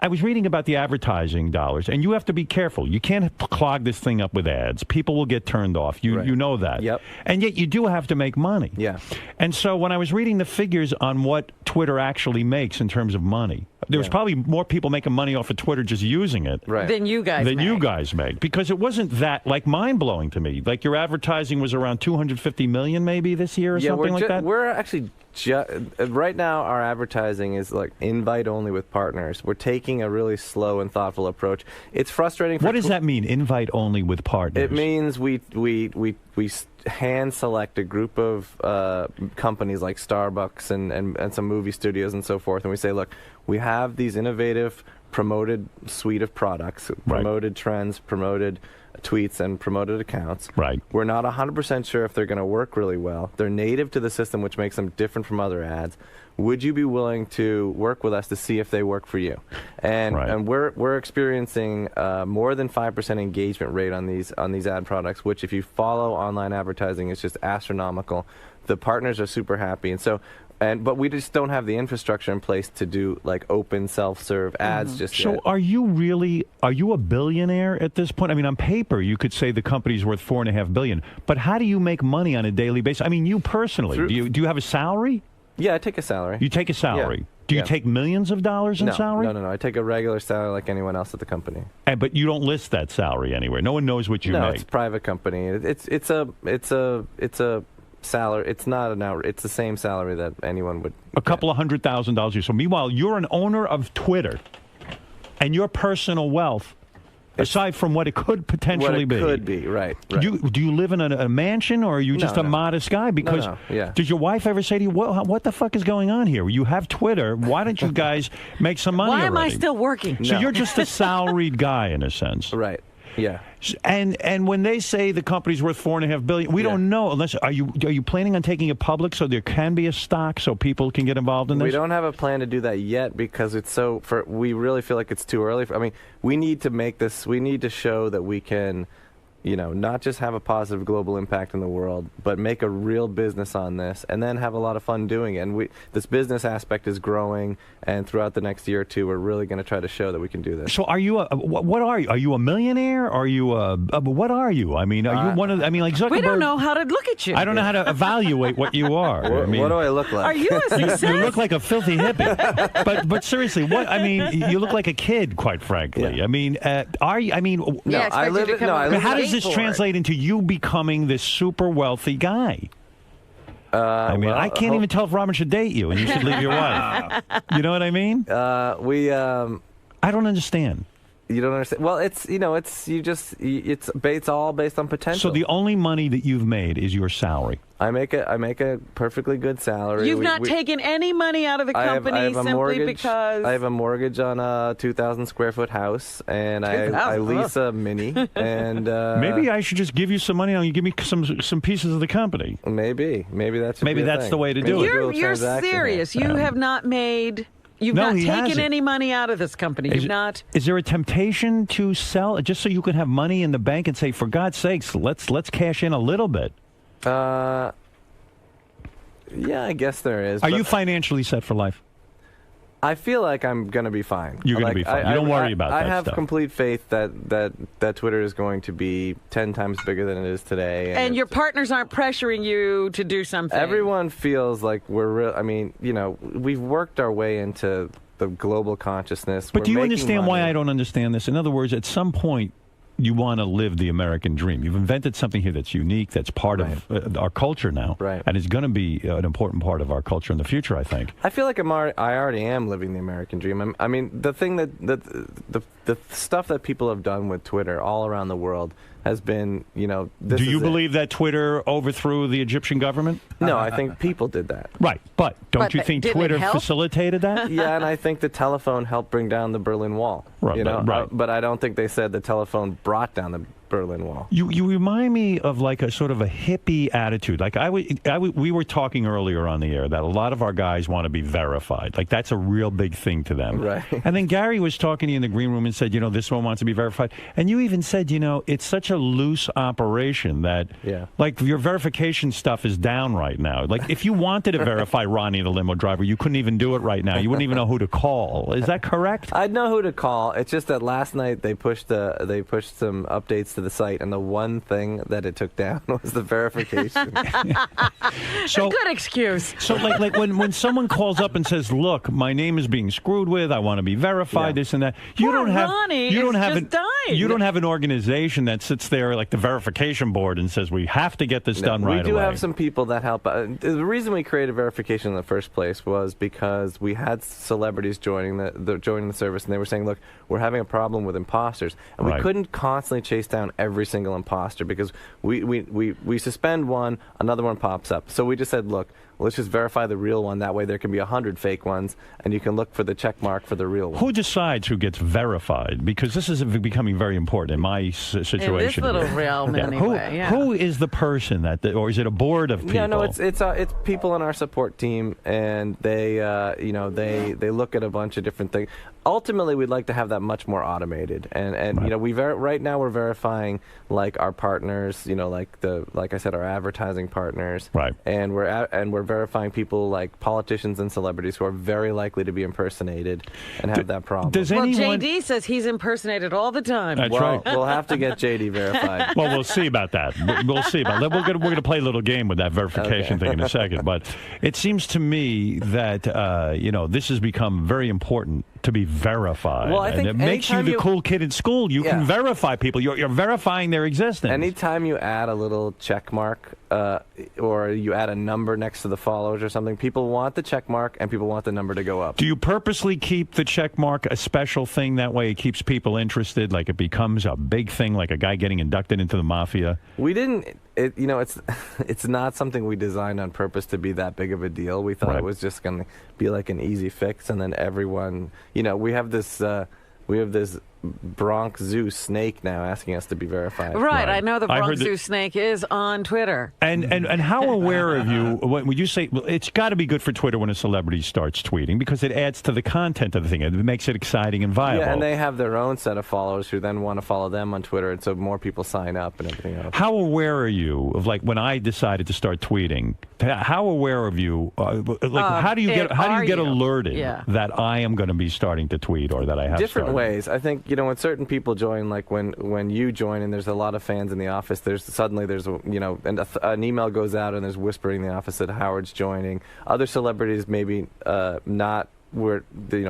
[SPEAKER 9] I was reading about the advertising dollars, and you have to be careful. You can't clog this thing up with ads. People will get turned off. You know that.
[SPEAKER 24] Yep.
[SPEAKER 9] And yet you do have to make money.
[SPEAKER 24] Yeah.
[SPEAKER 9] And so when I was reading the figures on what Twitter actually makes in terms of money, there was probably more people making money off of Twitter just using it
[SPEAKER 10] than you guys
[SPEAKER 9] make, because it wasn't that mind-blowing to me. Like your advertising was around $250 million maybe this year or something like that?
[SPEAKER 24] We're actually right now our advertising is like invite only with partners. We're taking a really slow and thoughtful approach. It's frustrating.
[SPEAKER 9] What does that mean, invite only with partners?
[SPEAKER 24] It means we hand select a group of companies like Starbucks and some movie studios and so forth, and we say, look, we have these innovative promoted suite of products, promoted trends, promoted tweets and promoted accounts.
[SPEAKER 9] Right.
[SPEAKER 24] We're not 100% sure if they're going to work really well. They're native to the system, which makes them different from other ads. Would you be willing to work with us to see if they work for you? And we're experiencing more than 5% engagement rate on these ad products, which if you follow online advertising is just astronomical. The partners are super happy, and so. But we just don't have the infrastructure in place to do like open self-serve ads just
[SPEAKER 9] So
[SPEAKER 24] yet.
[SPEAKER 9] are you a billionaire at this point? I mean, on paper, you could say the company's worth $4.5 billion. But how do you make money on a daily basis? I mean, you personally, do you have a salary?
[SPEAKER 24] Yeah, I take a salary.
[SPEAKER 9] You take a salary.
[SPEAKER 24] Yeah.
[SPEAKER 9] Do you take millions of dollars in salary?
[SPEAKER 24] No. I take a regular salary like anyone else at the company.
[SPEAKER 9] But you don't list that salary anywhere. No one knows what you
[SPEAKER 24] No,
[SPEAKER 9] make.
[SPEAKER 24] it's a private company. It's a salary. It's not an hour. It's the same salary that anyone would.
[SPEAKER 9] A couple of $100,000 a year. So meanwhile, you're an owner of Twitter, and your personal wealth, aside from what it could potentially be.
[SPEAKER 24] Could be, right.
[SPEAKER 9] Do you live in a mansion, or are you just a modest guy? Because
[SPEAKER 24] yeah.
[SPEAKER 9] Does your wife ever say to you, what the fuck is going on here? You have Twitter. Why don't you guys make some money
[SPEAKER 10] Why am I
[SPEAKER 9] already?"
[SPEAKER 10] still working?
[SPEAKER 9] So you're just a salaried guy in a sense.
[SPEAKER 24] Right. Yeah.
[SPEAKER 9] And when they say the company's worth $4.5 billion, we don't know unless are you planning on taking it public so there can be a stock so people can get involved in this?
[SPEAKER 24] We don't have a plan to do that yet because we really feel like it's too early. I mean, we need to make this. We need to show that we can, not just have a positive global impact in the world, but make a real business on this, and then have a lot of fun doing it. And this business aspect is growing, and throughout the next year or two, we're really going to try to show that we can do this.
[SPEAKER 9] So are you what are you? Are you a millionaire? Are you what are you? I mean, are you one of? I mean, like Zuckerberg.
[SPEAKER 10] We don't know how to look at you.
[SPEAKER 9] I don't know how to evaluate what you are.
[SPEAKER 24] What do I look like?
[SPEAKER 10] Are you a success?
[SPEAKER 9] You look like a filthy hippie. but seriously, you look like a kid, quite frankly. Yeah. I mean, are you? I mean, how does this translate into you becoming this super wealthy guy? I can't even tell if Robin should date you, and you should leave your wife. You know what I mean? I don't understand.
[SPEAKER 24] You don't understand. Well, it's all based on potential.
[SPEAKER 9] So the only money that you've made is your salary.
[SPEAKER 24] I make a perfectly good salary.
[SPEAKER 10] You've not taken any money out of the company
[SPEAKER 24] I have a
[SPEAKER 10] simply
[SPEAKER 24] mortgage,
[SPEAKER 10] because
[SPEAKER 24] I have a mortgage on a 2,000 square foot house, and I lease a Mini. And
[SPEAKER 9] maybe I should just give you some money and you give me some pieces of the company.
[SPEAKER 24] Maybe that's
[SPEAKER 9] the way to do it.
[SPEAKER 10] You're serious. You have not made. You've not taken any money out of this company.
[SPEAKER 9] Is there a temptation to sell just so you can have money in the bank and say, for God's sakes, let's cash in a little bit?
[SPEAKER 24] Yeah, I guess there is.
[SPEAKER 9] Are you financially set for life?
[SPEAKER 24] I feel like I'm going to be fine.
[SPEAKER 9] You're going to be fine. You don't worry about that
[SPEAKER 24] I have
[SPEAKER 9] stuff.
[SPEAKER 24] complete faith that Twitter is going to be 10 times bigger than it is today.
[SPEAKER 10] And your partners aren't pressuring you to do something.
[SPEAKER 24] Everyone feels like we're real. I mean, we've worked our way into the global consciousness.
[SPEAKER 9] But do you understand why I don't understand this? In other words, at some point, you want to live the American dream. You've invented something here that's unique, that's part of our culture now, and it's going to be an important part of our culture in the future, I think.
[SPEAKER 24] I feel like I already am living the American dream. I mean, the thing the stuff that people have done with Twitter all around the world has been,
[SPEAKER 9] Do you believe that Twitter overthrew the Egyptian government?
[SPEAKER 24] No, I think people did that.
[SPEAKER 9] Right, but don't you think Twitter facilitated that?
[SPEAKER 24] Yeah, and I think the telephone helped bring down the Berlin Wall.
[SPEAKER 9] Right,
[SPEAKER 24] but I don't think they said the telephone brought down the Berlin Wall.
[SPEAKER 9] You remind me of like a sort of a hippie attitude. Like we were talking earlier on the air that a lot of our guys want to be verified. Like that's a real big thing to them.
[SPEAKER 24] Right.
[SPEAKER 9] And then Gary was talking to you in the green room and said, this one wants to be verified. And you even said, it's such a loose operation that like your verification stuff is down right now. Like if you wanted to verify Ronnie the limo driver, you couldn't even do it right now. You wouldn't even know who to call. Is that correct?
[SPEAKER 24] I'd know who to call. It's just that last night they pushed some updates to the site, and the one thing that it took down was the verification.
[SPEAKER 10] So good excuse.
[SPEAKER 9] So like when someone calls up and says, "Look, my name is being screwed with. I want to be verified. This and that." You don't have an organization that sits there like the verification board and says we have to get this done right away.
[SPEAKER 24] We do have some people that help. The reason we created verification in the first place was because we had celebrities joining the service, and they were saying, "Look, we're having a problem with imposters," and we couldn't constantly chase down every single imposter because we suspend one, another one pops up. So we just said, look, let's just verify the real one. That way there can be 100 fake ones, and you can look for the check mark for the real one.
[SPEAKER 9] Who decides who gets verified? Because this is becoming very important in my situation.
[SPEAKER 10] In this little realm, anyway.
[SPEAKER 9] Who is the person or is it a board of people?
[SPEAKER 24] Yeah, no, it's people on our support team, and they they look at a bunch of different things. Ultimately, we'd like to have that much more automated, and right now we're verifying like our partners, like I said, our advertising partners,
[SPEAKER 9] right?
[SPEAKER 24] And we're verifying people like politicians and celebrities who are very likely to be impersonated and have that problem.
[SPEAKER 10] JD says he's impersonated all the time.
[SPEAKER 9] That's right.
[SPEAKER 24] We'll have to get JD verified.
[SPEAKER 9] Well, we'll see about that. We'll see about that. We're going to play a little game with that verification thing in a second. But it seems to me that this has become very important to be verified.
[SPEAKER 24] Well, I think
[SPEAKER 9] and it makes you the cool kid in school. You can verify people. You're verifying their existence.
[SPEAKER 24] Anytime you add a little check mark or you add a number next to the followers or something, people want the check mark and people want the number to go up.
[SPEAKER 9] Do you purposely keep the check mark a special thing? That way it keeps people interested, like it becomes a big thing, like a guy getting inducted into the mafia?
[SPEAKER 24] We didn't. It's not something we designed on purpose to be that big of a deal. We thought it was just going to be like an easy fix, and then everyone, we have this Bronx Zoo snake now asking us to be verified.
[SPEAKER 10] Right. I know the Bronx Zoo snake is on Twitter.
[SPEAKER 9] And how aware of you, when you say, well, it's got to be good for Twitter when a celebrity starts tweeting because it adds to the content of the thing. It makes it exciting and viable.
[SPEAKER 24] Yeah, and they have their own set of followers who then want to follow them on Twitter, and so more people sign up and everything else.
[SPEAKER 9] How aware are you of, like, when I decided to start tweeting, how aware of you, how do you get alerted that I am going to be starting to tweet or that I have
[SPEAKER 24] different
[SPEAKER 9] started?
[SPEAKER 24] ways? I think, when certain people join, like when you join and there's a lot of fans in the office, there's and an email goes out and there's whispering in the office that Howard's joining. Other celebrities maybe not where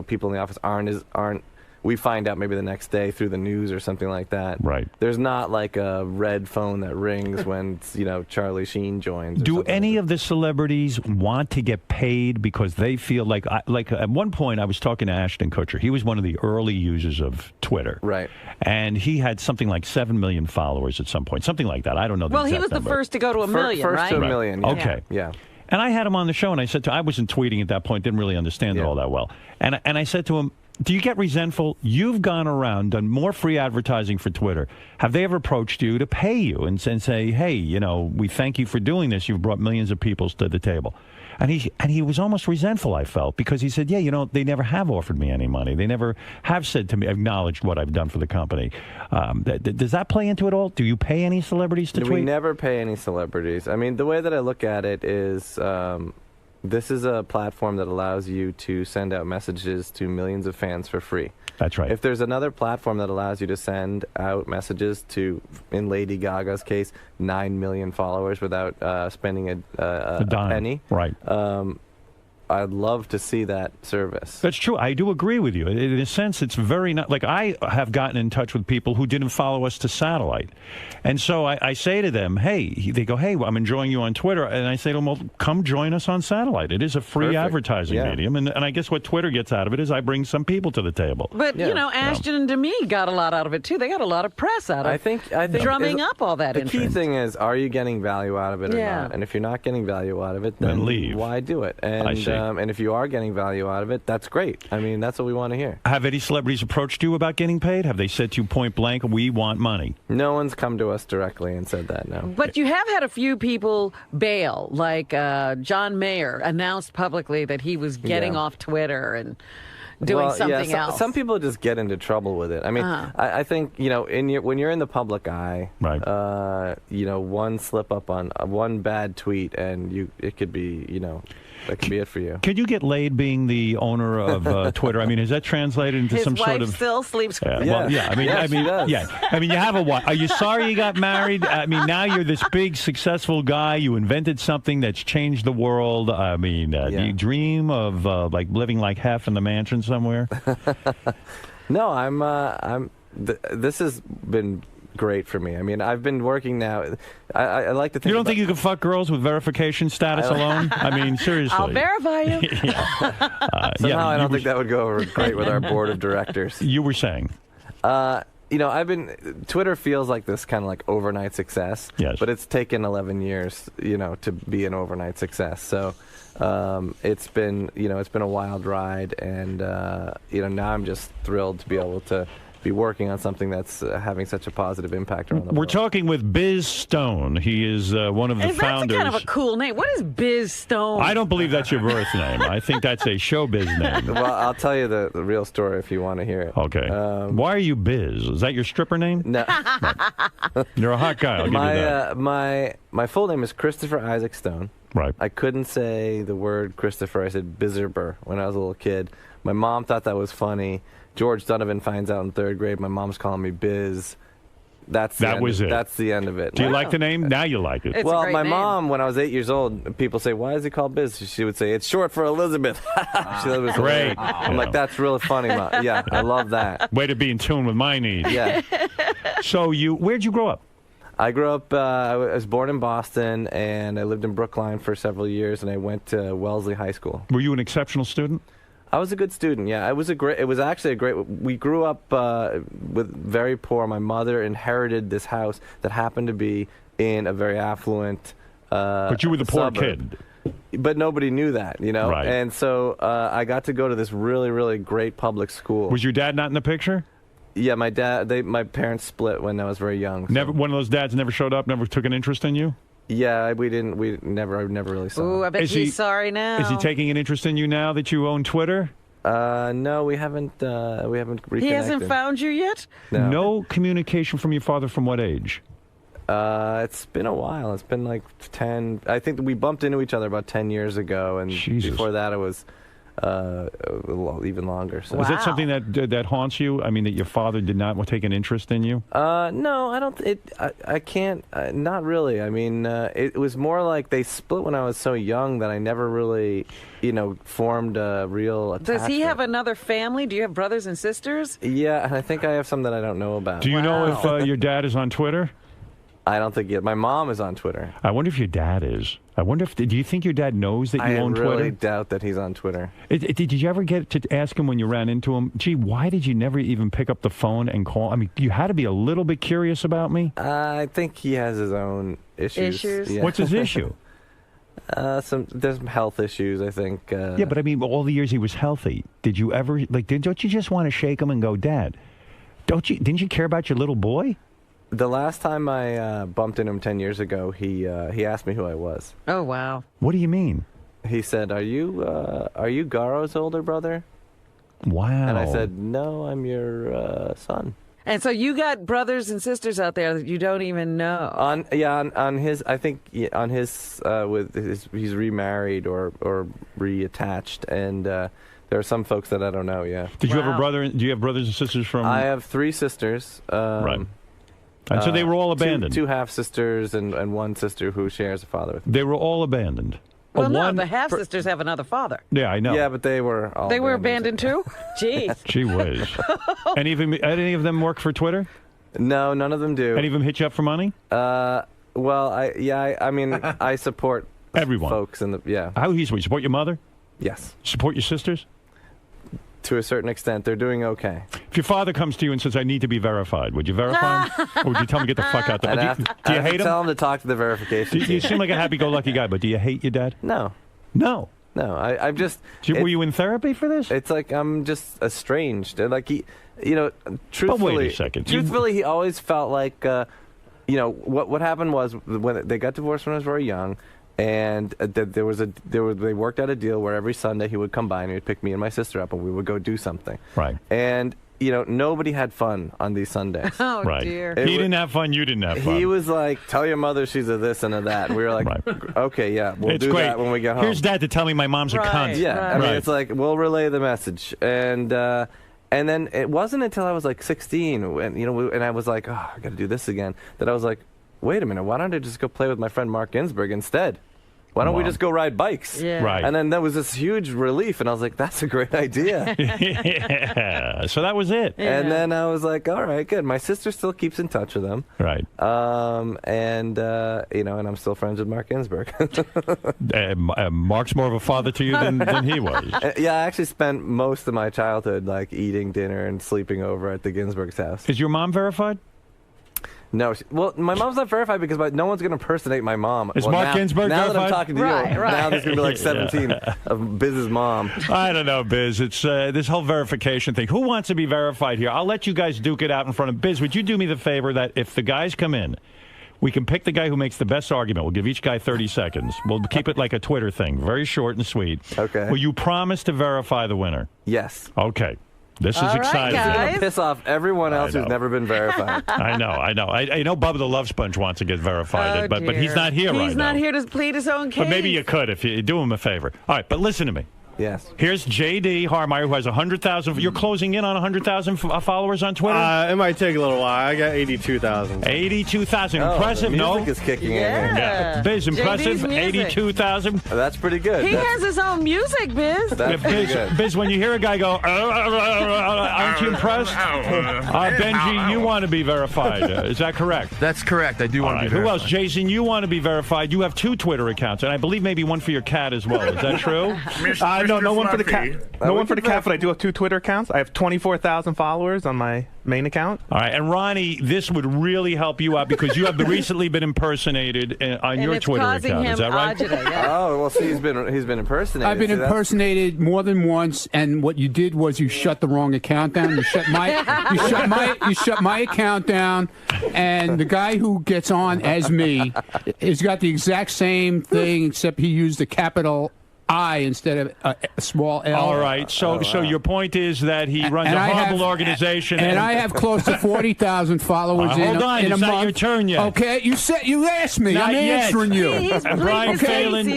[SPEAKER 24] people in the office aren't. We find out maybe the next day through the news or something like that.
[SPEAKER 9] Right.
[SPEAKER 24] There's not like a red phone that rings when Charlie Sheen joins.
[SPEAKER 9] Do any of the celebrities want to get paid because they feel like at one point I was talking to Ashton Kutcher. He was one of the early users of Twitter.
[SPEAKER 24] Right.
[SPEAKER 9] And he had something like 7 million followers at some point, something like that. I don't know.
[SPEAKER 10] Well, he was the first to go to a million,
[SPEAKER 24] first
[SPEAKER 10] right?
[SPEAKER 24] to a million. Yeah.
[SPEAKER 9] Okay.
[SPEAKER 24] Yeah.
[SPEAKER 9] And I had him on the show, and I said I wasn't tweeting at that point, didn't really understand it all that well. And I said to him, do you get resentful? You've gone around, done more free advertising for Twitter. Have they ever approached you to pay you and say, hey, we thank you for doing this. You've brought millions of people to the table. And he was almost resentful, I felt, because he said, yeah, they never have offered me any money. They never have said to me, acknowledged what I've done for the company. Does that play into it all? Do you pay any celebrities to tweet?
[SPEAKER 24] We never pay any celebrities. I mean, the way that I look at it is this is a platform that allows you to send out messages to millions of fans for free.
[SPEAKER 9] That's right.
[SPEAKER 24] If there's another platform that allows you to send out messages to, in Lady Gaga's case, 9 million followers without spending a penny,
[SPEAKER 9] right?
[SPEAKER 24] I'd love to see that service.
[SPEAKER 9] That's true. I do agree with you. In a sense, it's very not like I have gotten in touch with people who didn't follow us to satellite. And so I say to them, hey, they go, hey, I'm enjoying you on Twitter. And I say to them, well, come join us on satellite. It is a free advertising medium. And I guess what Twitter gets out of it is I bring some people to the table.
[SPEAKER 10] But, Ashton and Demi got a lot out of it, too. They got a lot of press out of it.
[SPEAKER 24] I think
[SPEAKER 10] drumming up all that
[SPEAKER 24] interest. The key thing is, are you getting value out of it or not? And if you're not getting value out of it, then
[SPEAKER 9] leave.
[SPEAKER 24] Why do it? And
[SPEAKER 9] I see.
[SPEAKER 24] And if you are getting value out of it, that's great. I mean, that's what we want to hear.
[SPEAKER 9] Have any celebrities approached you about getting paid? Have they said to you point blank, we want money?
[SPEAKER 24] No one's come to us directly and said that, no.
[SPEAKER 10] But you have had a few people bail, like John Mayer announced publicly that he was getting off Twitter and doing something else.
[SPEAKER 24] Some people just get into trouble with it. I mean, I think, when you're in the public eye,
[SPEAKER 9] right.
[SPEAKER 24] One slip up on one bad tweet and it could be, that could be it for you.
[SPEAKER 9] Could you get laid being the owner of Twitter? I mean, is that translated into some sort of...
[SPEAKER 10] His wife still sleeps with him.
[SPEAKER 9] Well, yeah, I mean, you have a wife. Are you sorry you got married? I mean, now you're this big, successful guy. You invented something that's changed the world. I mean, do you dream of living like half in the mansion somewhere?
[SPEAKER 24] No, this has been great for me. I mean, I've been working now. I like to think.
[SPEAKER 9] You don't think you can fuck girls with verification status alone? I mean, seriously.
[SPEAKER 10] I'll verify you.
[SPEAKER 24] Somehow I don't think that would go over great with our board of directors.
[SPEAKER 9] You were saying.
[SPEAKER 24] Twitter feels like this kind of like overnight success.
[SPEAKER 9] Yes.
[SPEAKER 24] But it's taken 11 years, to be an overnight success. So it's been a wild ride, and now I'm just thrilled to be able to be working on something that's having such a positive impact around the
[SPEAKER 9] We're
[SPEAKER 24] world.
[SPEAKER 9] talking with Biz Stone. He is one of the
[SPEAKER 10] And
[SPEAKER 9] founders.
[SPEAKER 10] that's kind of a cool name. What is Biz Stone?
[SPEAKER 9] I don't believe that's your birth name. I think that's a showbiz name.
[SPEAKER 24] Well, I'll tell you the real story if you want to hear it.
[SPEAKER 9] Okay. Why are you Biz? Is that your stripper name?
[SPEAKER 24] No.
[SPEAKER 9] You're a hot guy. I'll give you that.
[SPEAKER 24] My full name is Christopher Isaac Stone.
[SPEAKER 9] Right.
[SPEAKER 24] I couldn't say the word Christopher. I said Bizerber when I was a little kid. My mom thought that was funny. George Donovan finds out in 3rd grade my mom's calling me Biz. That was it. That's the end of it.
[SPEAKER 9] Do you like the name? Now you like it.
[SPEAKER 24] Well, my mom, when I was 8 years old, people say, "Why is he called Biz?" She would say, "It's short for Elizabeth." She was
[SPEAKER 9] Great.
[SPEAKER 24] I'm like, "That's really funny, Mom." Yeah, I love that.
[SPEAKER 9] Way to be in tune with my needs.
[SPEAKER 24] Yeah.
[SPEAKER 9] So where'd you grow up?
[SPEAKER 24] I grew up. I was born in Boston, and I lived in Brookline for several years, and I went to Wellesley High School.
[SPEAKER 9] Were you an exceptional student?
[SPEAKER 24] I was a good student. Yeah, it was actually a great. We grew up with very poor. My mother inherited this house that happened to be in a very affluent.
[SPEAKER 9] But you were the poor
[SPEAKER 24] suburb.
[SPEAKER 9] kid.
[SPEAKER 24] But nobody knew that,
[SPEAKER 9] Right.
[SPEAKER 24] And so I got to go to this really, really great public school.
[SPEAKER 9] Was your dad not in the picture?
[SPEAKER 24] Yeah, my parents split when I was very young. So.
[SPEAKER 9] Never. One of those dads never showed up. Never took an interest in you.
[SPEAKER 24] Yeah, I never really saw.
[SPEAKER 10] Ooh, I bet
[SPEAKER 9] Is
[SPEAKER 10] he's sorry now.
[SPEAKER 9] Is he taking an interest in you now that you own Twitter?
[SPEAKER 24] No, we haven't reconnected.
[SPEAKER 10] He hasn't found you yet?
[SPEAKER 24] No.
[SPEAKER 9] Communication from your father from what age?
[SPEAKER 24] It's been a while. It's been like 10. I think we bumped into each other about 10 years ago, and before that it was even longer. So.
[SPEAKER 9] Is that something that haunts you? I mean, that your father did not take an interest in you?
[SPEAKER 24] No, I don't. I can't. Not really. I mean, it was more like they split when I was so young that I never really, formed a real attachment.
[SPEAKER 10] Does he have another family? Do you have brothers and sisters?
[SPEAKER 24] Yeah, and I think I have some that I don't know about.
[SPEAKER 9] Do you know if your dad is on Twitter?
[SPEAKER 24] I don't think yet. My mom is on Twitter.
[SPEAKER 9] I wonder if your dad is. I wonder if. Do you think your dad knows that you own Twitter?
[SPEAKER 24] I really doubt that he's on Twitter.
[SPEAKER 9] Did you ever get to ask him when you ran into him? Gee, why did you never even pick up the phone and call? I mean, you had to be a little bit curious about me.
[SPEAKER 24] I think he has his own issues. Yeah.
[SPEAKER 9] What's his issue?
[SPEAKER 24] There's some health issues, I think.
[SPEAKER 9] Yeah, but I mean, all the years he was healthy, did you ever don't you just want to shake him and go, Dad? Didn't you care about your little boy?
[SPEAKER 24] The last time I bumped into him 10 years ago, he asked me who I was.
[SPEAKER 10] Oh, wow.
[SPEAKER 9] What do you mean?
[SPEAKER 24] He said, Are you Garo's older brother?
[SPEAKER 9] Wow.
[SPEAKER 24] And I said, No, I'm your son.
[SPEAKER 10] And so you got brothers and sisters out there that you don't even know.
[SPEAKER 24] He's remarried or reattached, and there are some folks that I don't know. Yeah.
[SPEAKER 9] Did you have a brother? Do you have brothers and sisters from?
[SPEAKER 24] I have 3 sisters.
[SPEAKER 9] Right. And so they were all abandoned.
[SPEAKER 24] Two half sisters and one sister who shares a father with me.
[SPEAKER 9] They were all abandoned.
[SPEAKER 10] Well, no, the half sisters have another father.
[SPEAKER 9] Yeah, I know.
[SPEAKER 24] Yeah, but they were all.
[SPEAKER 10] They were abandoned too. Jeez.
[SPEAKER 9] Gee whiz. Any of them work for Twitter?
[SPEAKER 24] No, none of them do.
[SPEAKER 9] Any of them hit you up for money?
[SPEAKER 24] Well, I mean, I support
[SPEAKER 9] everyone.
[SPEAKER 24] Folks in the
[SPEAKER 9] How do you support your mother?
[SPEAKER 24] Yes.
[SPEAKER 9] Support your sisters?
[SPEAKER 24] To a certain extent, they're doing okay.
[SPEAKER 9] If your father comes to you and says, "I need to be verified," would you verify him, or would you tell him to get the fuck out there? Do you hate him?
[SPEAKER 24] Tell him to talk to the verification.
[SPEAKER 9] You seem like a happy-go-lucky guy, but do you hate your dad?
[SPEAKER 24] No.
[SPEAKER 9] No.
[SPEAKER 24] No, I'm just.
[SPEAKER 9] Were you in therapy for this?
[SPEAKER 24] It's like I'm just estranged. Like truthfully.
[SPEAKER 9] But wait a second.
[SPEAKER 24] Truthfully, he always felt like, what happened was when they got divorced when I was very young, and they worked out a deal where every Sunday he would come by and he would pick me and my sister up and we would go do something.
[SPEAKER 9] Right.
[SPEAKER 24] And nobody had fun on these Sundays.
[SPEAKER 10] Oh,
[SPEAKER 9] right.
[SPEAKER 10] dear.
[SPEAKER 9] He didn't have fun, you didn't have fun.
[SPEAKER 24] He was like, tell your mother she's a this and a that. And we were like, okay, yeah, we'll do that when we get home.
[SPEAKER 9] Here's Dad to tell me my mom's a cunt.
[SPEAKER 24] Yeah, I mean, it's like, we'll relay the message. And then it wasn't until I was like 16, and I was like, oh, I got to do this again, that I was like, wait a minute, why don't I just go play with my friend Mark Ginsburg instead? Why don't we
[SPEAKER 9] Wow.
[SPEAKER 24] just go ride bikes?
[SPEAKER 10] Yeah.
[SPEAKER 9] Right.
[SPEAKER 24] And then that was this huge relief, and I was like, that's a great idea.
[SPEAKER 9] Yeah. So that was it.
[SPEAKER 24] And then I was like, all right, good. My sister still keeps in touch with him.
[SPEAKER 9] Right.
[SPEAKER 24] And I'm still friends with Mark Ginsburg.
[SPEAKER 9] Mark's more of a father to you than he was.
[SPEAKER 24] Yeah, I actually spent most of my childhood like eating dinner and sleeping over at the Ginsburg's house.
[SPEAKER 9] Is your mom verified?
[SPEAKER 24] No, well, my mom's not verified because no one's going to impersonate my mom.
[SPEAKER 9] Is
[SPEAKER 24] well,
[SPEAKER 9] Mark Ginsburg
[SPEAKER 24] now
[SPEAKER 9] verified?
[SPEAKER 24] that I'm talking to you, now there's going to be like 17
[SPEAKER 9] Yeah.
[SPEAKER 24] of Biz's mom.
[SPEAKER 9] I don't know, Biz. It's this whole verification thing. Who wants to be verified here? I'll let you guys duke it out in front of Biz. Would you do me the favor that if the guys come in, we can pick the guy who makes the best argument. We'll give each guy 30 seconds. We'll keep it like a Twitter thing, very short and sweet.
[SPEAKER 24] Okay.
[SPEAKER 9] Will you promise to verify the winner?
[SPEAKER 24] Yes.
[SPEAKER 9] Okay. This is
[SPEAKER 24] All right,
[SPEAKER 9] exciting.
[SPEAKER 24] guys. It's gonna piss off everyone else who's never been verified.
[SPEAKER 9] I know. I know Bubba the Love Sponge wants to get verified, but he's not here right now.
[SPEAKER 10] He's not here to plead his own case.
[SPEAKER 9] But maybe you could if you do him a favor. All right, but listen to me.
[SPEAKER 24] Yes.
[SPEAKER 9] Here's J.D. Harmeyer, who has 100,000. You're closing in on 100,000 followers on Twitter?
[SPEAKER 2] It might take a little while. I got 82,000.
[SPEAKER 9] 82,000.
[SPEAKER 24] Oh,
[SPEAKER 9] Impressive,
[SPEAKER 24] the
[SPEAKER 9] no?
[SPEAKER 24] music is kicking in here.
[SPEAKER 9] Yeah. Biz, impressive.
[SPEAKER 10] JD's music.
[SPEAKER 9] 82,000.
[SPEAKER 24] That's pretty good.
[SPEAKER 10] He has his own music, Biz.
[SPEAKER 9] Biz, when you hear a guy go, aren't you impressed? Benji, you want to be verified. Is that correct?
[SPEAKER 18] That's correct. I do want to be
[SPEAKER 9] Who
[SPEAKER 18] verified.
[SPEAKER 9] else? Jason, you want to be verified. You have 2 Twitter accounts, and I believe maybe one for your cat as well. Is that true?
[SPEAKER 6] No one for the cat. No one for the cat,
[SPEAKER 24] but
[SPEAKER 6] I do have 2 Twitter accounts. I have 24,000 followers on my main account.
[SPEAKER 9] All right, and Ronnie, this would really help you out because you have recently been impersonated on your
[SPEAKER 10] it's
[SPEAKER 9] Twitter
[SPEAKER 10] causing
[SPEAKER 9] account.
[SPEAKER 10] him
[SPEAKER 9] Is that right?
[SPEAKER 10] agita, yeah.
[SPEAKER 24] Oh, well, see, he's been impersonated.
[SPEAKER 19] I've been
[SPEAKER 24] See, that's-
[SPEAKER 19] impersonated more than once, and what you did was you shut the wrong account down. You shut my account down, and the guy who gets on as me has got the exact same thing, except he used a capital I instead of a small L.
[SPEAKER 9] All right. So your point is that he runs
[SPEAKER 19] And
[SPEAKER 9] a
[SPEAKER 19] I
[SPEAKER 9] horrible
[SPEAKER 19] have-
[SPEAKER 9] organization.
[SPEAKER 19] And I have close to 40,000 followers in
[SPEAKER 9] hold on,
[SPEAKER 19] a
[SPEAKER 9] it's
[SPEAKER 19] month.
[SPEAKER 9] not your turn yet.
[SPEAKER 19] Okay, you asked me.
[SPEAKER 9] Not
[SPEAKER 19] I'm
[SPEAKER 9] yet.
[SPEAKER 19] answering you.
[SPEAKER 9] And Brian Phelan,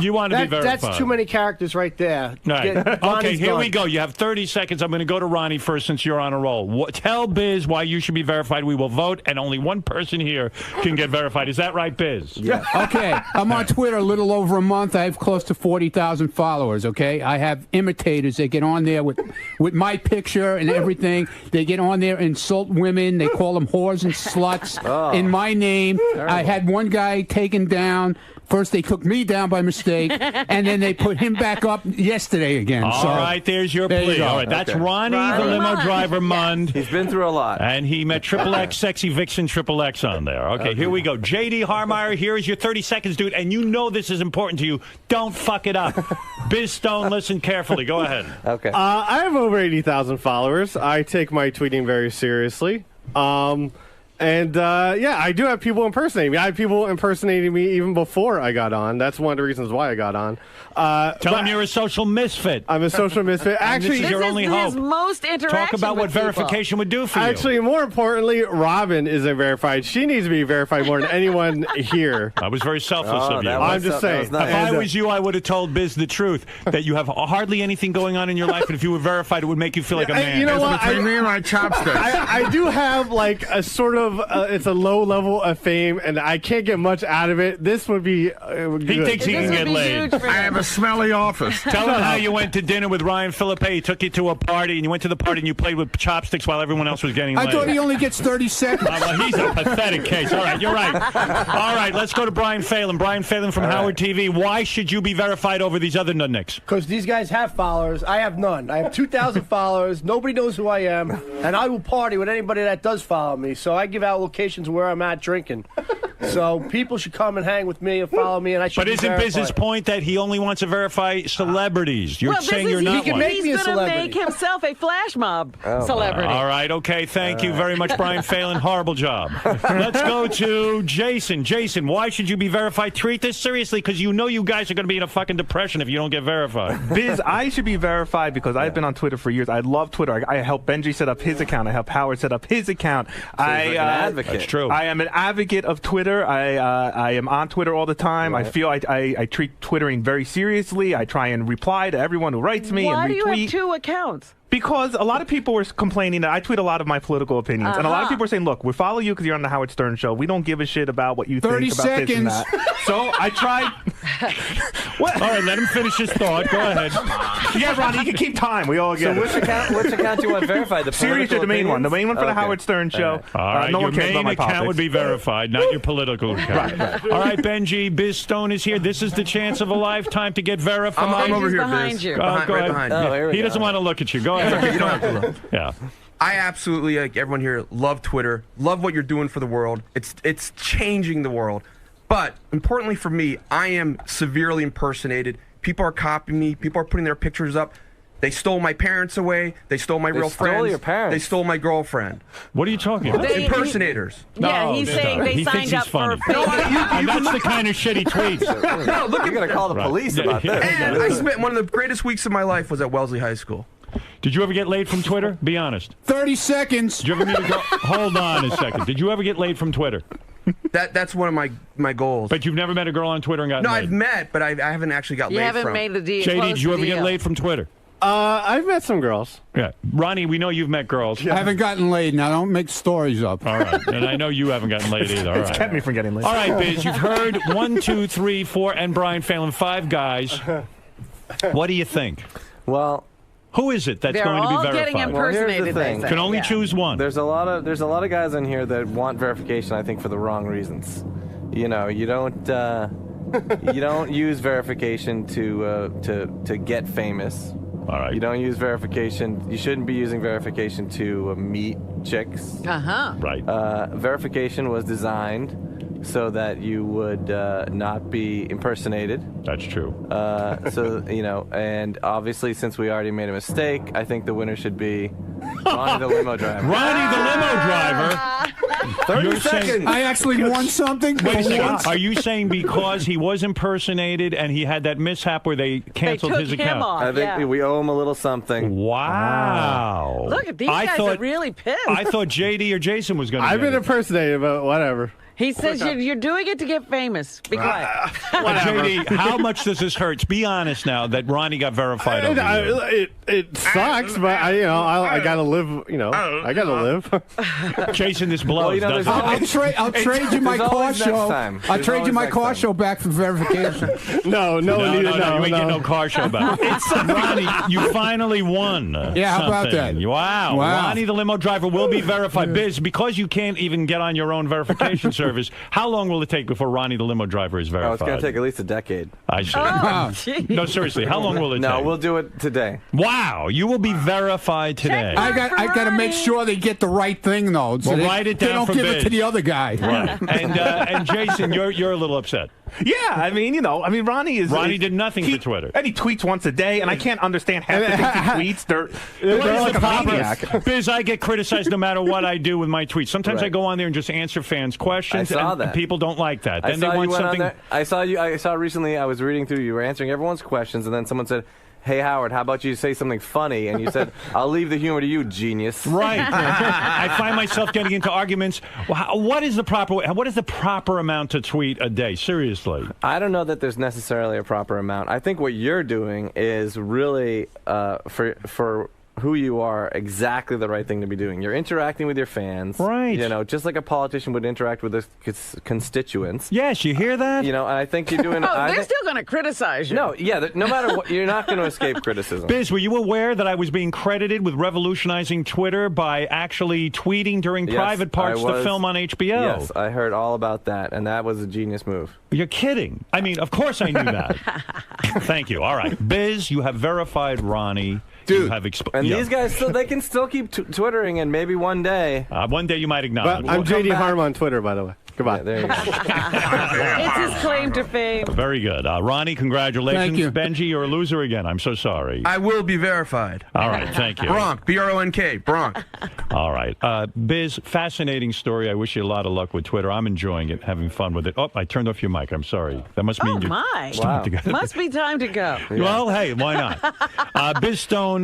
[SPEAKER 9] you want to be verified.
[SPEAKER 7] That's too many characters right there.
[SPEAKER 9] Right. Okay,
[SPEAKER 7] Ronnie's
[SPEAKER 9] here we
[SPEAKER 7] gone.
[SPEAKER 9] go. You have 30 seconds. I'm going to go to Ronnie first since you're on a roll. Tell Biz why you should be verified. We will vote, and only one person here can get verified. Is that right, Biz?
[SPEAKER 24] Yeah.
[SPEAKER 19] Okay, I'm on Twitter a little over a month. I have close to 40,000 followers. Okay, I have imitators. They get on there with my picture and everything. They get on there and insult women. They call them whores and sluts in my name. I had one guy taken down. First, they took me down by mistake, and then they put him back up yesterday again.
[SPEAKER 9] All right, there's your plea. All right, that's Ronnie, the limo driver Mund.
[SPEAKER 24] He's been through a lot.
[SPEAKER 9] And he met Triple X, Sexy Vixen Triple X on there. Okay, here we go. J.D. Harmeyer, here is your 30 seconds, dude. And you know this is important to you. Don't fuck it up. Biz Stone, listen carefully. Go ahead.
[SPEAKER 24] Okay.
[SPEAKER 2] I have over 80,000 followers. I take my tweeting very seriously. I do have people impersonating me. I had people impersonating me even before I got on. That's one of the reasons why I got on.
[SPEAKER 9] Tell him you're a social misfit.
[SPEAKER 2] I'm a social misfit. Actually,
[SPEAKER 9] this is your only hope.
[SPEAKER 10] His most interaction
[SPEAKER 9] Talk about what
[SPEAKER 10] with people.
[SPEAKER 9] verification would do for you.
[SPEAKER 2] Actually, more importantly, Robin isn't verified. She needs to be verified more than anyone here.
[SPEAKER 9] I was very selfless of you.
[SPEAKER 2] I'm just saying.
[SPEAKER 9] If I was you, I would have told Biz the truth, that you have hardly anything going on in your life, and if you were verified, it would make you feel like a man.
[SPEAKER 2] You know what?
[SPEAKER 13] Between me and my chopsticks.
[SPEAKER 2] I do have like a sort of, it's a low level of fame, and I can't get much out of it. This would be good.
[SPEAKER 9] He thinks he can get laid.
[SPEAKER 13] I have a smelly office.
[SPEAKER 9] Tell him how you went to dinner with Ryan Philippe. He took you to a party, and you went to the party, and you played with chopsticks while everyone else was getting laid.
[SPEAKER 19] I thought he only gets 30 seconds.
[SPEAKER 9] Well, he's a pathetic case. All right, you're right. All right, let's go to Brian Phelan. Brian Phelan from Howard TV. Why should you be verified over these other nudnicks?
[SPEAKER 7] Because these guys have followers. I have none. I have 2,000 followers. Nobody knows who I am. And I will party with anybody that does follow me. So I give out locations where I'm at drinking. So people should come and hang with me and follow me. And I should
[SPEAKER 9] But
[SPEAKER 7] be
[SPEAKER 9] isn't
[SPEAKER 7] verified.
[SPEAKER 9] Biz's point that he only wants to verify celebrities? You're saying you're not one.
[SPEAKER 10] He's going to make himself a flash mob celebrity.
[SPEAKER 9] All right, okay. Thank you very much, Brian Phelan. Horrible job. Let's go to Jason. Jason, why should you be verified? Treat this seriously, because you know you guys are going to be in a fucking depression if you don't get verified.
[SPEAKER 6] Biz, I should be verified because I've been on Twitter for years. I love Twitter. I helped Benjy set up his account. I helped Howard set up his account.
[SPEAKER 24] like an advocate.
[SPEAKER 9] That's true.
[SPEAKER 6] I am an advocate of Twitter. I am on Twitter all the time.
[SPEAKER 24] Right.
[SPEAKER 6] I feel I treat Twittering very seriously. I try and reply to everyone who writes me
[SPEAKER 10] Why
[SPEAKER 6] and
[SPEAKER 10] do you
[SPEAKER 6] retweet.
[SPEAKER 10] have 2 accounts?
[SPEAKER 6] Because a lot of people were complaining that I tweet a lot of my political opinions. And a lot of people are saying, look, we follow you because you're on the Howard Stern show. We don't give a shit about what you
[SPEAKER 19] 30
[SPEAKER 6] think about this and
[SPEAKER 19] seconds.
[SPEAKER 6] that. So I tried...
[SPEAKER 9] All right, let him finish his thought. Go ahead.
[SPEAKER 6] Yeah, Ronnie, you can keep time. We all get
[SPEAKER 8] So
[SPEAKER 6] it.
[SPEAKER 8] which account do you want verified? The
[SPEAKER 6] Serious or the main one? The main one for the
[SPEAKER 8] Okay.
[SPEAKER 6] Howard Stern show.
[SPEAKER 9] All right,
[SPEAKER 6] no
[SPEAKER 9] your
[SPEAKER 6] one cares about
[SPEAKER 9] main
[SPEAKER 6] my
[SPEAKER 9] account would be
[SPEAKER 6] politics.
[SPEAKER 9] verified, not your political account.
[SPEAKER 6] Right.
[SPEAKER 9] All right, Benji, Biz Stone is here. This is the chance of a lifetime to get verified.
[SPEAKER 18] I'm over here,
[SPEAKER 10] behind
[SPEAKER 18] Biz.
[SPEAKER 10] you.
[SPEAKER 9] Go
[SPEAKER 18] Right
[SPEAKER 9] ahead.
[SPEAKER 18] behind
[SPEAKER 10] Oh, here we
[SPEAKER 9] He
[SPEAKER 10] go.
[SPEAKER 9] doesn't want to look at you. Go ahead.
[SPEAKER 18] You don't have to look.
[SPEAKER 9] Yeah.
[SPEAKER 18] I absolutely, like everyone here, love Twitter. Love what you're doing for the world. It's changing the world. But importantly for me, I am severely impersonated. People are copying me. People are putting their pictures up. They stole my parents away. They stole my real
[SPEAKER 8] stole
[SPEAKER 18] friends.
[SPEAKER 8] your parents?
[SPEAKER 18] They stole my girlfriend.
[SPEAKER 9] What are you talking about?
[SPEAKER 18] Impersonators.
[SPEAKER 10] Yeah, he's saying they
[SPEAKER 9] he thinks
[SPEAKER 10] signed up
[SPEAKER 9] he's funny.
[SPEAKER 10] for a
[SPEAKER 9] And that's the kind of shit he tweets.
[SPEAKER 18] No, look,
[SPEAKER 8] You're gonna call the police about this.
[SPEAKER 18] And I spent one of the greatest weeks of my life was at Wellesley High School.
[SPEAKER 9] Did you ever get laid from Twitter? Be honest.
[SPEAKER 19] 30 seconds.
[SPEAKER 9] Did you ever meet a girl? Hold on a second. Did you ever get laid from Twitter?
[SPEAKER 18] That's one of my goals.
[SPEAKER 9] But you've never met a girl on Twitter and gotten
[SPEAKER 18] No,
[SPEAKER 9] laid?
[SPEAKER 18] I've met, but I haven't actually got
[SPEAKER 10] You
[SPEAKER 18] laid
[SPEAKER 10] haven't
[SPEAKER 18] from.
[SPEAKER 10] made the deal.
[SPEAKER 9] JD,
[SPEAKER 10] close
[SPEAKER 9] did you
[SPEAKER 10] the
[SPEAKER 9] ever get
[SPEAKER 10] deal.
[SPEAKER 9] laid from Twitter?
[SPEAKER 11] I've met some girls.
[SPEAKER 9] Yeah. Ronnie, we know you've met girls.
[SPEAKER 19] I haven't gotten laid. Now, don't make stories up.
[SPEAKER 9] All right. And I know you haven't gotten laid either. All
[SPEAKER 6] It's
[SPEAKER 9] right.
[SPEAKER 6] kept me from getting laid.
[SPEAKER 9] All right, Biz, you've heard 1, 2, 3, 4, and Brian Phelan, 5 guys. What do you think?
[SPEAKER 8] Well,
[SPEAKER 9] who is it that's
[SPEAKER 10] They're
[SPEAKER 9] going to be
[SPEAKER 10] all getting
[SPEAKER 9] verified?
[SPEAKER 8] Well, here's the
[SPEAKER 10] impersonated.
[SPEAKER 8] thing.
[SPEAKER 10] they say.
[SPEAKER 9] Can only
[SPEAKER 10] Yeah.
[SPEAKER 9] choose one.
[SPEAKER 8] there's a lot of guys in here that want verification. I think for the wrong reasons. You know, you don't use verification to get famous.
[SPEAKER 9] All right.
[SPEAKER 8] You don't use verification. You shouldn't be using verification to meet chicks.
[SPEAKER 10] Uh-huh.
[SPEAKER 9] Right.
[SPEAKER 8] Verification was designed so that you would not be impersonated.
[SPEAKER 9] That's true.
[SPEAKER 8] So, you know, and obviously since we already made a mistake, I think the winner should be Ronnie the limo driver.
[SPEAKER 9] Ronnie the limo driver.
[SPEAKER 8] 30
[SPEAKER 9] You're saying-
[SPEAKER 8] seconds.
[SPEAKER 19] I actually won something.
[SPEAKER 9] Wait a
[SPEAKER 19] for
[SPEAKER 9] second.
[SPEAKER 19] once.
[SPEAKER 9] Are you saying because he was impersonated and he had that mishap where they canceled
[SPEAKER 10] took
[SPEAKER 9] his
[SPEAKER 10] him
[SPEAKER 9] account?
[SPEAKER 10] off.
[SPEAKER 8] I think
[SPEAKER 10] Yeah.
[SPEAKER 8] we owe him a little something.
[SPEAKER 9] Wow.
[SPEAKER 10] Look at these
[SPEAKER 9] I
[SPEAKER 10] guys
[SPEAKER 9] thought,
[SPEAKER 10] are really pissed.
[SPEAKER 9] I thought JD or Jason was going to
[SPEAKER 11] I've
[SPEAKER 9] get
[SPEAKER 11] been
[SPEAKER 9] it.
[SPEAKER 11] impersonated, but whatever.
[SPEAKER 10] He says you're doing it to get famous. Be quiet.
[SPEAKER 9] JD, how much does this hurt? Be honest now that Ronnie got verified over you.
[SPEAKER 11] It sucks, but I gotta live. I gotta live.
[SPEAKER 9] Jason, this blows.
[SPEAKER 8] Well, you know,
[SPEAKER 9] doesn't
[SPEAKER 19] I'll
[SPEAKER 9] it?
[SPEAKER 19] trade you my
[SPEAKER 8] There's
[SPEAKER 19] car
[SPEAKER 8] always next
[SPEAKER 19] show.
[SPEAKER 8] time.
[SPEAKER 19] I'll
[SPEAKER 8] There's
[SPEAKER 19] trade you
[SPEAKER 8] always
[SPEAKER 19] my
[SPEAKER 8] next
[SPEAKER 19] car
[SPEAKER 8] time.
[SPEAKER 19] show back for verification.
[SPEAKER 11] No,
[SPEAKER 9] No,
[SPEAKER 11] Anita,
[SPEAKER 9] you ain't
[SPEAKER 11] no.
[SPEAKER 9] getting no car show back. Ronnie, you finally won.
[SPEAKER 19] Yeah, how about
[SPEAKER 9] something.
[SPEAKER 19] that?
[SPEAKER 9] Wow.
[SPEAKER 19] Wow.
[SPEAKER 9] Ronnie the limo driver will be verified. Biz, because you can't even get on your own verification service, how long will it take before Ronnie the limo driver is verified?
[SPEAKER 8] Oh, it's going to take at least a decade.
[SPEAKER 9] I see.
[SPEAKER 10] Oh, geez.
[SPEAKER 9] No, seriously, how long will it
[SPEAKER 8] No,
[SPEAKER 9] take?
[SPEAKER 8] we'll do it today.
[SPEAKER 9] Wow, you will be verified today.
[SPEAKER 19] I got to make sure they get the right thing though. So
[SPEAKER 9] Well,
[SPEAKER 19] they,
[SPEAKER 9] write it
[SPEAKER 19] they
[SPEAKER 9] down
[SPEAKER 19] don't
[SPEAKER 9] for
[SPEAKER 19] give
[SPEAKER 9] Biz.
[SPEAKER 19] it to the other guy.
[SPEAKER 9] Right. And Jason, you're a little upset.
[SPEAKER 6] Yeah, I mean, Ronnie is.
[SPEAKER 9] Ronnie did nothing for Twitter.
[SPEAKER 6] And he tweets once a day, and I can't understand half the things he tweets. They're
[SPEAKER 9] What is
[SPEAKER 6] like
[SPEAKER 9] the
[SPEAKER 6] a
[SPEAKER 9] problem?
[SPEAKER 6] maniac.
[SPEAKER 9] Biz, I get criticized no matter what I do with my tweets. Sometimes I
[SPEAKER 8] Right.
[SPEAKER 9] go on there and just answer fans' questions,
[SPEAKER 8] I saw
[SPEAKER 9] and
[SPEAKER 8] that.
[SPEAKER 9] people don't like that.
[SPEAKER 8] I
[SPEAKER 9] Then they
[SPEAKER 8] saw you
[SPEAKER 9] want
[SPEAKER 8] went on
[SPEAKER 9] something.
[SPEAKER 8] there. I saw recently. I was reading through. You were answering everyone's questions, and then someone said, "Hey Howard, how about you say something funny?" And you said, "I'll leave the humor to you, genius."
[SPEAKER 9] Right. I find myself getting into arguments. Well, what is the proper amount to tweet a day? Seriously.
[SPEAKER 8] I don't know that there's necessarily a proper amount. I think what you're doing is really for who you are exactly the right thing to be doing. You're interacting with your fans.
[SPEAKER 9] Right.
[SPEAKER 8] You know, just like a politician would interact with his constituents.
[SPEAKER 9] Yes, you hear that?
[SPEAKER 8] You know, and I think you're doing...
[SPEAKER 10] Oh, they're still going to criticize you.
[SPEAKER 8] No, yeah, no matter what, you're not going to escape criticism.
[SPEAKER 9] Biz, were you aware that I was being credited with revolutionizing Twitter by actually tweeting during
[SPEAKER 8] Yes,
[SPEAKER 9] private parts
[SPEAKER 8] I
[SPEAKER 9] of the
[SPEAKER 8] was-
[SPEAKER 9] film on HBO?
[SPEAKER 8] Yes, I heard all about that, and that was a genius move.
[SPEAKER 9] You're kidding. I mean, of course I knew that. Thank you. All right. Biz, you have verified Ronnie.
[SPEAKER 8] Dude,
[SPEAKER 9] you have
[SPEAKER 8] and these guys, they can still keep twittering, and maybe one day...
[SPEAKER 9] one day you might acknowledge.
[SPEAKER 11] But I'm JD Harm on Twitter, by the way. Goodbye.
[SPEAKER 8] Yeah, there you go.
[SPEAKER 10] It's his claim to fame.
[SPEAKER 9] Very good. Ronnie, congratulations.
[SPEAKER 18] Thank you.
[SPEAKER 9] Benji, you're a loser again. I'm so sorry.
[SPEAKER 18] I will be verified.
[SPEAKER 9] All right, thank you.
[SPEAKER 18] Bronk, B-R-O-N-K, Bronk.
[SPEAKER 9] All right. Biz, fascinating story. I wish you a lot of luck with Twitter. I'm enjoying it, having fun with it. Oh, I turned off your mic. I'm sorry. That must mean
[SPEAKER 10] Oh,
[SPEAKER 9] you're
[SPEAKER 10] my.
[SPEAKER 9] starting to go.
[SPEAKER 10] Must be time to go.
[SPEAKER 9] Well, hey, why not? Biz Stone,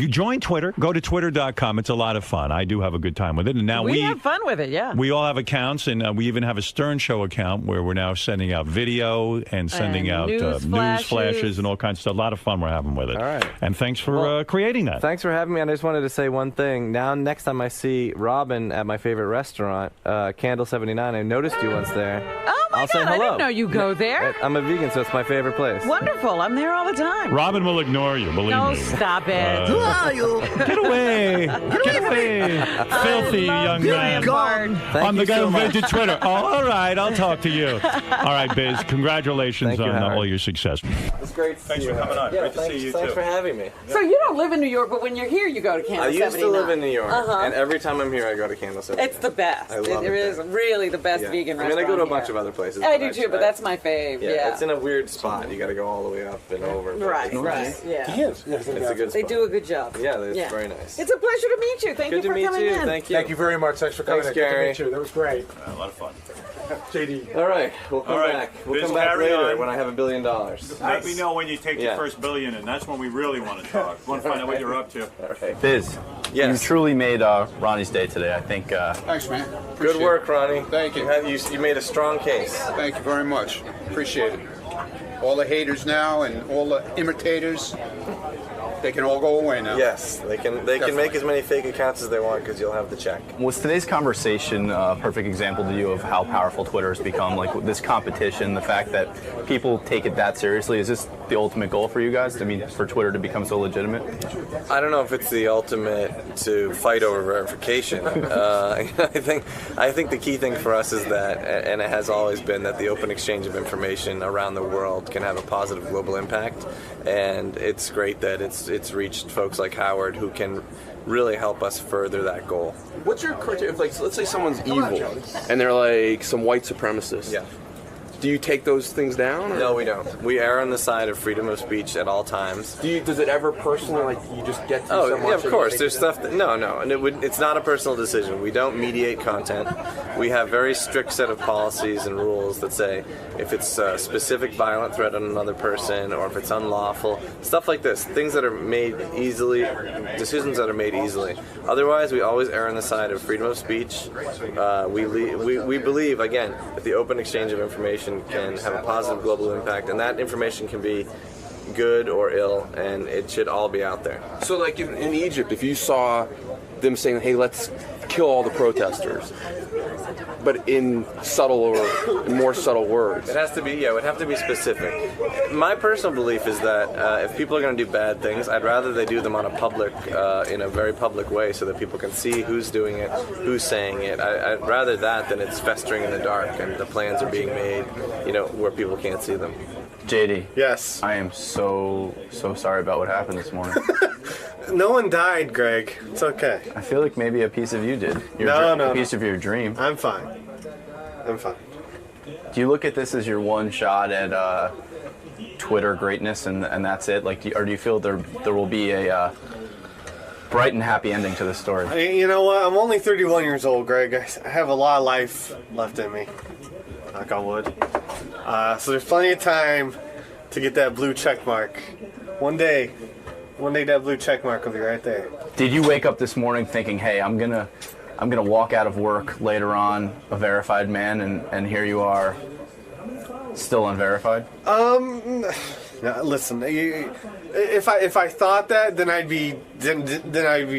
[SPEAKER 9] join Twitter. Go to twitter.com. It's a lot of fun. I do have a good time with it. And now
[SPEAKER 10] we have fun with it, yeah.
[SPEAKER 9] we all have accounts, and we even have a Stern Show account where we're now sending out video and sending
[SPEAKER 10] And
[SPEAKER 9] out
[SPEAKER 10] news
[SPEAKER 9] news
[SPEAKER 10] flashes.
[SPEAKER 9] flashes and all kinds of stuff. A lot of fun we're having with it.
[SPEAKER 8] All right.
[SPEAKER 9] And thanks for creating that.
[SPEAKER 8] Thanks for having me. And I just wanted to say one thing. Now, next time I see Robin at my favorite restaurant, Candle 79, I noticed you once there.
[SPEAKER 10] Oh,
[SPEAKER 8] I'll say
[SPEAKER 10] God,
[SPEAKER 8] hello.
[SPEAKER 10] I didn't know you go there.
[SPEAKER 8] I'm a vegan, so it's my favorite place.
[SPEAKER 10] Wonderful. I'm there all the time.
[SPEAKER 9] Robin will ignore you, believe
[SPEAKER 10] No,
[SPEAKER 9] me.
[SPEAKER 10] stop it.
[SPEAKER 9] Get away. Get away. Filthy young man. I'm the guy who invented Twitter. Oh, all right, I'll talk to you. All right, Biz, congratulations on
[SPEAKER 8] Howard.
[SPEAKER 9] all your success.
[SPEAKER 8] It's great to
[SPEAKER 9] Thanks
[SPEAKER 8] see
[SPEAKER 9] for
[SPEAKER 8] you.
[SPEAKER 9] coming on.
[SPEAKER 8] Yeah,
[SPEAKER 9] Great to see you,
[SPEAKER 8] Thanks
[SPEAKER 9] too.
[SPEAKER 8] for having me.
[SPEAKER 10] So you don't live in New York, but when you're here, you go to Candle
[SPEAKER 8] I used
[SPEAKER 10] 79.
[SPEAKER 8] to live in New York,
[SPEAKER 10] Uh-huh.
[SPEAKER 8] and every time I'm here, I go to Candle 79.
[SPEAKER 10] It's the best.
[SPEAKER 8] I love
[SPEAKER 10] It is really the best
[SPEAKER 8] Yeah.
[SPEAKER 10] vegan
[SPEAKER 8] I mean, I
[SPEAKER 10] restaurant
[SPEAKER 8] go to a
[SPEAKER 10] here.
[SPEAKER 8] bunch of other places.
[SPEAKER 10] I do too, but that's my fave.
[SPEAKER 8] Yeah,
[SPEAKER 10] Yeah.
[SPEAKER 8] it's in a weird spot. You got to go all the way up and over. but
[SPEAKER 10] Right,
[SPEAKER 8] it's
[SPEAKER 10] right,
[SPEAKER 8] nice.
[SPEAKER 10] yeah.
[SPEAKER 8] It's a good
[SPEAKER 10] They
[SPEAKER 8] spot.
[SPEAKER 10] do a good job.
[SPEAKER 8] Yeah, it's very nice.
[SPEAKER 10] It's a pleasure to meet you. Thank
[SPEAKER 8] Good
[SPEAKER 10] you
[SPEAKER 8] to
[SPEAKER 10] for
[SPEAKER 8] meet
[SPEAKER 10] coming
[SPEAKER 8] you.
[SPEAKER 10] in.
[SPEAKER 8] Thank you.
[SPEAKER 4] Thank you very much. Thanks for coming.
[SPEAKER 8] Thanks,
[SPEAKER 4] in. Good to
[SPEAKER 8] Gary.
[SPEAKER 4] meet you. That was great.
[SPEAKER 9] A lot of fun.
[SPEAKER 4] JD.
[SPEAKER 8] All right, we'll come
[SPEAKER 9] All right,
[SPEAKER 8] back. We'll
[SPEAKER 9] Biz,
[SPEAKER 8] come back
[SPEAKER 9] carry
[SPEAKER 8] later
[SPEAKER 9] on.
[SPEAKER 8] when I have $1 billion.
[SPEAKER 9] Let me know when you take
[SPEAKER 8] Yeah.
[SPEAKER 9] your first billion, and that's when we really want to talk. Want to find out what you're up to.
[SPEAKER 8] All right.
[SPEAKER 5] Biz, you truly made Ronnie's day today. I think.
[SPEAKER 3] Thanks, man.
[SPEAKER 8] Good
[SPEAKER 3] Appreciate
[SPEAKER 8] work, Ronnie.
[SPEAKER 3] Thank you.
[SPEAKER 8] You made a strong case.
[SPEAKER 3] Thank you very much. Appreciate it. All the haters now and all the imitators, they can all go away now.
[SPEAKER 8] Yes, they can make as many fake accounts as they want because you'll have the check.
[SPEAKER 5] Was today's conversation a perfect example to you of how powerful Twitter has become? Like this competition, the fact that people take it that seriously. Is this the ultimate goal for you guys? I mean, for Twitter to become so legitimate?
[SPEAKER 8] I don't know if it's the ultimate to fight over verification. I think the key thing for us is that, and it has always been, that the open exchange of information around the world can have a positive global impact. And it's great that it's reached folks like Howard who can really help us further that goal.
[SPEAKER 18] What's your criteria? If, like, let's say someone's evil and they're like some white supremacist.
[SPEAKER 8] Yeah.
[SPEAKER 18] Do you take those things down? Or?
[SPEAKER 8] No, we don't. We err on the side of freedom of speech at all times.
[SPEAKER 18] Does it ever personally, like, you just get to
[SPEAKER 8] Oh,
[SPEAKER 18] so
[SPEAKER 8] yeah,
[SPEAKER 18] much
[SPEAKER 8] of
[SPEAKER 18] and
[SPEAKER 8] course.
[SPEAKER 18] you
[SPEAKER 8] There's stuff that, no, and it's not a personal decision. We don't mediate content. We have very strict set of policies and rules that say if it's a specific violent threat on another person or if it's unlawful, stuff like this, things that are made easily, decisions that are made easily. Otherwise, we always err on the side of freedom of speech. We believe, again, that the open exchange of information can have a positive global impact, and that information can be good or ill, and it should all be out there.
[SPEAKER 18] So, like in Egypt, if you saw them saying, "Hey, let's kill all the protesters," but in subtle or more subtle words,
[SPEAKER 8] it has to be. Yeah, it would have to be specific. My personal belief is that if people are going to do bad things, I'd rather they do them on a public, in a very public way, so that people can see who's doing it, who's saying it. I'd rather that than it's festering in the dark and the plans are being made, where people can't see them.
[SPEAKER 5] JD.
[SPEAKER 4] Yes.
[SPEAKER 5] I am so sorry about what happened this morning.
[SPEAKER 4] No one died, Greg. It's okay.
[SPEAKER 5] I feel like maybe a piece of you did.
[SPEAKER 4] No.
[SPEAKER 5] A piece of your dream.
[SPEAKER 4] I'm fine.
[SPEAKER 5] Do you look at this as your one shot at Twitter greatness and that's it? Like, or do you feel there will be a bright and happy ending to this story?
[SPEAKER 4] You know what? I'm only 31 years old, Greg. I have a lot of life left in me. Knock on wood. So there's plenty of time to get that blue check mark. One day that blue check mark will be right there.
[SPEAKER 5] Did you wake up this morning thinking, "Hey, I'm gonna walk out of work later on a verified man," and here you are, still unverified?
[SPEAKER 4] No, listen. If I thought that, then I'd be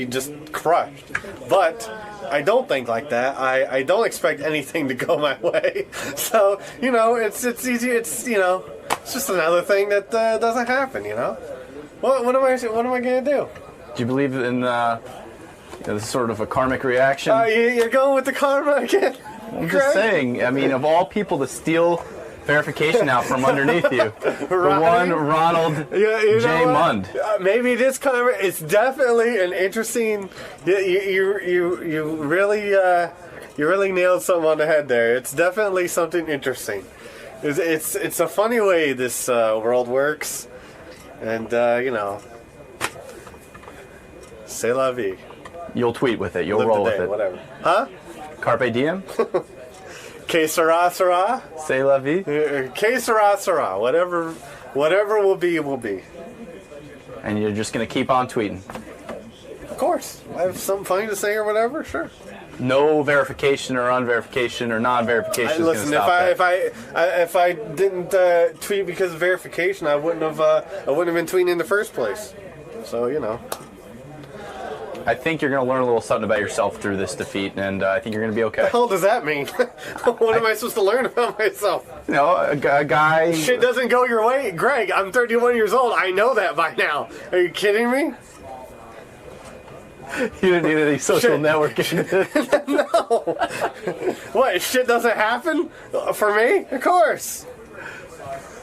[SPEAKER 4] just crushed. But I don't think like that. I don't expect anything to go my way. So it's easy. It's just another thing that doesn't happen. What am I gonna do?
[SPEAKER 5] Do you believe in this sort of a karmic reaction?
[SPEAKER 4] You're going with the karma again.
[SPEAKER 5] I'm just saying. I mean, of all people to steal verification out from underneath you, the one Ronald J. Mund.
[SPEAKER 4] Maybe it is karma. It's definitely an interesting. You really nailed something on the head there. It's definitely something interesting. It's a funny way this world works, and c'est la vie.
[SPEAKER 5] You'll tweet with it. You'll
[SPEAKER 4] Live
[SPEAKER 5] roll
[SPEAKER 4] the
[SPEAKER 5] with
[SPEAKER 4] day,
[SPEAKER 5] it.
[SPEAKER 4] whatever. Huh?
[SPEAKER 5] Carpe diem.
[SPEAKER 4] Que sera, sera.
[SPEAKER 5] C'est la vie.
[SPEAKER 4] Que sera, sera. Whatever will be, will be.
[SPEAKER 5] And you're just gonna keep on tweeting.
[SPEAKER 4] Of course. I have something funny to say or whatever. Sure.
[SPEAKER 5] No verification or unverification or non-verification is going to
[SPEAKER 4] Listen,
[SPEAKER 5] stop that.
[SPEAKER 4] if I didn't tweet because of verification, I wouldn't have been tweeting in the first place. So
[SPEAKER 5] I think you're going to learn a little something about yourself through this defeat, and I think you're going to be okay.
[SPEAKER 4] What the hell does that mean? What am I supposed to learn about myself?
[SPEAKER 5] You know, a guy...
[SPEAKER 4] Shit doesn't go your way. Greg, I'm 31 years old. I know that by now. Are you kidding me?
[SPEAKER 5] You didn't need any social networking.
[SPEAKER 4] No. What, shit doesn't happen? For me? Of course.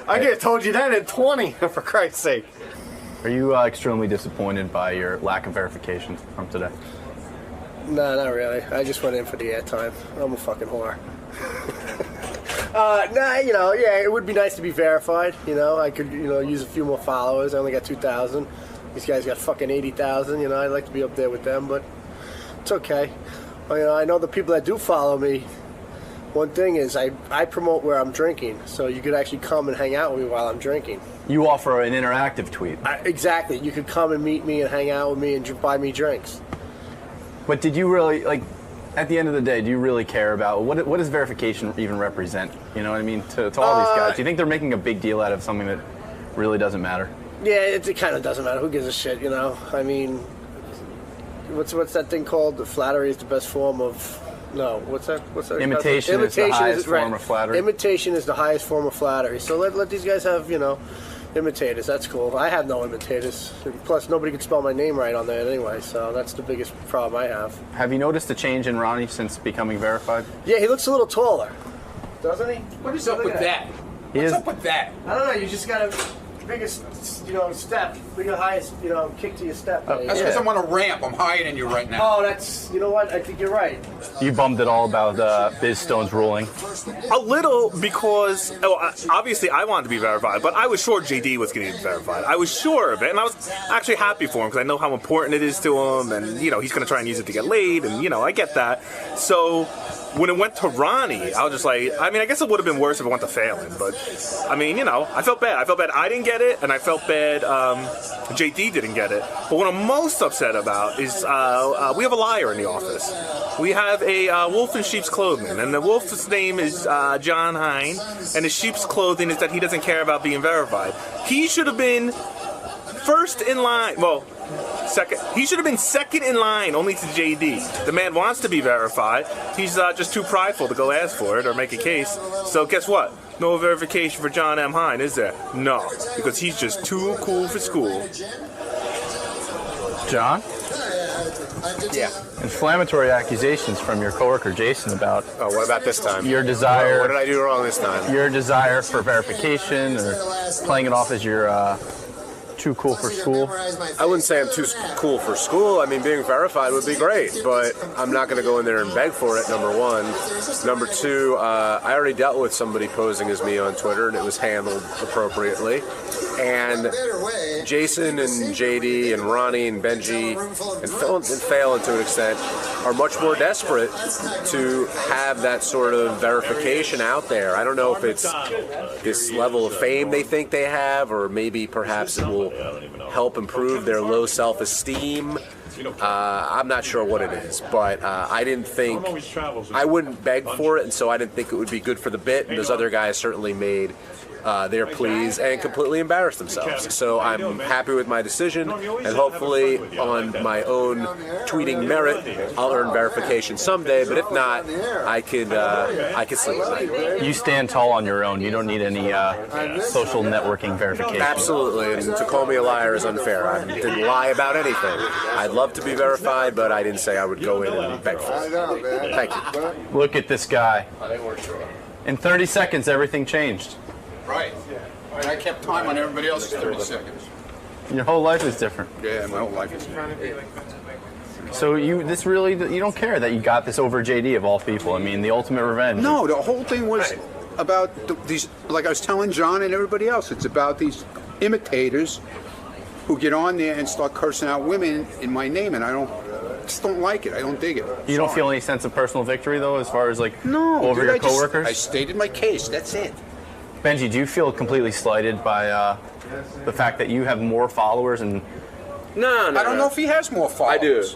[SPEAKER 4] I could have told you that at 20, for Christ's sake.
[SPEAKER 5] Are you extremely disappointed by your lack of verification from today?
[SPEAKER 7] No, not really. I just went in for the airtime. I'm a fucking whore. Yeah, it would be nice to be verified. I could, use a few more followers. I only got 2,000. These guys got fucking 80,000. I'd like to be up there with them, but it's okay. I know the people that do follow me. One thing is, I promote where I'm drinking, so you could actually come and hang out with me while I'm drinking.
[SPEAKER 5] You offer an interactive tweet.
[SPEAKER 7] Exactly. You could come and meet me and hang out with me and buy me drinks.
[SPEAKER 5] But did you really, at the end of the day, do you really care about, what does verification even represent? You know what I mean? To all these guys. Do you think they're making a big deal out of something that really doesn't matter?
[SPEAKER 7] Yeah, it kind of doesn't matter. Who gives a shit, I mean, what's that thing called? The flattery is the best form of... No, what's that?
[SPEAKER 5] Imitation is the highest form of flattery.
[SPEAKER 7] Imitation is the highest form of flattery. So let these guys have, imitators. That's cool. I have no imitators. Plus, nobody can spell my name right on there anyway, so that's the biggest problem I have.
[SPEAKER 5] Have you noticed a change in Ronnie since becoming verified?
[SPEAKER 7] Yeah, he looks a little taller. Doesn't he?
[SPEAKER 3] What is up with that? What's up with that?
[SPEAKER 7] I don't know. You just got a biggest, step. Bigger, highest, kick to your step.
[SPEAKER 3] That's because I'm on a ramp. I'm higher than you right now.
[SPEAKER 7] Oh, that's, you know what? I think you're right.
[SPEAKER 5] You bummed at all about Biz Stone's ruling?
[SPEAKER 12] A little, because obviously I wanted to be verified, but I was sure JD was going to be verified. I was sure of it, and I was actually happy for him because I know how important it is to him, and he's going to try and use it to get laid, and I get that. So when it went to Ronnie, I was just like, I guess it would have been worse if it went to Phelan, but I felt bad. I felt bad I didn't get it, and I felt bad JD didn't get it. But what I'm most upset about is we have a liar in the office. We have a wolf in sheep's clothing, and the wolf's name is John Hine, and his sheep's clothing is that he doesn't care about being verified. He should have been first in line. Well, second. He should have been second in line, only to JD. The man wants to be verified. He's just too prideful to go ask for it or make a case. So guess what? No verification for John M. Hine, is there? No, because he's just too cool for school.
[SPEAKER 5] John?
[SPEAKER 4] Yeah.
[SPEAKER 5] Inflammatory accusations from your coworker Jason about...
[SPEAKER 4] Oh, what about this time?
[SPEAKER 5] Your desire...
[SPEAKER 4] What did I do wrong this time?
[SPEAKER 5] Your desire for verification or playing it off as your... too cool for school?
[SPEAKER 4] I wouldn't say I'm too cool for school. Being verified would be great, but I'm not going to go in there and beg for it, number one. Number two, I already dealt with somebody posing as me on Twitter, and it was handled appropriately. And Jason and JD and Ronnie and Benjy and Phelan to an extent are much more desperate to have that sort of verification out there. I don't know if it's this level of fame they think they have, or maybe perhaps it will help improve their low self-esteem. I'm not sure what it is, but I didn't think, I wouldn't beg for it, and so I didn't think it would be good for the bit, and those other guys certainly made their pleas and completely embarrassed themselves. So I'm happy with my decision, and hopefully on my own tweeting merit, I'll earn verification someday, but if not, I could sleep at night.
[SPEAKER 5] You stand tall on your own. You don't need any social networking verification.
[SPEAKER 4] Absolutely, and to call me a liar is unfair. I didn't lie about anything. I'd love to be verified, but I didn't say I would go in and beg for it. Thank you.
[SPEAKER 5] Look at this guy. In 30 seconds, everything changed.
[SPEAKER 3] Right. And I kept time on everybody else's 30 seconds.
[SPEAKER 5] Your whole life is different.
[SPEAKER 3] Yeah, my whole life is different.
[SPEAKER 5] So you don't care that you got this over JD of all people. The ultimate revenge.
[SPEAKER 3] No, the whole thing was about these, like I was telling John and everybody else, it's about these imitators who get on there and start cursing out women in my name, and I just don't like it. I don't dig it.
[SPEAKER 5] You don't feel any sense of personal victory, though, as far as
[SPEAKER 3] no,
[SPEAKER 5] over your coworkers?
[SPEAKER 3] I stated my case. That's it.
[SPEAKER 5] Benjy, do you feel completely slighted by the fact that you have more followers and?
[SPEAKER 14] No.
[SPEAKER 3] I don't know if he has more followers.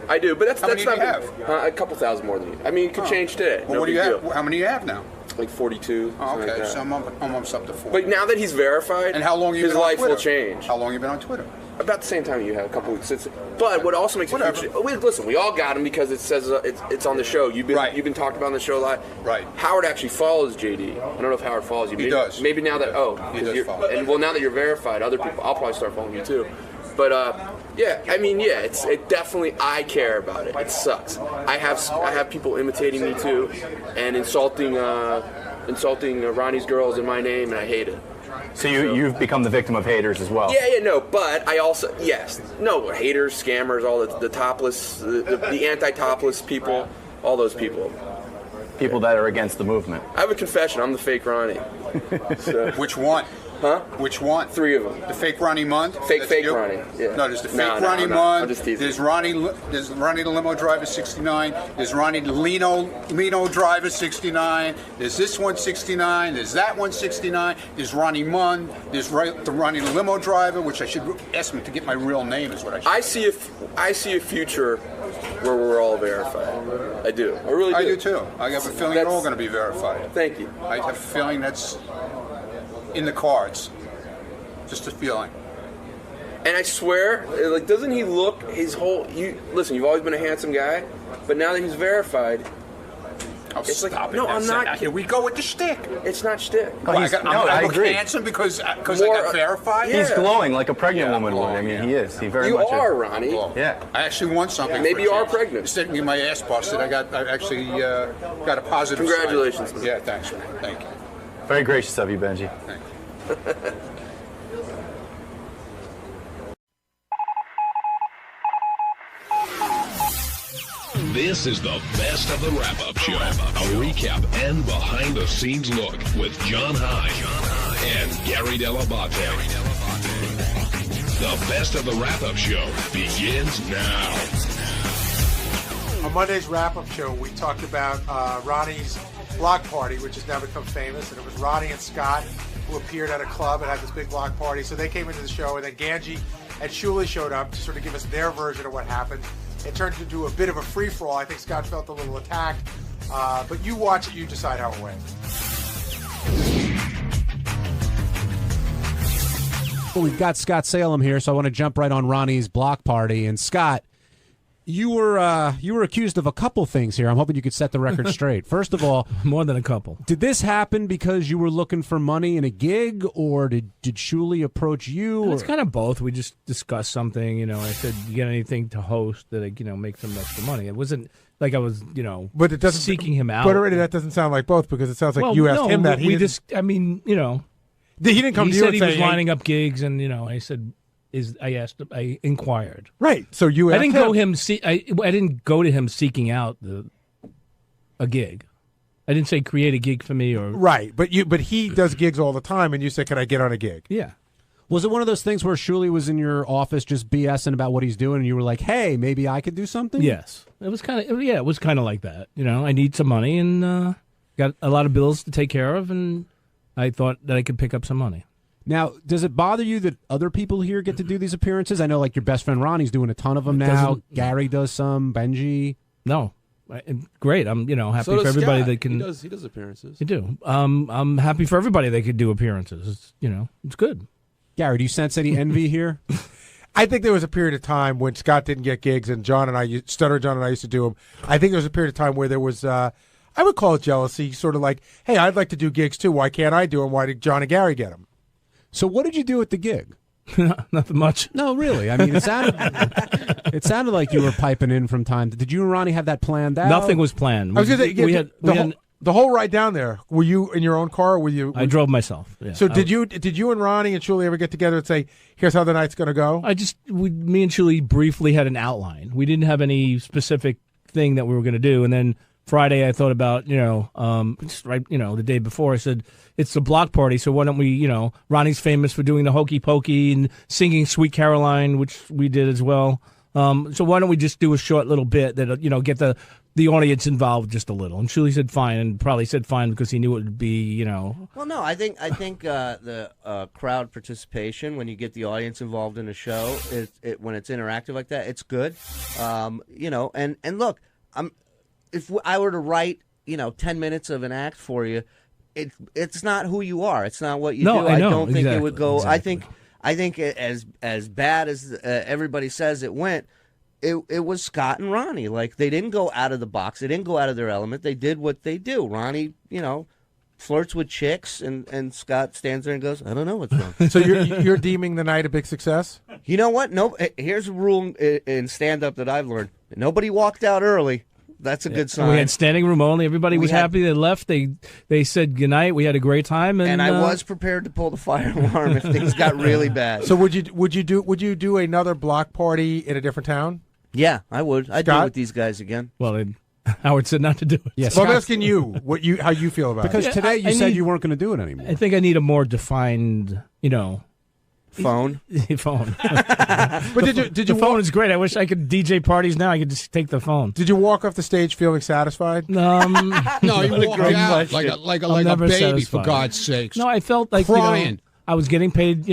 [SPEAKER 14] I do, but that's
[SPEAKER 3] How many
[SPEAKER 14] not
[SPEAKER 3] do you have?
[SPEAKER 14] A couple thousand more than you. It could change today.
[SPEAKER 3] Well, what do you have? How many do you have now?
[SPEAKER 14] Like 42.
[SPEAKER 3] Oh, okay,
[SPEAKER 14] like
[SPEAKER 3] so I'm almost up to 40.
[SPEAKER 14] But now that he's verified,
[SPEAKER 3] and how long you
[SPEAKER 14] his
[SPEAKER 3] been on
[SPEAKER 14] life
[SPEAKER 3] Twitter?
[SPEAKER 14] will change.
[SPEAKER 3] How long you been on Twitter?
[SPEAKER 14] about the same time you had, a couple weeks. But what also makes it listen, we all got him because it says it's on the show. You've been talked about on the show a lot.
[SPEAKER 3] Right.
[SPEAKER 14] Howard actually follows JD. I don't know if Howard follows you.
[SPEAKER 3] He does.
[SPEAKER 14] Maybe now that
[SPEAKER 3] he does follow.
[SPEAKER 14] and now that you're verified, other people, I'll probably start following you too. But it definitely, I care about it. It sucks. I have people imitating me too, and insulting Ronnie's girls in my name, and I hate it.
[SPEAKER 5] So you've become the victim of haters as well.
[SPEAKER 14] No, but I also, haters, scammers, all the topless, the anti-topless people, all those people.
[SPEAKER 5] People that are against the movement.
[SPEAKER 14] I have a confession, I'm the fake Ronnie. So.
[SPEAKER 3] Which one?
[SPEAKER 14] Huh?
[SPEAKER 3] Which one?
[SPEAKER 14] 3 of them.
[SPEAKER 3] The fake Ronnie Mund?
[SPEAKER 14] Fake Ronnie. Yeah.
[SPEAKER 3] No, there's the fake Ronnie Mund.
[SPEAKER 14] I'm just teasing.
[SPEAKER 3] There's Ronnie the limo driver 69. There's Ronnie the Lino driver 69. There's this one 69. There's that one 69. There's Ronnie Mund. There's the Ronnie the limo driver, which I should ask him to get my real name is what I should.
[SPEAKER 14] I see a future where we're all verified. I do. I really do.
[SPEAKER 3] I do too. I have a feeling they're all going to be verified.
[SPEAKER 14] Thank you.
[SPEAKER 3] I have a feeling that's in the cards. Just a feeling.
[SPEAKER 14] And I swear, doesn't he look his whole... Listen, you've always been a handsome guy, but now that he's verified...
[SPEAKER 3] It's I'm not. Here we go with the shtick.
[SPEAKER 14] It's not shtick.
[SPEAKER 3] I look handsome because I got verified.
[SPEAKER 5] He's glowing like a pregnant woman would. I mean, he is. He very much is.
[SPEAKER 14] You are, Ronnie.
[SPEAKER 5] Yeah.
[SPEAKER 3] I actually won something.
[SPEAKER 14] Maybe you are pregnant.
[SPEAKER 3] Instead of getting my ass busted, I actually got a positive.
[SPEAKER 14] Congratulations.
[SPEAKER 3] Side. Yeah, thanks, man. Thank you.
[SPEAKER 5] Very gracious of you, Benji.
[SPEAKER 3] Thank you.
[SPEAKER 15] This is the best of the wrap-up show. A recap and behind-the-scenes look with John High and Gary Dell'Abate. The best of the wrap-up show begins now.
[SPEAKER 20] On Monday's wrap-up show, we talked about Ronnie's block party, which has now become famous, and it was Ronnie and Scott who appeared at a club and had this big block party. So they came into the show, and then Benjy and Shuli showed up to sort of give us their version of what happened. It turned into a bit of a free-for-all. I think Scott felt a little attacked. But you watch it, you decide how it went.
[SPEAKER 21] Well, we've got Scott Salem here, so I want to jump right on Ronnie's block party. And Scott, you were accused of a couple things here. I'm hoping you could set the record straight. First of all,
[SPEAKER 22] more than a couple.
[SPEAKER 21] Did this happen because you were looking for money in a gig, or did Shuli approach you?
[SPEAKER 22] It's kind of both. We just discussed something. I said, "You get anything to host that make some extra money?" It wasn't like I was,
[SPEAKER 20] but it doesn't
[SPEAKER 22] seeking him out.
[SPEAKER 20] But already that doesn't sound like both, because it sounds like you asked him that.
[SPEAKER 22] He didn't come
[SPEAKER 20] to
[SPEAKER 22] you.
[SPEAKER 20] He
[SPEAKER 22] said he was
[SPEAKER 20] saying,
[SPEAKER 22] lining up gigs, and I said. I inquired.
[SPEAKER 20] Right. So you asked
[SPEAKER 22] I didn't go to him seeking out a gig. I didn't say create a gig for me or
[SPEAKER 20] right. But he does gigs all the time, and you say, "Can I get on a gig?"
[SPEAKER 22] Yeah.
[SPEAKER 21] Was it one of those things where Shuli was in your office just BSing about what he's doing, and you were like, "Hey, maybe I could do something"?
[SPEAKER 22] Yes. It was kind of like that. I need some money and got a lot of bills to take care of, and I thought that I could pick up some money.
[SPEAKER 21] Now, does it bother you that other people here get to do these appearances? I know, like, your best friend Ronnie's doing a ton of them now. Gary does some. Benjy.
[SPEAKER 22] No. Great. I'm, happy
[SPEAKER 14] so
[SPEAKER 22] for everybody
[SPEAKER 14] Scott.
[SPEAKER 22] that can.
[SPEAKER 14] He does appearances.
[SPEAKER 22] You do. I'm happy for everybody that could do appearances. It's good.
[SPEAKER 21] Gary, do you sense any envy here?
[SPEAKER 20] I think there was a period of time when Scott didn't get gigs, and John and I used to do them. I think there was a period of time where there was, I would call it jealousy, sort of like, hey, I'd like to do gigs too. Why can't I do them? Why did John and Gary get them?
[SPEAKER 21] So what did you do at the gig?
[SPEAKER 22] Nothing much.
[SPEAKER 21] No, really. I mean, it sounded like you were piping in from time. Did you and Ronnie have that planned out?
[SPEAKER 22] Nothing was planned.
[SPEAKER 20] I was going to say, the whole ride down there, were you in your own car? Or were you?
[SPEAKER 22] I drove myself. Yeah.
[SPEAKER 20] So did you and Ronnie and Shuli ever get together and say, here's how the night's going to go?
[SPEAKER 22] Me and Shuli briefly had an outline. We didn't have any specific thing that we were going to do, and then Friday, I thought about, the day before, I said, it's a block party, so why don't we, Ronnie's famous for doing the hokey pokey and singing Sweet Caroline, which we did as well. So why don't we just do a short little bit that, get the audience involved just a little. And Shuli said fine, and probably said fine because he knew it would be,
[SPEAKER 25] Well, no, I think the crowd participation, when you get the audience involved in a show, when it's interactive like that, it's good. And look, if I were to write, 10 minutes of an act for you, it's not who you are. It's not what you do.
[SPEAKER 22] I know,
[SPEAKER 25] don't think it would go.
[SPEAKER 22] Exactly.
[SPEAKER 25] I think as bad as everybody says it went, it was Scott and Ronnie. Like, they didn't go out of the box. They didn't go out of their element. They did what they do. Ronnie, flirts with chicks, and Scott stands there and goes, I don't know what's wrong.
[SPEAKER 1] So you're deeming the night a big success?
[SPEAKER 25] You know what? No. Here's a rule in stand-up that I've learned. Nobody walked out early. That's a good sign.
[SPEAKER 22] We had standing room only. Everybody was happy. They left. They said goodnight. We had a great time. And
[SPEAKER 25] I was prepared to pull the fire alarm if things got really bad.
[SPEAKER 1] So would you do another block party in a different town?
[SPEAKER 25] Yeah, I would. I'd do
[SPEAKER 1] Scott?
[SPEAKER 25] it with these guys again.
[SPEAKER 22] Well, Howard said not to do it.
[SPEAKER 21] Yes.
[SPEAKER 1] Well, I'm asking you how you feel about
[SPEAKER 21] because
[SPEAKER 1] it.
[SPEAKER 21] today you said you weren't going to do it anymore.
[SPEAKER 22] I think I need a more defined,
[SPEAKER 25] phone.
[SPEAKER 22] phone.
[SPEAKER 1] But did you
[SPEAKER 22] The phone is great. I wish I could DJ parties now. I could just take the phone.
[SPEAKER 1] Did you walk off the stage feeling satisfied?
[SPEAKER 2] No, you walked out
[SPEAKER 22] question.
[SPEAKER 2] like a
[SPEAKER 22] never
[SPEAKER 2] baby,
[SPEAKER 22] satisfied.
[SPEAKER 2] for God's sakes.
[SPEAKER 22] No, I felt like
[SPEAKER 2] crying.
[SPEAKER 22] I was getting paid,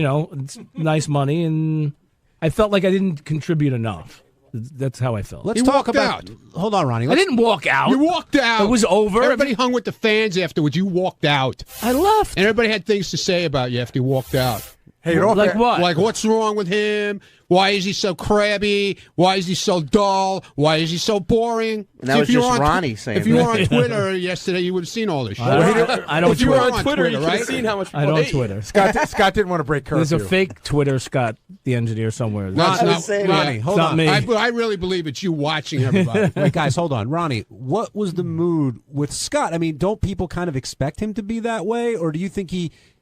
[SPEAKER 22] nice money, and I felt like I didn't contribute enough. That's how I felt.
[SPEAKER 21] Let's talk about. Hold on, Ronnie.
[SPEAKER 22] I didn't walk out.
[SPEAKER 2] You walked out.
[SPEAKER 22] It was over.
[SPEAKER 2] Everybody hung with the fans afterwards. You walked out.
[SPEAKER 22] I left.
[SPEAKER 2] And everybody had things to say about you after you walked out.
[SPEAKER 1] Hey,
[SPEAKER 22] like what?
[SPEAKER 2] Like, what's wrong with him? Why is he so crabby? Why is he so dull? Why is he so boring?
[SPEAKER 25] And that was just Ronnie saying
[SPEAKER 2] If you
[SPEAKER 25] that.
[SPEAKER 2] were on Twitter yesterday, you would have seen all this shit.
[SPEAKER 22] I don't
[SPEAKER 2] If you were
[SPEAKER 22] Twitter.
[SPEAKER 2] on Twitter, you could have seen how much
[SPEAKER 22] I don't Twitter.
[SPEAKER 1] Scott didn't want to break curfew.
[SPEAKER 22] There's a fake Twitter Scott, the engineer, somewhere.
[SPEAKER 2] No, it's not
[SPEAKER 21] Ronnie, hold
[SPEAKER 22] Not
[SPEAKER 21] on.
[SPEAKER 22] me.
[SPEAKER 2] I really believe it's you watching everybody.
[SPEAKER 21] Wait, guys, hold on. Ronnie, what was the mood with Scott? I mean, don't people kind of expect him to be that way, or do you think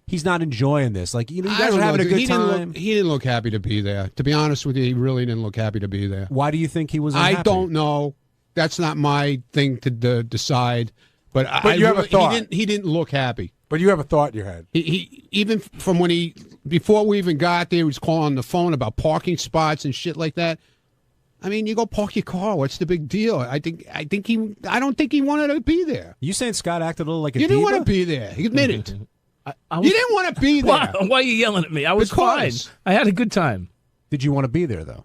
[SPEAKER 21] he's not enjoying this? Like, you guys
[SPEAKER 2] I
[SPEAKER 21] are
[SPEAKER 2] don't
[SPEAKER 21] having
[SPEAKER 2] know,
[SPEAKER 21] a good
[SPEAKER 2] he
[SPEAKER 21] time.
[SPEAKER 2] He didn't look happy to be there. To be honest with you, he really didn't look happy to be there.
[SPEAKER 21] Why do you think he was unhappy?
[SPEAKER 2] I don't know. That's not my thing to decide. But
[SPEAKER 1] you have a thought.
[SPEAKER 2] He didn't look happy.
[SPEAKER 1] But you have a thought in your head.
[SPEAKER 2] He even from before we even got there, he was calling on the phone about parking spots and shit like that. I mean, you go park your car. What's the big deal? I don't think he wanted to be there.
[SPEAKER 21] You saying Scott acted a little like a
[SPEAKER 2] You didn't
[SPEAKER 21] diva?
[SPEAKER 2] want to be there. He admitted it.
[SPEAKER 22] I
[SPEAKER 2] You didn't want to be there.
[SPEAKER 22] Why are you yelling at me? I was fine. I had a good time.
[SPEAKER 21] Did you want to be there, though?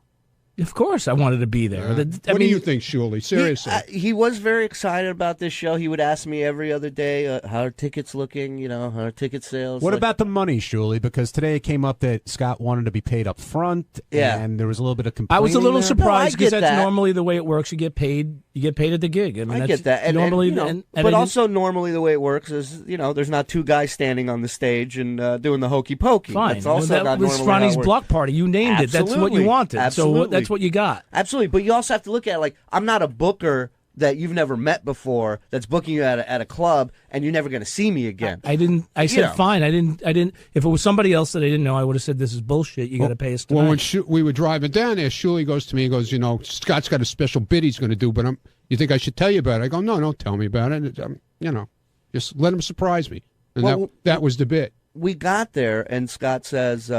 [SPEAKER 22] Of course, I wanted to be there.
[SPEAKER 2] What do you think, Shuley? Seriously.
[SPEAKER 25] He was very excited about this show. He would ask me every other day, how are tickets looking, how are ticket sales.
[SPEAKER 21] What about the money, Shuley? Because today it came up that Scott wanted to be paid up front, and there was a little bit of complaining.
[SPEAKER 22] I was a little
[SPEAKER 21] there.
[SPEAKER 22] surprised because
[SPEAKER 25] get
[SPEAKER 22] that's
[SPEAKER 25] that.
[SPEAKER 22] normally the way it works. You get paid at the gig. I mean,
[SPEAKER 25] I
[SPEAKER 22] that's
[SPEAKER 25] get that. And,
[SPEAKER 22] normally,
[SPEAKER 25] but also normally the way it works is, there's not two guys standing on the stage and doing the hokey pokey.
[SPEAKER 22] Fine.
[SPEAKER 25] That's also
[SPEAKER 22] that
[SPEAKER 25] not
[SPEAKER 22] was
[SPEAKER 25] normally how
[SPEAKER 22] Ronnie's
[SPEAKER 25] it works.
[SPEAKER 22] block party. You named it. That's what you wanted.
[SPEAKER 25] Absolutely.
[SPEAKER 22] So that's what you got.
[SPEAKER 25] Absolutely. But you also have to look at it like, I'm not a booker that you've never met before that's booking you at a club and you're never going to see me again.
[SPEAKER 22] I said fine. I didn't. If it was somebody else that I didn't know, I would have said this is bullshit. You got to pay us tonight.
[SPEAKER 2] Well, when we were driving down there, Shuley goes to me and goes, Scott's got a special bid he's going to do, but you think I should tell you about it? I go, no, don't tell me about it. Just let him surprise me. And that was the bit.
[SPEAKER 25] We got there and Scott says,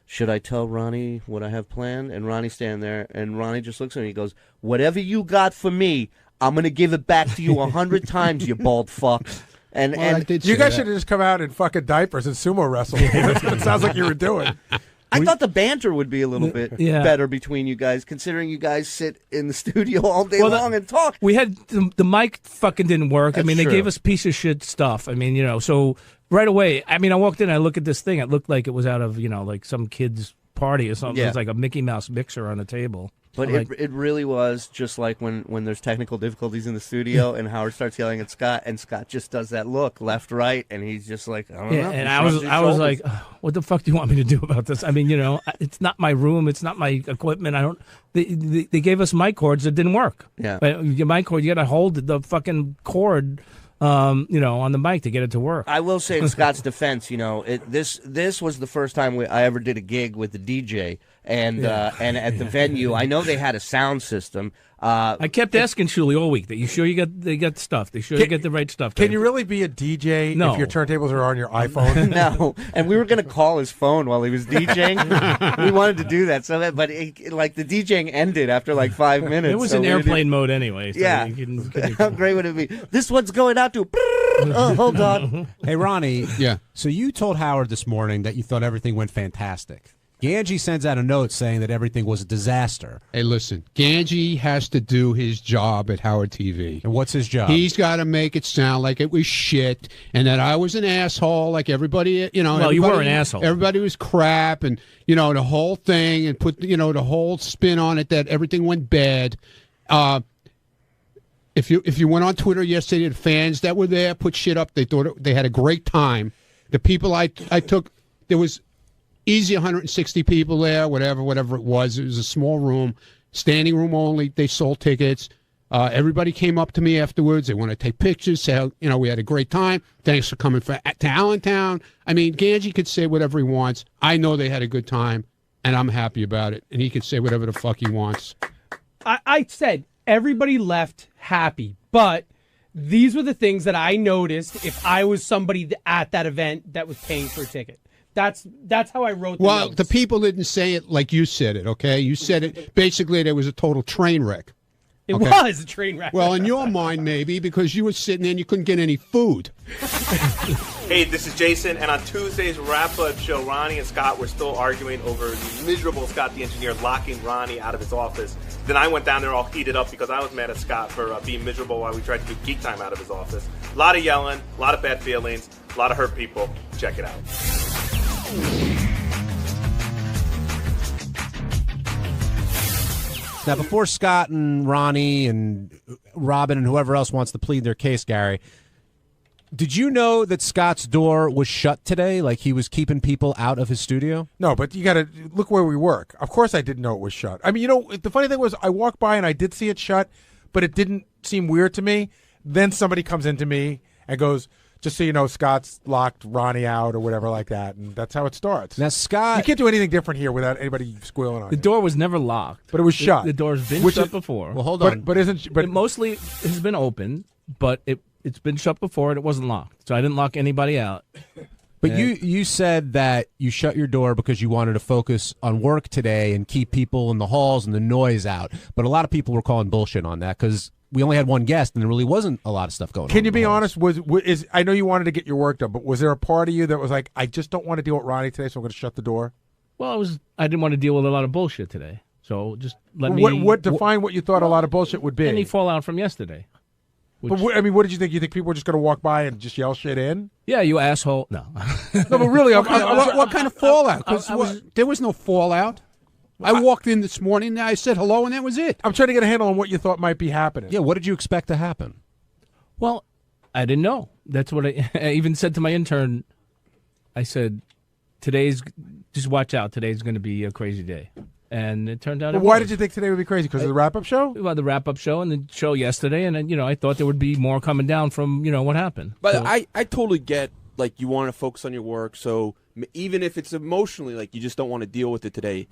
[SPEAKER 25] should I tell Ronnie what I have planned? And Ronnie's standing there, and Ronnie just looks at me and he goes, whatever you got for me, I'm going to give it back to you 100 times, you bald fuck. And
[SPEAKER 1] you guys should have just come out in fucking diapers and sumo wrestle. That's what it sounds like you were doing.
[SPEAKER 25] I thought the banter would be a little bit better between you guys, considering you guys sit in the studio all day long and talk.
[SPEAKER 22] We had the mic fucking didn't work.
[SPEAKER 25] That's
[SPEAKER 22] I mean, they
[SPEAKER 25] true.
[SPEAKER 22] gave us piece of shit stuff. I mean, so right away, I mean, I walked in, I look at this thing. It looked like it was out of, like some kid's party or something.
[SPEAKER 25] Yeah.
[SPEAKER 22] It was like a Mickey Mouse mixer on the table.
[SPEAKER 25] But
[SPEAKER 22] I'm like,
[SPEAKER 25] it really was just like when there's technical difficulties in the studio and Howard starts yelling at Scott and Scott just does that look left, right, and he's just like, I don't know.
[SPEAKER 22] and
[SPEAKER 25] He
[SPEAKER 22] I was
[SPEAKER 25] shrugs his
[SPEAKER 22] like,
[SPEAKER 25] shoulders.
[SPEAKER 22] what the fuck do you want me to do about this? I mean, it's not my room, it's not my equipment. I don't. They gave us mic cords that didn't work.
[SPEAKER 25] Yeah.
[SPEAKER 22] But your mic cord, you got to hold the fucking cord, on the mic to get it to work.
[SPEAKER 25] I will say in Scott's defense, this was the first time I ever did a gig with the DJ, and at the venue, I know they had a sound system.
[SPEAKER 22] I kept asking Shuley all week that you sure they got stuff. They sure you get the right stuff.
[SPEAKER 1] Can you really be a DJ
[SPEAKER 22] No.
[SPEAKER 1] if your turntables are on your iPhone?
[SPEAKER 25] No, and we were going to call his phone while he was DJing. We wanted to do that, but the DJing ended after like 5 minutes.
[SPEAKER 22] It was
[SPEAKER 25] so
[SPEAKER 22] in
[SPEAKER 25] we
[SPEAKER 22] airplane
[SPEAKER 25] didn't-
[SPEAKER 22] mode anyway. So
[SPEAKER 25] Yeah. How great would it be? This one's going out to. Oh, hold on.
[SPEAKER 21] Hey, Ronnie.
[SPEAKER 2] Yeah.
[SPEAKER 21] So you told Howard this morning that you thought everything went fantastic. Ganji sends out a note saying that everything was a disaster.
[SPEAKER 2] Hey, listen, Ganji has to do his job at Howard TV.
[SPEAKER 21] And what's his job?
[SPEAKER 2] He's got to make it sound like it was shit and that I was an asshole, like everybody,
[SPEAKER 22] Well, you were an asshole.
[SPEAKER 2] Everybody was crap, and, the whole thing, and put, the whole spin on it that everything went bad. If you went on Twitter yesterday, the fans that were there put shit up. They thought they had a great time. The people I took, there was easy 160 people there, whatever it was. It was a small room, standing room only. They sold tickets. Everybody came up to me afterwards. They want to take pictures, say, we had a great time. Thanks for coming to Allentown. I mean, Ganji could say whatever he wants. I know they had a good time, and I'm happy about it. And he could say whatever the fuck he wants.
[SPEAKER 13] I said everybody left happy, but these were the things that I noticed if I was somebody at that event that was paying for a ticket. That's how I wrote the
[SPEAKER 2] Well,
[SPEAKER 13] notes.
[SPEAKER 2] the people didn't say it like you said it, okay? You said it, basically there was a total train wreck.
[SPEAKER 13] It
[SPEAKER 2] Okay?
[SPEAKER 13] was a train wreck.
[SPEAKER 2] Well, in your mind, maybe, because you were sitting there and you couldn't get any food.
[SPEAKER 12] Hey, this is Jason, and on Tuesday's wrap-up show, Ronnie and Scott were still arguing over the miserable Scott the engineer locking Ronnie out of his office. Then I went down there all heated up because I was mad at Scott for being miserable while we tried to do Geek Time out of his office. A lot of yelling, a lot of bad feelings, a lot of hurt people. Check it out.
[SPEAKER 21] Now, before Scott and Ronnie and Robin and whoever else wants to plead their case, Gary, did you know that Scott's door was shut today? Like he was keeping people out of his studio?
[SPEAKER 1] No, but you got to look where we work. Of course I didn't know it was shut. I mean, the funny thing was I walked by and I did see it shut, but it didn't seem weird to me. Then somebody comes into me and goes, just so you know, Scott's locked Ronnie out or whatever like that, and that's how it starts.
[SPEAKER 21] Now, Scott...
[SPEAKER 1] You can't do anything different here without anybody squealing on
[SPEAKER 22] The
[SPEAKER 1] you.
[SPEAKER 22] door was never locked.
[SPEAKER 1] But it was shut.
[SPEAKER 22] The door's been
[SPEAKER 1] Which
[SPEAKER 22] shut
[SPEAKER 1] is-
[SPEAKER 22] before.
[SPEAKER 21] Well, hold
[SPEAKER 1] But-
[SPEAKER 21] on.
[SPEAKER 1] but isn't- but-
[SPEAKER 22] it mostly has been open, but it's been shut before and it wasn't locked. So I didn't lock anybody out.
[SPEAKER 21] But
[SPEAKER 22] And-
[SPEAKER 21] you said that you shut your door because you wanted to focus on work today and keep people in the halls and the noise out. But a lot of people were calling bullshit on that because we only had one guest and there really wasn't a lot of stuff going on.
[SPEAKER 1] Can you be honest? I know you wanted to get your work done, but was there a part of you that was like, I just don't want to deal with Ronnie today, so I'm going to shut the door?
[SPEAKER 22] Well, I didn't want to deal with a lot of bullshit today. So just let me...
[SPEAKER 1] What define what you thought a lot of bullshit would be?
[SPEAKER 22] Any fallout from yesterday.
[SPEAKER 1] But what did you think? You think people were just going to walk by and just yell shit in?
[SPEAKER 22] Yeah, you asshole. No.
[SPEAKER 1] No, but really,
[SPEAKER 2] What kind of fallout? 'Cause there was no fallout. I walked in this morning, and I said hello, and that was it.
[SPEAKER 1] I'm trying to get a handle on what you thought might be happening.
[SPEAKER 21] Yeah, what did you expect to happen?
[SPEAKER 22] Well, I didn't know. That's what I even said to my intern. I said, just watch out. Today's going to be a crazy day. And it turned out.
[SPEAKER 1] But why did you think today would be crazy? Because of the wrap-up show?
[SPEAKER 22] Well, the wrap-up show and the show yesterday, and then, I thought there would be more coming down from what happened.
[SPEAKER 16] But
[SPEAKER 22] So-
[SPEAKER 16] I totally get, like, you want to focus on your work, so even if it's emotionally, like, you just don't want to deal with it today.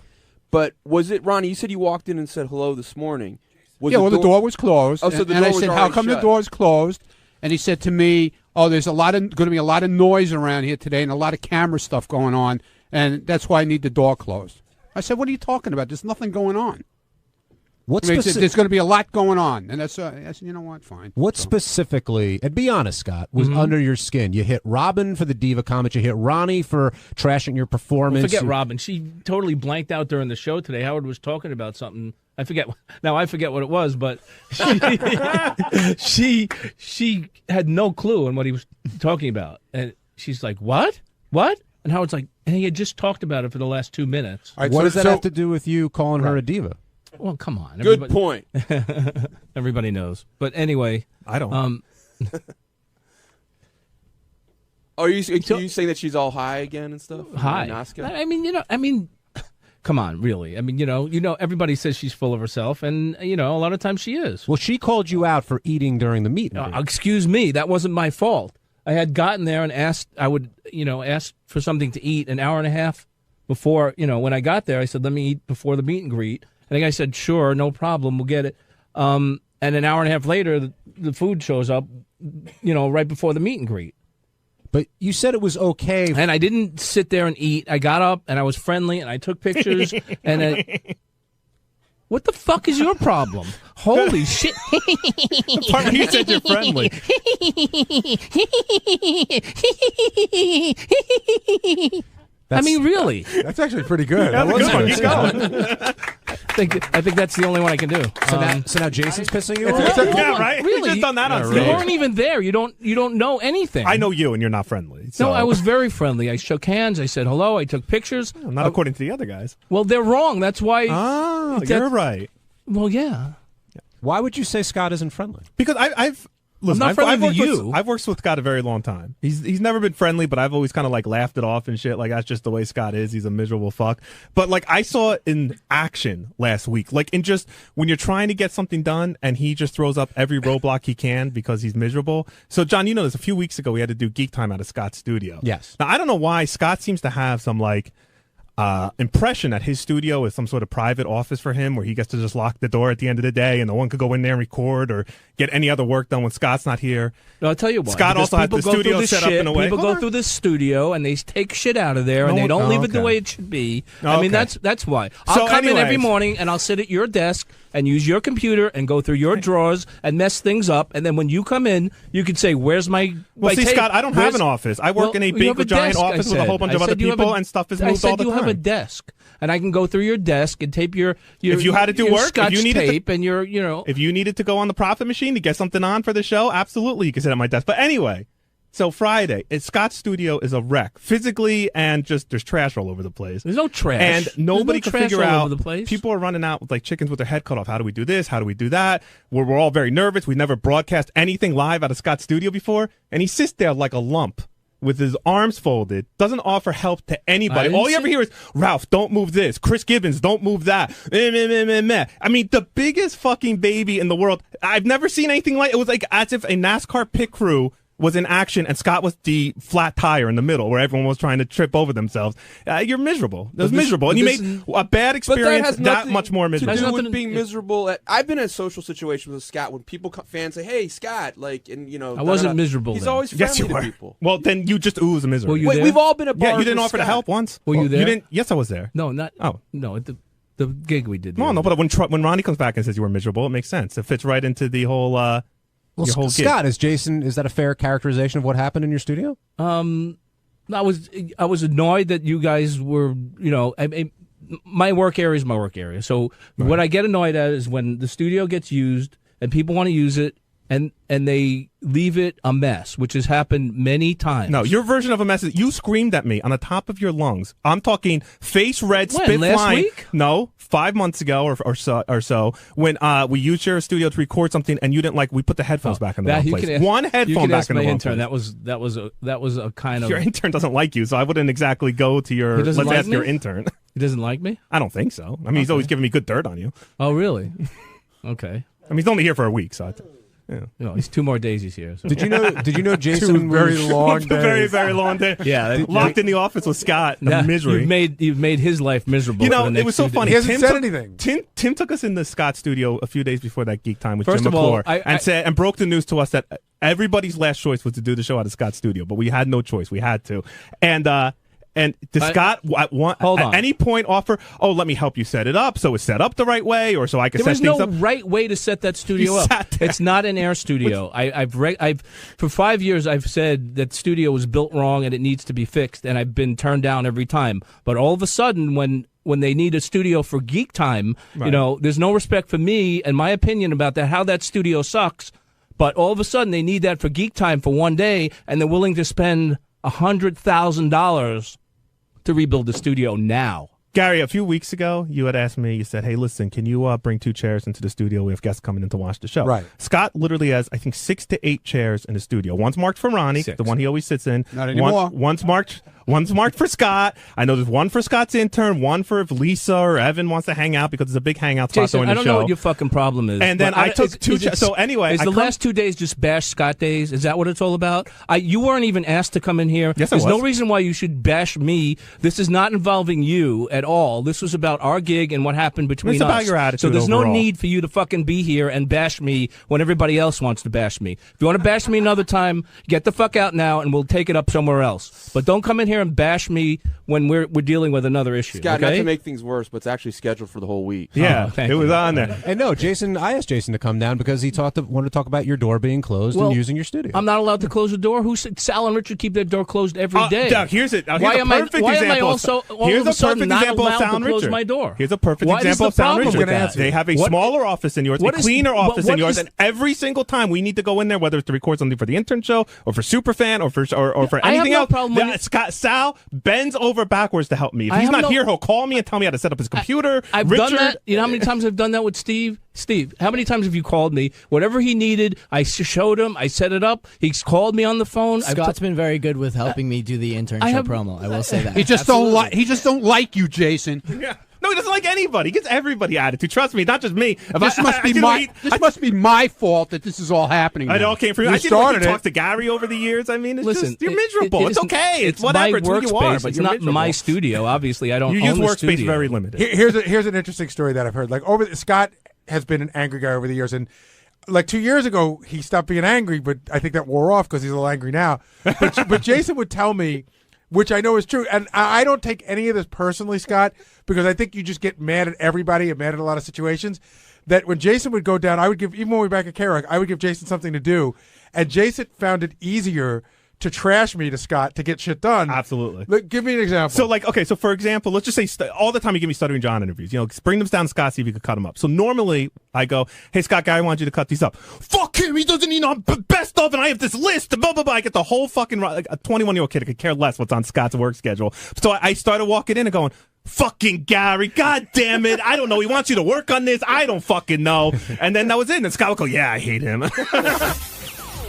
[SPEAKER 16] But was it, Ronnie, you said you walked in and said hello this morning. Was
[SPEAKER 2] the door was closed.
[SPEAKER 16] Oh, so the
[SPEAKER 2] and
[SPEAKER 16] door
[SPEAKER 2] I
[SPEAKER 16] was
[SPEAKER 2] said, how
[SPEAKER 16] already
[SPEAKER 2] come
[SPEAKER 16] shut?
[SPEAKER 2] the door is closed? And he said to me, there's going to be a lot of noise around here today and a lot of camera stuff going on, and that's why I need the door closed. I said, what are you talking about? There's nothing going on.
[SPEAKER 21] What
[SPEAKER 2] He said, there's going to be a lot going on. And I said, you know what, fine.
[SPEAKER 21] What specifically, and be honest, Scott, was under your skin? You hit Robin for the diva comment. You hit Ronnie for trashing your performance.
[SPEAKER 22] Forget Robin. She totally blanked out during the show today. Howard was talking about something. I forget what it was, but she had no clue on what he was talking about. And she's like, what? And Howard's like, and he had just talked about it for the last 2 minutes.
[SPEAKER 21] What does that have to do with you calling her a diva?
[SPEAKER 22] Well, come on.
[SPEAKER 16] Good point.
[SPEAKER 22] Everybody knows. But anyway.
[SPEAKER 21] I don't.
[SPEAKER 16] Are you saying that she's all high again and stuff?
[SPEAKER 22] Hi.
[SPEAKER 16] Nasca?
[SPEAKER 22] I mean, come on, really. I mean, everybody says she's full of herself, and, a lot of times she is.
[SPEAKER 21] Well, she called you out for eating during the meet.
[SPEAKER 22] Excuse me. That wasn't my fault. I had gotten there and asked for something to eat an hour and a half before, when I got there. I said, let me eat before the meet and greet. And the guy said, sure, no problem, we'll get it. And an hour and a half later, the food shows up, right before the meet and greet.
[SPEAKER 21] But you said it was okay.
[SPEAKER 22] And I didn't sit there and eat. I got up, and I was friendly, and I took pictures. What the fuck is your problem? Holy shit.
[SPEAKER 13] Part you said you're friendly.
[SPEAKER 22] I mean, really.
[SPEAKER 1] That's actually pretty good.
[SPEAKER 22] Yeah,
[SPEAKER 1] That was
[SPEAKER 22] good.
[SPEAKER 1] good.
[SPEAKER 22] Keep going. I think that's the only one I can do.
[SPEAKER 21] So now Jason's pissing you
[SPEAKER 22] It's-
[SPEAKER 21] off?
[SPEAKER 22] it's-
[SPEAKER 6] Yeah, right?
[SPEAKER 22] Really?
[SPEAKER 6] We just done that on
[SPEAKER 22] You
[SPEAKER 6] stage.
[SPEAKER 22] weren't even there. You don't know anything.
[SPEAKER 6] I know you, and you're not friendly. So.
[SPEAKER 22] No, I was very friendly. I shook hands. I said hello. I took pictures.
[SPEAKER 6] Not according to the other guys.
[SPEAKER 22] Well, they're wrong. That's why.
[SPEAKER 6] Oh, you're right.
[SPEAKER 22] Well, yeah.
[SPEAKER 21] Why would you say Scott isn't friendly?
[SPEAKER 6] Because I've listen,
[SPEAKER 22] not
[SPEAKER 6] I've
[SPEAKER 22] friendly
[SPEAKER 6] worked
[SPEAKER 22] to you.
[SPEAKER 6] I've worked with Scott a very long time. He's never been friendly, but I've always kind of like laughed it off and shit. Like that's just the way Scott is. He's a miserable fuck. But like I saw it in action last week. Like in just when you're trying to get something done and he just throws up every roadblock he can because he's miserable. So John, you know this. A few weeks ago we had to do Geek Time out of Scott's studio.
[SPEAKER 21] Yes.
[SPEAKER 6] Now I don't know why Scott seems to have some like. Impression that his studio is some sort of private office for him where he gets to just lock the door at the end of the day and no one could go in there and record or get any other work done when Scott's not here.
[SPEAKER 22] No, I'll tell you why.
[SPEAKER 6] Scott
[SPEAKER 22] Because
[SPEAKER 6] also has
[SPEAKER 22] people
[SPEAKER 6] the
[SPEAKER 22] go through
[SPEAKER 6] studio
[SPEAKER 22] this
[SPEAKER 6] set up
[SPEAKER 22] shit,
[SPEAKER 6] in a way.
[SPEAKER 22] People
[SPEAKER 6] Hold
[SPEAKER 22] go
[SPEAKER 6] on.
[SPEAKER 22] through this studio and they take shit out of there and
[SPEAKER 6] No
[SPEAKER 22] they don't
[SPEAKER 6] one-
[SPEAKER 22] leave it the
[SPEAKER 6] okay.
[SPEAKER 22] way it should be. I
[SPEAKER 6] Okay.
[SPEAKER 22] mean, that's why.
[SPEAKER 6] So
[SPEAKER 22] I'll come in every
[SPEAKER 6] anyways.
[SPEAKER 22] morning and I'll sit at your desk and use your computer and go through your drawers and mess things up. And then when you come in, you could say, "Where's my?"
[SPEAKER 6] Well,
[SPEAKER 22] my
[SPEAKER 6] see,
[SPEAKER 22] tape?
[SPEAKER 6] Scott, I don't have an office. I work in a
[SPEAKER 22] you
[SPEAKER 6] big,
[SPEAKER 22] have
[SPEAKER 6] giant
[SPEAKER 22] desk, I
[SPEAKER 6] office with a
[SPEAKER 22] said.
[SPEAKER 6] whole bunch of
[SPEAKER 22] I
[SPEAKER 6] other
[SPEAKER 22] said you have
[SPEAKER 6] people,
[SPEAKER 22] a-
[SPEAKER 6] and stuff is
[SPEAKER 22] I
[SPEAKER 6] moved
[SPEAKER 22] said
[SPEAKER 6] all the
[SPEAKER 22] you have a
[SPEAKER 6] time.
[SPEAKER 22] desk, and I can go through your desk and tape your
[SPEAKER 6] If you had to do
[SPEAKER 22] your
[SPEAKER 6] work,
[SPEAKER 22] Scotch
[SPEAKER 6] if you needed
[SPEAKER 22] tape and your
[SPEAKER 6] if you needed to go on the profit machine to get something on for the show, absolutely, you can sit at my desk. But anyway, so Friday, Scott's studio is a wreck physically, and just there's trash all over the place.
[SPEAKER 22] There's no trash.
[SPEAKER 6] And
[SPEAKER 22] There's
[SPEAKER 6] nobody
[SPEAKER 22] no
[SPEAKER 6] can
[SPEAKER 22] trash
[SPEAKER 6] figure
[SPEAKER 22] all
[SPEAKER 6] out.
[SPEAKER 22] over the place.
[SPEAKER 6] People are running out with like chickens with their head cut off. How do we do this? How do we do that? We're all very nervous. We've never broadcast anything live out of Scott's studio before, and he sits there like a lump with his arms folded, doesn't offer help to anybody.
[SPEAKER 22] didn't
[SPEAKER 6] All you
[SPEAKER 22] see-
[SPEAKER 6] ever hear is, Ralph, don't move this. Chris Gibbons, don't move that. I mean, the biggest fucking baby in the world. I've never seen anything like it. Was like as if a NASCAR pit crew was in action and Scott was the flat tire in the middle where everyone was trying to trip over themselves. You're miserable. It was miserable. And you made a bad experience
[SPEAKER 16] has
[SPEAKER 6] that
[SPEAKER 16] nothing
[SPEAKER 6] much more miserable.
[SPEAKER 16] to do with being miserable. I've been in a social situation with Scott when people fans say, "Hey, Scott," like, and you know,
[SPEAKER 22] I wasn't miserable
[SPEAKER 16] He's
[SPEAKER 22] then.
[SPEAKER 16] always friendly
[SPEAKER 6] Yes, you
[SPEAKER 16] to
[SPEAKER 6] were.
[SPEAKER 16] people.
[SPEAKER 6] Well, then you just ooze misery.
[SPEAKER 22] Were you
[SPEAKER 16] Wait,
[SPEAKER 22] there?
[SPEAKER 16] we've all been at bars.
[SPEAKER 6] Yeah, you didn't
[SPEAKER 16] with
[SPEAKER 6] offer to
[SPEAKER 16] Scott.
[SPEAKER 6] help once.
[SPEAKER 22] Were you there?
[SPEAKER 6] You didn't. Yes, I was there.
[SPEAKER 22] No, not.
[SPEAKER 6] Oh.
[SPEAKER 22] No, at the gig we did.
[SPEAKER 6] No, but when Ronnie comes back and says you were miserable, it makes sense. It fits right into the whole.
[SPEAKER 21] Well,
[SPEAKER 6] your whole gig.
[SPEAKER 21] Scott, is that a fair characterization of what happened in your studio?
[SPEAKER 22] I was annoyed that you guys were, my work area is my work area. So what I get annoyed at is when the studio gets used and people want to use it and they leave it a mess, which has happened many times.
[SPEAKER 6] No, your version of a message. You screamed at me on the top of your lungs. I'm talking face red,
[SPEAKER 22] When,
[SPEAKER 6] spit
[SPEAKER 22] last
[SPEAKER 6] flying.
[SPEAKER 22] week?
[SPEAKER 6] No, 5 months ago or so when we used your studio to record something and you didn't like. We put the headphones back in the wrong
[SPEAKER 22] you
[SPEAKER 6] place.
[SPEAKER 22] can ask-
[SPEAKER 6] One
[SPEAKER 22] you
[SPEAKER 6] headphone
[SPEAKER 22] can
[SPEAKER 6] back
[SPEAKER 22] ask
[SPEAKER 6] in the
[SPEAKER 22] my
[SPEAKER 6] wrong
[SPEAKER 22] intern.
[SPEAKER 6] place.
[SPEAKER 22] That was a kind of.
[SPEAKER 6] Your intern doesn't like you, so I wouldn't exactly go to your.
[SPEAKER 22] He doesn't
[SPEAKER 6] Let's
[SPEAKER 22] like
[SPEAKER 6] ask
[SPEAKER 22] me?
[SPEAKER 6] your intern.
[SPEAKER 22] He doesn't like me?
[SPEAKER 6] I don't think so. I mean, he's always giving me good dirt on you.
[SPEAKER 22] Oh, really? Okay.
[SPEAKER 6] I mean, he's only here for a week, so. Yeah.
[SPEAKER 22] No, he's 2 more days he's here. So.
[SPEAKER 21] Did you know Jason?
[SPEAKER 1] Two very long days.
[SPEAKER 6] Very, very long day.
[SPEAKER 22] Yeah,
[SPEAKER 6] locked in the office with Scott. The misery.
[SPEAKER 22] You've made his life miserable.
[SPEAKER 6] You know,
[SPEAKER 22] for the next
[SPEAKER 6] it was so
[SPEAKER 22] 2
[SPEAKER 6] funny.
[SPEAKER 22] days.
[SPEAKER 1] He hasn't said anything.
[SPEAKER 6] Tim took us in the Scott studio a few days before that Geek Time with
[SPEAKER 22] First
[SPEAKER 6] Jim
[SPEAKER 22] of all,
[SPEAKER 6] McClure and broke the news to us that everybody's last choice was to do the show out of Scott's studio, but we had no choice. We had to. And did Scott at any point offer, "Oh, let me help you set it up, so it's set up the right way, or so I can
[SPEAKER 22] There
[SPEAKER 6] set
[SPEAKER 22] was
[SPEAKER 6] things
[SPEAKER 22] no
[SPEAKER 6] up"?
[SPEAKER 22] right way to set that studio
[SPEAKER 6] He
[SPEAKER 22] up.
[SPEAKER 6] sat there.
[SPEAKER 22] It's not an air studio. I've for 5 years I've said that studio was built wrong and it needs to be fixed, and I've been turned down every time. But all of a sudden, when they need a studio for Geek Time,
[SPEAKER 6] Right.
[SPEAKER 22] there's no respect for me and my opinion about that. How that studio sucks. But all of a sudden, they need that for Geek Time for one day, and they're willing to spend $100,000 to rebuild the studio now.
[SPEAKER 6] Gary, a few weeks ago, you had asked me, you said, "Hey, listen, can you bring 2 chairs into the studio? We have guests coming in to watch the show."
[SPEAKER 1] Right.
[SPEAKER 6] Scott literally has, I think, 6 to 8 chairs in the studio. One's marked for Ronnie,
[SPEAKER 22] 6.
[SPEAKER 6] the one he always sits in.
[SPEAKER 2] Not anymore.
[SPEAKER 6] One's marked for Scott. I know there's one for Scott's intern, one for if Lisa or Evan wants to hang out because it's a big hangout spot
[SPEAKER 22] Jason,
[SPEAKER 6] during the
[SPEAKER 22] I don't
[SPEAKER 6] show.
[SPEAKER 22] know what your fucking problem is.
[SPEAKER 6] And then
[SPEAKER 22] but
[SPEAKER 6] I took 2 chairs. So anyway,
[SPEAKER 22] is the last 2 days just bash Scott days? Is that what it's all about? You weren't even asked to come in here.
[SPEAKER 6] Yes, I
[SPEAKER 22] There's
[SPEAKER 6] was.
[SPEAKER 22] no reason why you should bash me. This is not involving you at all. This was about our gig and what happened between
[SPEAKER 6] It's
[SPEAKER 22] us.
[SPEAKER 6] about your attitude
[SPEAKER 22] So there's no
[SPEAKER 6] overall.
[SPEAKER 22] need for you to fucking be here and bash me when everybody else wants to bash me. If you want to bash me another time, get the fuck out now and we'll take it up somewhere else. But don't come in here here and bash me when we're dealing with another issue.
[SPEAKER 16] Scott,
[SPEAKER 22] okay?
[SPEAKER 16] not to make things worse, but it's actually scheduled for the whole week.
[SPEAKER 6] Yeah, it was on there.
[SPEAKER 21] And no, Jason, I asked Jason to come down because he wanted to talk about your door being closed and using your studio.
[SPEAKER 22] I'm not allowed to close the door. Who said Sal and Richard keep their door closed every day?
[SPEAKER 6] Doug, here's a perfect
[SPEAKER 22] why am I
[SPEAKER 6] example.
[SPEAKER 22] also all
[SPEAKER 6] Here's
[SPEAKER 22] of a
[SPEAKER 6] a
[SPEAKER 22] sudden
[SPEAKER 6] perfect
[SPEAKER 22] not
[SPEAKER 6] example of
[SPEAKER 22] allowed
[SPEAKER 6] Sal
[SPEAKER 22] to
[SPEAKER 6] and
[SPEAKER 22] close
[SPEAKER 6] Richard.
[SPEAKER 22] my door?
[SPEAKER 6] Here's a perfect
[SPEAKER 22] What is
[SPEAKER 6] example
[SPEAKER 22] the
[SPEAKER 6] of Sal and
[SPEAKER 22] problem
[SPEAKER 6] Richard.
[SPEAKER 22] with that?
[SPEAKER 6] They have a
[SPEAKER 22] What-
[SPEAKER 6] smaller office than yours, a
[SPEAKER 22] what is-
[SPEAKER 6] cleaner
[SPEAKER 22] what-
[SPEAKER 6] office
[SPEAKER 22] what
[SPEAKER 6] than yours,
[SPEAKER 22] is-
[SPEAKER 6] and every single time we need to go in there, whether it's to record something for the intern show or for Superfan or for
[SPEAKER 22] I have
[SPEAKER 6] anything
[SPEAKER 22] no
[SPEAKER 6] else,
[SPEAKER 22] problem when
[SPEAKER 6] Scott Sal bends over backwards to help me. If
[SPEAKER 22] I
[SPEAKER 6] he's
[SPEAKER 22] have
[SPEAKER 6] not
[SPEAKER 22] no-
[SPEAKER 6] here, he'll call me and tell me how to set up his computer.
[SPEAKER 22] I've
[SPEAKER 6] Richard,
[SPEAKER 22] done that. You know how many times I've done that with Steve? Steve, how many times have you called me? Whatever he needed, I showed him. I set it up. He's called me on the phone.
[SPEAKER 11] Scott's been very good with helping me do the intern show promo. I will say that.
[SPEAKER 2] He just don't like. He just don't like you, Jason.
[SPEAKER 6] Yeah. No, he doesn't like anybody. He gives everybody attitude. Trust me, not just me.
[SPEAKER 2] This must be my fault that this is all happening.
[SPEAKER 6] It
[SPEAKER 2] now.
[SPEAKER 6] all came from you. I didn't like talk to Gary over the years. I mean, it's
[SPEAKER 22] Listen,
[SPEAKER 6] just, you're miserable. It's okay. It's whatever.
[SPEAKER 22] My
[SPEAKER 6] It's who you are,
[SPEAKER 22] workspace.
[SPEAKER 6] but
[SPEAKER 22] It's
[SPEAKER 6] you're
[SPEAKER 22] not
[SPEAKER 6] miserable.
[SPEAKER 22] my studio. Obviously, I don't
[SPEAKER 6] You
[SPEAKER 22] own
[SPEAKER 6] use
[SPEAKER 22] the
[SPEAKER 6] workspace
[SPEAKER 22] studio.
[SPEAKER 6] very limited.
[SPEAKER 1] Here's an interesting story that I've heard. Like Scott has been an angry guy over the years, and like 2 years ago he stopped being angry, but I think that wore off because he's a little angry now. But Jason would tell me, which I know is true, and I don't take any of this personally, Scott, because I think you just get mad at everybody and mad at a lot of situations. That when Jason would go down, I would give, even when we were back at K-Rock, I would give Jason something to do, and Jason found it easier to trash me to Scott to get shit done.
[SPEAKER 6] Absolutely.
[SPEAKER 1] Look, give me an example.
[SPEAKER 6] So, like, okay, so for example, let's just say all the time you give me Stuttering John interviews, bring them down to Scott, see if you could cut them up. So normally I go, hey, Scott, guy, I want you to cut these up. Fuck him, he doesn't need best of, and I have this list, blah, blah, blah. I get the whole fucking, like a 21-year-old kid, I could care less what's on Scott's work schedule. So I started walking in and going, fucking Gary, god damn it, I don't know, he wants you to work on this, I don't fucking know. And then that was it, and Scott would go, yeah, I hate him.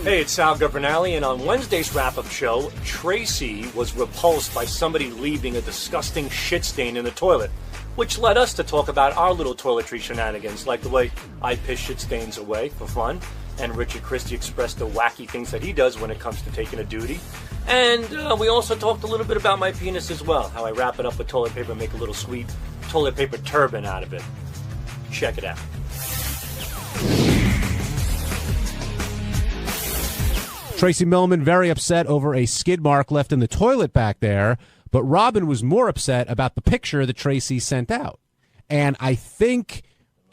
[SPEAKER 17] Hey, it's Sal Governale, and on Wednesday's wrap-up show, Tracy was repulsed by somebody leaving a disgusting shit stain in the toilet, which led us to talk about our little toiletry shenanigans, like the way I piss shit stains away for fun, and Richard Christie expressed the wacky things that he does when it comes to taking a duty. And we also talked a little bit about my penis as well, how I wrap it up with toilet paper and make a little sweet toilet paper turban out of it. Check it out.
[SPEAKER 21] Tracy Millman very upset over a skid mark left in the toilet back there, but Robin was more upset about the picture that Tracy sent out. And I think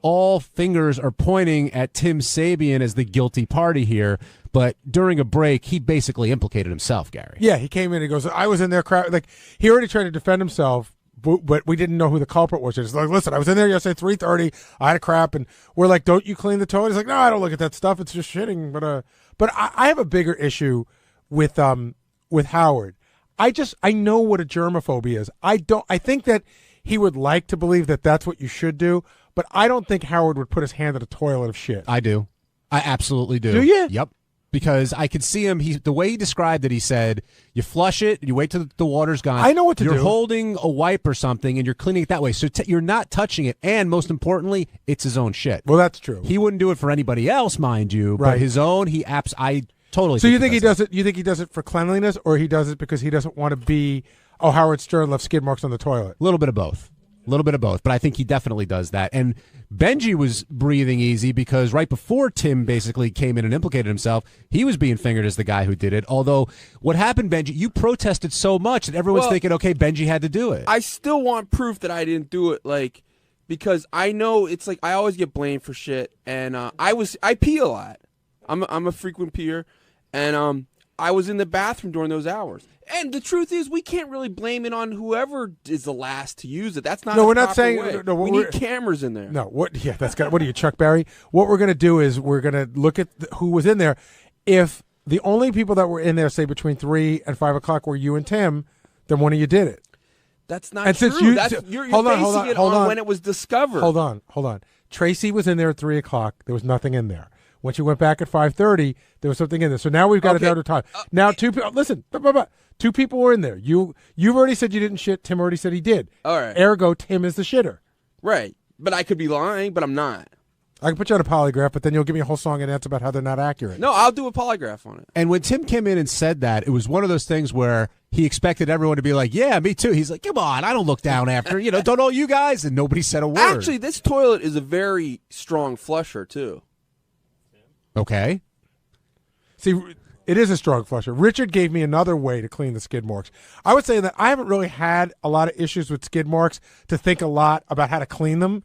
[SPEAKER 21] all fingers are pointing at Tim Sabian as the guilty party here, but during a break, he basically implicated himself, Gary.
[SPEAKER 1] Yeah, he came in and he goes, I was in there, like, he already tried to defend himself, but we didn't know who the culprit was. He's like, listen, I was in there yesterday, 3:30, I had a crap, and we're like, don't you clean the toilet? He's like, no, I don't look at that stuff, it's just shitting, but I have a bigger issue with Howard. I know what a germophobia is. I think that he would like to believe that that's what you should do, but I don't think Howard would put his hand in a toilet of shit.
[SPEAKER 21] I do. I absolutely do.
[SPEAKER 1] Do you?
[SPEAKER 21] Yep. Because I could see him. The way he described it, he said, you flush it, you wait till the water's gone.
[SPEAKER 1] I know what to do.
[SPEAKER 21] You're holding a wipe or something, and you're cleaning it that way. So you're not touching it, and most importantly, it's his own shit.
[SPEAKER 1] Well, that's true.
[SPEAKER 21] He wouldn't do it for anybody else, mind you,
[SPEAKER 1] Right.
[SPEAKER 21] but his own, I totally
[SPEAKER 1] So you think he
[SPEAKER 21] does
[SPEAKER 1] does it? You think he does it for cleanliness, or he does it because he doesn't want to be? Oh, Howard Stern left skid marks on the toilet.
[SPEAKER 21] A little bit of both. A little bit of both, but I think he definitely does that. And Benjy was breathing easy because right before Tim basically came in and implicated himself, he was being fingered as the guy who did it. Although what happened, Benjy, you protested so much that everyone's thinking, okay, Benjy had to do it.
[SPEAKER 16] I still want proof that I didn't do it, like, because I know it's like I always get blamed for shit, and I pee a lot. I'm a frequent peer, and I was in the bathroom during those hours. And the truth is, we can't really blame it on whoever is the last to use it. That's not.
[SPEAKER 1] No,
[SPEAKER 16] a
[SPEAKER 1] we're not
[SPEAKER 16] proper
[SPEAKER 1] saying.
[SPEAKER 16] way.
[SPEAKER 1] No,
[SPEAKER 16] we need cameras in there.
[SPEAKER 1] No, what? Yeah, that's got. What are you, Chuck Berry? What we're gonna do is we're gonna look at who was in there. If the only people that were in there, say between 3 and 5 o'clock, were you and Tim, then one of you did it.
[SPEAKER 16] That's not
[SPEAKER 1] And
[SPEAKER 16] true.
[SPEAKER 1] since you-
[SPEAKER 16] You're
[SPEAKER 1] hold on,
[SPEAKER 16] basing it
[SPEAKER 1] hold
[SPEAKER 16] on
[SPEAKER 1] on.
[SPEAKER 16] when it was discovered.
[SPEAKER 1] Hold on. Tracy was in there at 3 o'clock. There was nothing in there. When she went back at 5:30, there was something in there. So now we've got it down to time. Now two people. Listen, two people were in there. You've already said you didn't shit. Tim already said he did.
[SPEAKER 16] All right.
[SPEAKER 1] Ergo, Tim is the shitter.
[SPEAKER 16] Right. But I could be lying, but I'm not.
[SPEAKER 1] I can put you on a polygraph, but then you'll give me a whole song and dance about how they're not accurate.
[SPEAKER 16] No, I'll do a polygraph on it.
[SPEAKER 21] And when Tim came in and said that, it was one of those things where he expected everyone to be like, yeah, me too. He's like, come on, I don't look down after, don't all you guys? And nobody said a word.
[SPEAKER 16] Actually, this toilet is a very strong flusher, too.
[SPEAKER 21] Okay.
[SPEAKER 1] See, It is a strong flusher. Richard gave me another way to clean the skid marks. I would say that I haven't really had a lot of issues with skid marks to think a lot about how to clean them.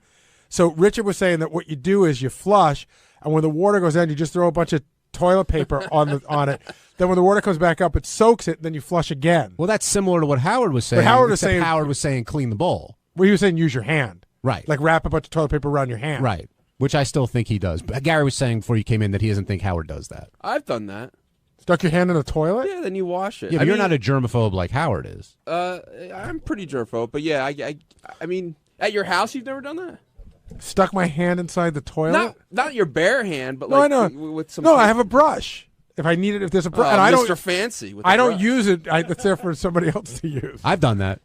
[SPEAKER 1] So Richard was saying that what you do is you flush, and when the water goes down, you just throw a bunch of toilet paper on it. Then when the water comes back up, it soaks it, and then you flush again.
[SPEAKER 21] Well, that's similar to what Howard was saying.
[SPEAKER 1] But Howard
[SPEAKER 21] was saying clean the bowl.
[SPEAKER 1] Well, he was saying use your hand.
[SPEAKER 21] Right.
[SPEAKER 1] Like wrap a bunch of toilet paper around your hand.
[SPEAKER 21] Right. Which I still think he does. But Gary was saying before you came in that he doesn't think Howard does that.
[SPEAKER 16] I've done that.
[SPEAKER 1] Stuck your hand in the toilet?
[SPEAKER 16] Yeah, then you wash it.
[SPEAKER 21] Yeah, but you're not a germaphobe like Howard is.
[SPEAKER 16] I'm pretty germaphobe, but yeah, I mean, at your house, you've never done that?
[SPEAKER 1] Stuck my hand inside the toilet?
[SPEAKER 16] Not your bare hand, but
[SPEAKER 1] No,
[SPEAKER 16] like
[SPEAKER 1] I know.
[SPEAKER 16] with some.
[SPEAKER 1] No, I have a brush. If I need it, if there's a brush, and I don't.
[SPEAKER 16] Mr. Fancy. With
[SPEAKER 1] I
[SPEAKER 16] the
[SPEAKER 1] don't
[SPEAKER 16] brush.
[SPEAKER 1] use it. It's there for somebody else to use.
[SPEAKER 21] I've done that.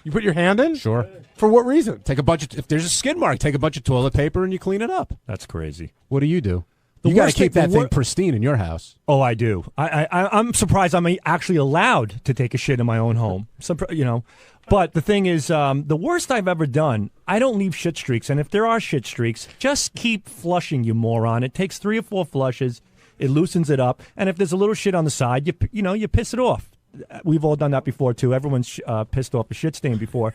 [SPEAKER 1] You put your hand in?
[SPEAKER 21] Sure.
[SPEAKER 1] For what reason?
[SPEAKER 21] Take a bunch of. If there's a skid mark, take a bunch of toilet paper and you clean it up.
[SPEAKER 9] That's crazy.
[SPEAKER 21] What do? You got to
[SPEAKER 9] worst
[SPEAKER 21] keep
[SPEAKER 9] thing-
[SPEAKER 21] that thing pristine in your house.
[SPEAKER 9] Oh, I do. I'm surprised I'm actually allowed to take a shit in my own home. But the thing is, the worst I've ever done, I don't leave shit streaks. And if there are shit streaks, just keep flushing, you moron. It takes 3 or 4 flushes. It loosens it up. And if there's a little shit on the side, you piss it off. We've all done that before, too. Everyone's pissed off a shit stain before.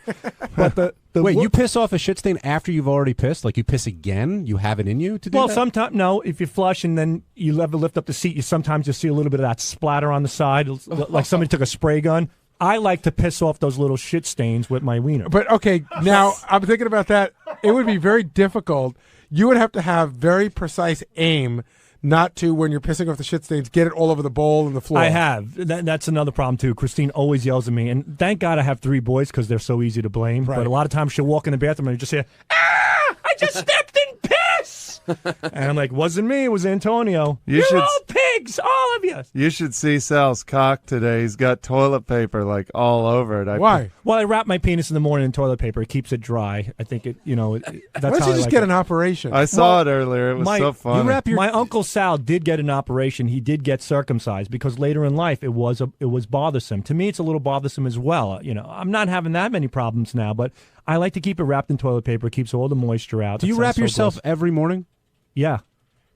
[SPEAKER 9] But
[SPEAKER 21] Wait, you piss off a shit stain after you've already pissed? Like you piss again? You have it in you to do that?
[SPEAKER 9] Well, sometimes, no. If you flush and then you ever lift up the seat, sometimes you'll see a little bit of that splatter on the side, like somebody took a spray gun. I like to piss off those little shit stains with my wiener.
[SPEAKER 1] But, okay, now I'm thinking about that. It would be very difficult. You would have to have very precise aim not to, when you're pissing off the shit stains, get it all over the bowl and the floor.
[SPEAKER 9] I have. That's another problem, too. Christine always yells at me. And thank God I have 3 boys because they're so easy to blame.
[SPEAKER 1] Right.
[SPEAKER 9] But a lot of times she'll walk in the bathroom and you just hear, I just stepped in piss! And I'm like, wasn't me. It was Antonio. You're all pigs, all of you.
[SPEAKER 10] You should see Sal's cock today. He's got toilet paper like all over it.
[SPEAKER 1] Why?
[SPEAKER 9] Well, I wrap my penis in the morning in toilet paper. It keeps it dry. I think that's
[SPEAKER 1] Why
[SPEAKER 9] how
[SPEAKER 1] don't
[SPEAKER 9] I
[SPEAKER 1] you just
[SPEAKER 9] like
[SPEAKER 1] get
[SPEAKER 9] it.
[SPEAKER 1] an operation?
[SPEAKER 10] I saw it earlier. It was so funny.
[SPEAKER 9] My Uncle Sal did get an operation. He did get circumcised because later in life it was bothersome. To me, it's a little bothersome as well. I'm not having that many problems now, but I like to keep it wrapped in toilet paper. It keeps all the moisture out.
[SPEAKER 21] Do you wrap yourself every morning?
[SPEAKER 9] Yeah.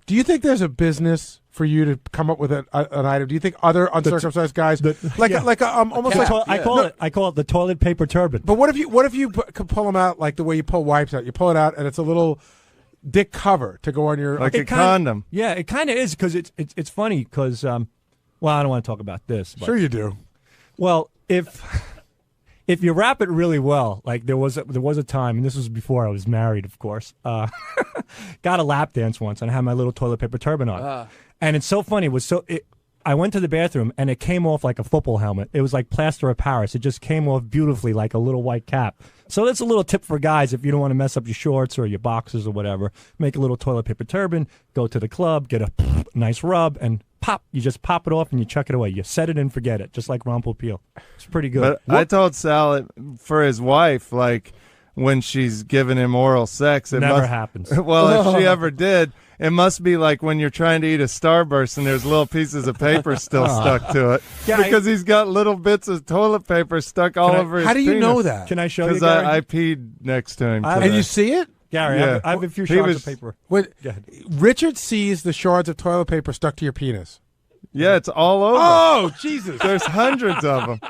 [SPEAKER 1] Do you think there's a business for you to come up with an item? Do you think other uncircumcised guys
[SPEAKER 9] almost I call it the toilet paper turban.
[SPEAKER 1] But what if you could pull them out like the way you pull wipes out? You pull it out and it's a little dick cover to go on your
[SPEAKER 10] condom.
[SPEAKER 9] Yeah, it kind of is because it's funny because I don't want to talk about this. But,
[SPEAKER 1] Sure you do.
[SPEAKER 9] Well, if you wrap it really well, like there was a time, and this was before I was married, of course. Got a lap dance once, and I had my little toilet paper turban on, and it's so funny. I went to the bathroom, and it came off like a football helmet. It was like plaster of Paris. It just came off beautifully, like a little white cap. So that's a little tip for guys if you don't want to mess up your shorts or your boxers or whatever. Make a little toilet paper turban. Go to the club, get a nice rub, and pop. You just pop it off and you chuck it away. You set it and forget it, just like Ron Popeil. It's pretty good.
[SPEAKER 10] But I told Sal for his wife, like when she's giving him oral sex, it
[SPEAKER 9] Never
[SPEAKER 10] must,
[SPEAKER 9] happens.
[SPEAKER 10] Well, if she ever did, it must be like when you're trying to eat a Starburst and there's little pieces of paper still stuck to it.
[SPEAKER 9] Yeah,
[SPEAKER 10] because he's got little bits of toilet paper stuck all over his
[SPEAKER 1] How do you
[SPEAKER 10] penis.
[SPEAKER 1] know that?
[SPEAKER 9] Can I show you,
[SPEAKER 10] Because
[SPEAKER 9] Gary?
[SPEAKER 10] I peed next to him.
[SPEAKER 1] And
[SPEAKER 10] today.
[SPEAKER 1] you see it?
[SPEAKER 9] Gary,
[SPEAKER 10] Yeah.
[SPEAKER 9] I have a few
[SPEAKER 10] He
[SPEAKER 9] shards
[SPEAKER 10] was-
[SPEAKER 9] of paper.
[SPEAKER 1] Wait,
[SPEAKER 9] Go ahead.
[SPEAKER 1] Richard sees the shards of toilet paper stuck to your penis.
[SPEAKER 10] Yeah, it's all over.
[SPEAKER 1] Oh, Jesus.
[SPEAKER 10] There's hundreds of them.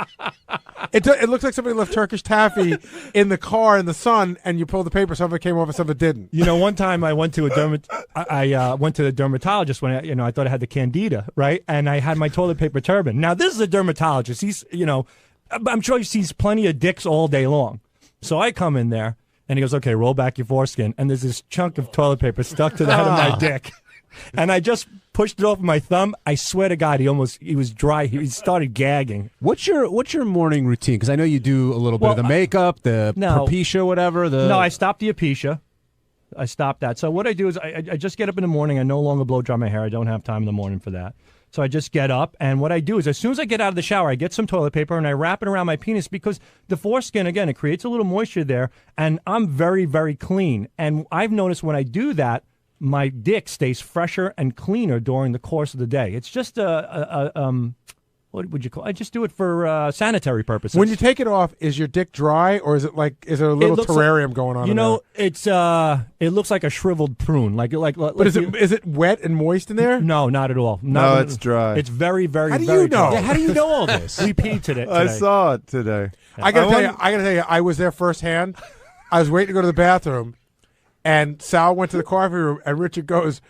[SPEAKER 1] It looks like somebody left Turkish taffy in the car in the sun, and you pull the paper, some of it came off and some of it didn't.
[SPEAKER 9] You know, one time I went to I went to the dermatologist when I thought I had the candida, right? And I had my toilet paper turban. Now this is a dermatologist. He's I'm sure he sees plenty of dicks all day long. So I come in there and he goes, "Okay, roll back your foreskin." And there's this chunk of toilet paper stuck to the head of my dick. And I just pushed it off with my thumb. I swear to God, he was dry. He started gagging.
[SPEAKER 21] What's your morning routine? Because I know you do a little bit of the makeup, the propecia, whatever.
[SPEAKER 9] No, I stopped the apecia. I stopped that. So what I do is I just get up in the morning. I no longer blow dry my hair. I don't have time in the morning for that. So I just get up, and what I do is as soon as I get out of the shower, I get some toilet paper, and I wrap it around my penis because the foreskin, again, it creates a little moisture there, and I'm very, very clean. And I've noticed when I do that, my dick stays fresher and cleaner during the course of the day. It's just what what would you call? I just do it for sanitary purposes.
[SPEAKER 1] When you take it off, is your dick dry, or is it is there a little
[SPEAKER 9] looks
[SPEAKER 1] terrarium going on?
[SPEAKER 9] You
[SPEAKER 1] in
[SPEAKER 9] know,
[SPEAKER 1] there?
[SPEAKER 9] it's it looks like a shriveled prune.
[SPEAKER 1] But is it wet and moist in there?
[SPEAKER 9] No, not at all.
[SPEAKER 10] No, it's dry.
[SPEAKER 9] It's very, very.
[SPEAKER 1] How do
[SPEAKER 9] very
[SPEAKER 1] you know?
[SPEAKER 9] dry.
[SPEAKER 1] Yeah, how do you know all
[SPEAKER 9] this? We peed today.
[SPEAKER 10] I saw it today.
[SPEAKER 1] I gotta tell you, I was there firsthand. I was waiting to go to the bathroom, and Sal went to the coffee room, and Richard goes,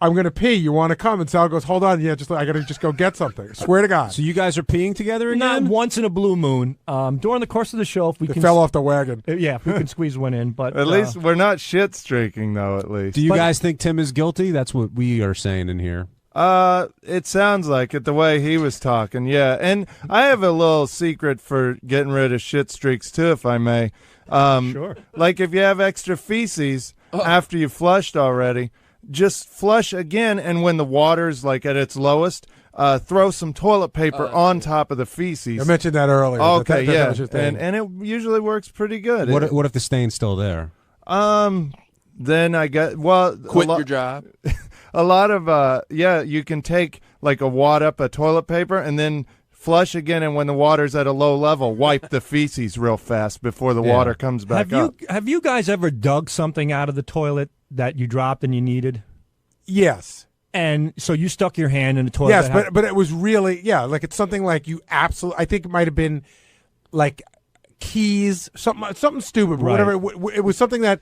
[SPEAKER 1] "I'm going to pee. You want to come?" And Sal goes, "Hold on, yeah, I got to just go get something." I swear to God.
[SPEAKER 21] So you guys are peeing together again?
[SPEAKER 9] Not once in a blue moon. During the course of the show, if we
[SPEAKER 1] It
[SPEAKER 9] can
[SPEAKER 1] fell off the wagon.
[SPEAKER 9] Yeah, if we can squeeze one in, but
[SPEAKER 10] At least we're not shit streaking, though. At least.
[SPEAKER 21] Do you guys think Tim is guilty? That's what we are saying in here.
[SPEAKER 10] It sounds like it the way he was talking. Yeah, and I have a little secret for getting rid of shit streaks too, if I may.
[SPEAKER 9] Sure.
[SPEAKER 10] Like if you have extra feces after you flushed already, just flush again, and when the water's like at its lowest, throw some toilet paper on top of the feces.
[SPEAKER 1] I mentioned that earlier.
[SPEAKER 10] Okay,
[SPEAKER 1] that was your
[SPEAKER 10] yeah,
[SPEAKER 1] thing.
[SPEAKER 10] and it usually works pretty good.
[SPEAKER 21] What if the stain's still there?
[SPEAKER 10] Then I get
[SPEAKER 16] Quit your job.
[SPEAKER 10] A lot of you can take like a wad up of toilet paper and then flush again, and when the water's at a low level, wipe the feces real fast before the water comes back up.
[SPEAKER 9] Have you guys ever dug something out of the toilet that you dropped and you needed?
[SPEAKER 1] Yes.
[SPEAKER 9] And so you stuck your hand in the toilet.
[SPEAKER 1] Yes, but it was really like it's something like you absolutely. I think it might have been like keys, something stupid, but
[SPEAKER 9] Right.
[SPEAKER 1] whatever. It was something that.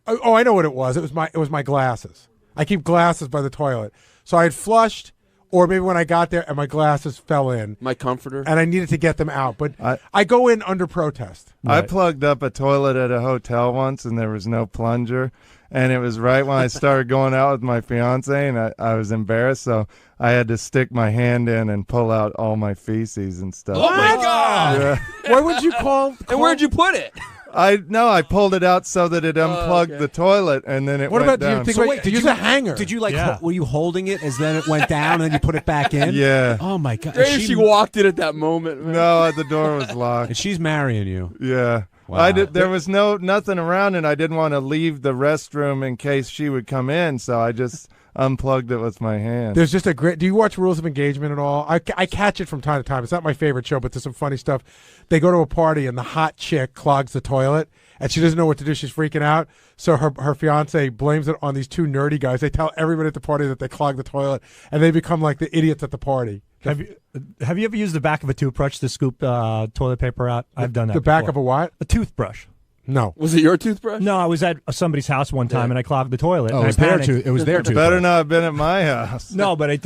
[SPEAKER 1] Oh, I know what it was. It was my glasses. I keep glasses by the toilet, so I had flushed, or maybe when I got there and my glasses fell in.
[SPEAKER 16] My comforter.
[SPEAKER 1] And I needed to get them out, but I go in under protest.
[SPEAKER 10] I plugged up a toilet at a hotel once, and there was no plunger. And it was right when I started going out with my fiance, and I was embarrassed, so I had to stick my hand in and pull out all my feces and stuff.
[SPEAKER 16] Oh my God!
[SPEAKER 10] Yeah.
[SPEAKER 1] What would you call?
[SPEAKER 16] And where'd you put it?
[SPEAKER 10] I pulled it out so that it unplugged the toilet, and then it
[SPEAKER 1] What
[SPEAKER 10] went
[SPEAKER 1] about, do you
[SPEAKER 10] down.
[SPEAKER 1] think about to use a hanger?
[SPEAKER 21] Did you were you holding it as then it went down and then you put it back in?
[SPEAKER 10] Yeah.
[SPEAKER 21] Oh my God.
[SPEAKER 16] Great if she walked in at that moment. Man.
[SPEAKER 10] No, the door was locked.
[SPEAKER 21] And she's marrying you.
[SPEAKER 10] Yeah.
[SPEAKER 21] Wow.
[SPEAKER 10] There was nothing around, and I didn't want to leave the restroom in case she would come in, so I just unplugged it with my hand.
[SPEAKER 1] There's just a great. Do you watch Rules of Engagement at all? I catch it from time to time. It's not my favorite show, but there's some funny stuff. They go to a party and the hot chick clogs the toilet, and she doesn't know what to do. She's freaking out. So her fiance blames it on these two nerdy guys. They tell everybody at the party that they clogged the toilet, and they become like the idiots at the party.
[SPEAKER 9] Have you ever used the back of a toothbrush to scoop toilet paper out? I've done that.
[SPEAKER 1] The back
[SPEAKER 9] before.
[SPEAKER 1] of a what?
[SPEAKER 9] A toothbrush.
[SPEAKER 1] No.
[SPEAKER 16] Was it your toothbrush?
[SPEAKER 9] No, I was at somebody's house one time and I clogged the toilet.
[SPEAKER 21] Oh,
[SPEAKER 9] and
[SPEAKER 21] it was
[SPEAKER 9] I
[SPEAKER 21] their
[SPEAKER 9] panicked.
[SPEAKER 21] it was their toothbrush.
[SPEAKER 10] Better not have been at my house.
[SPEAKER 9] No, but I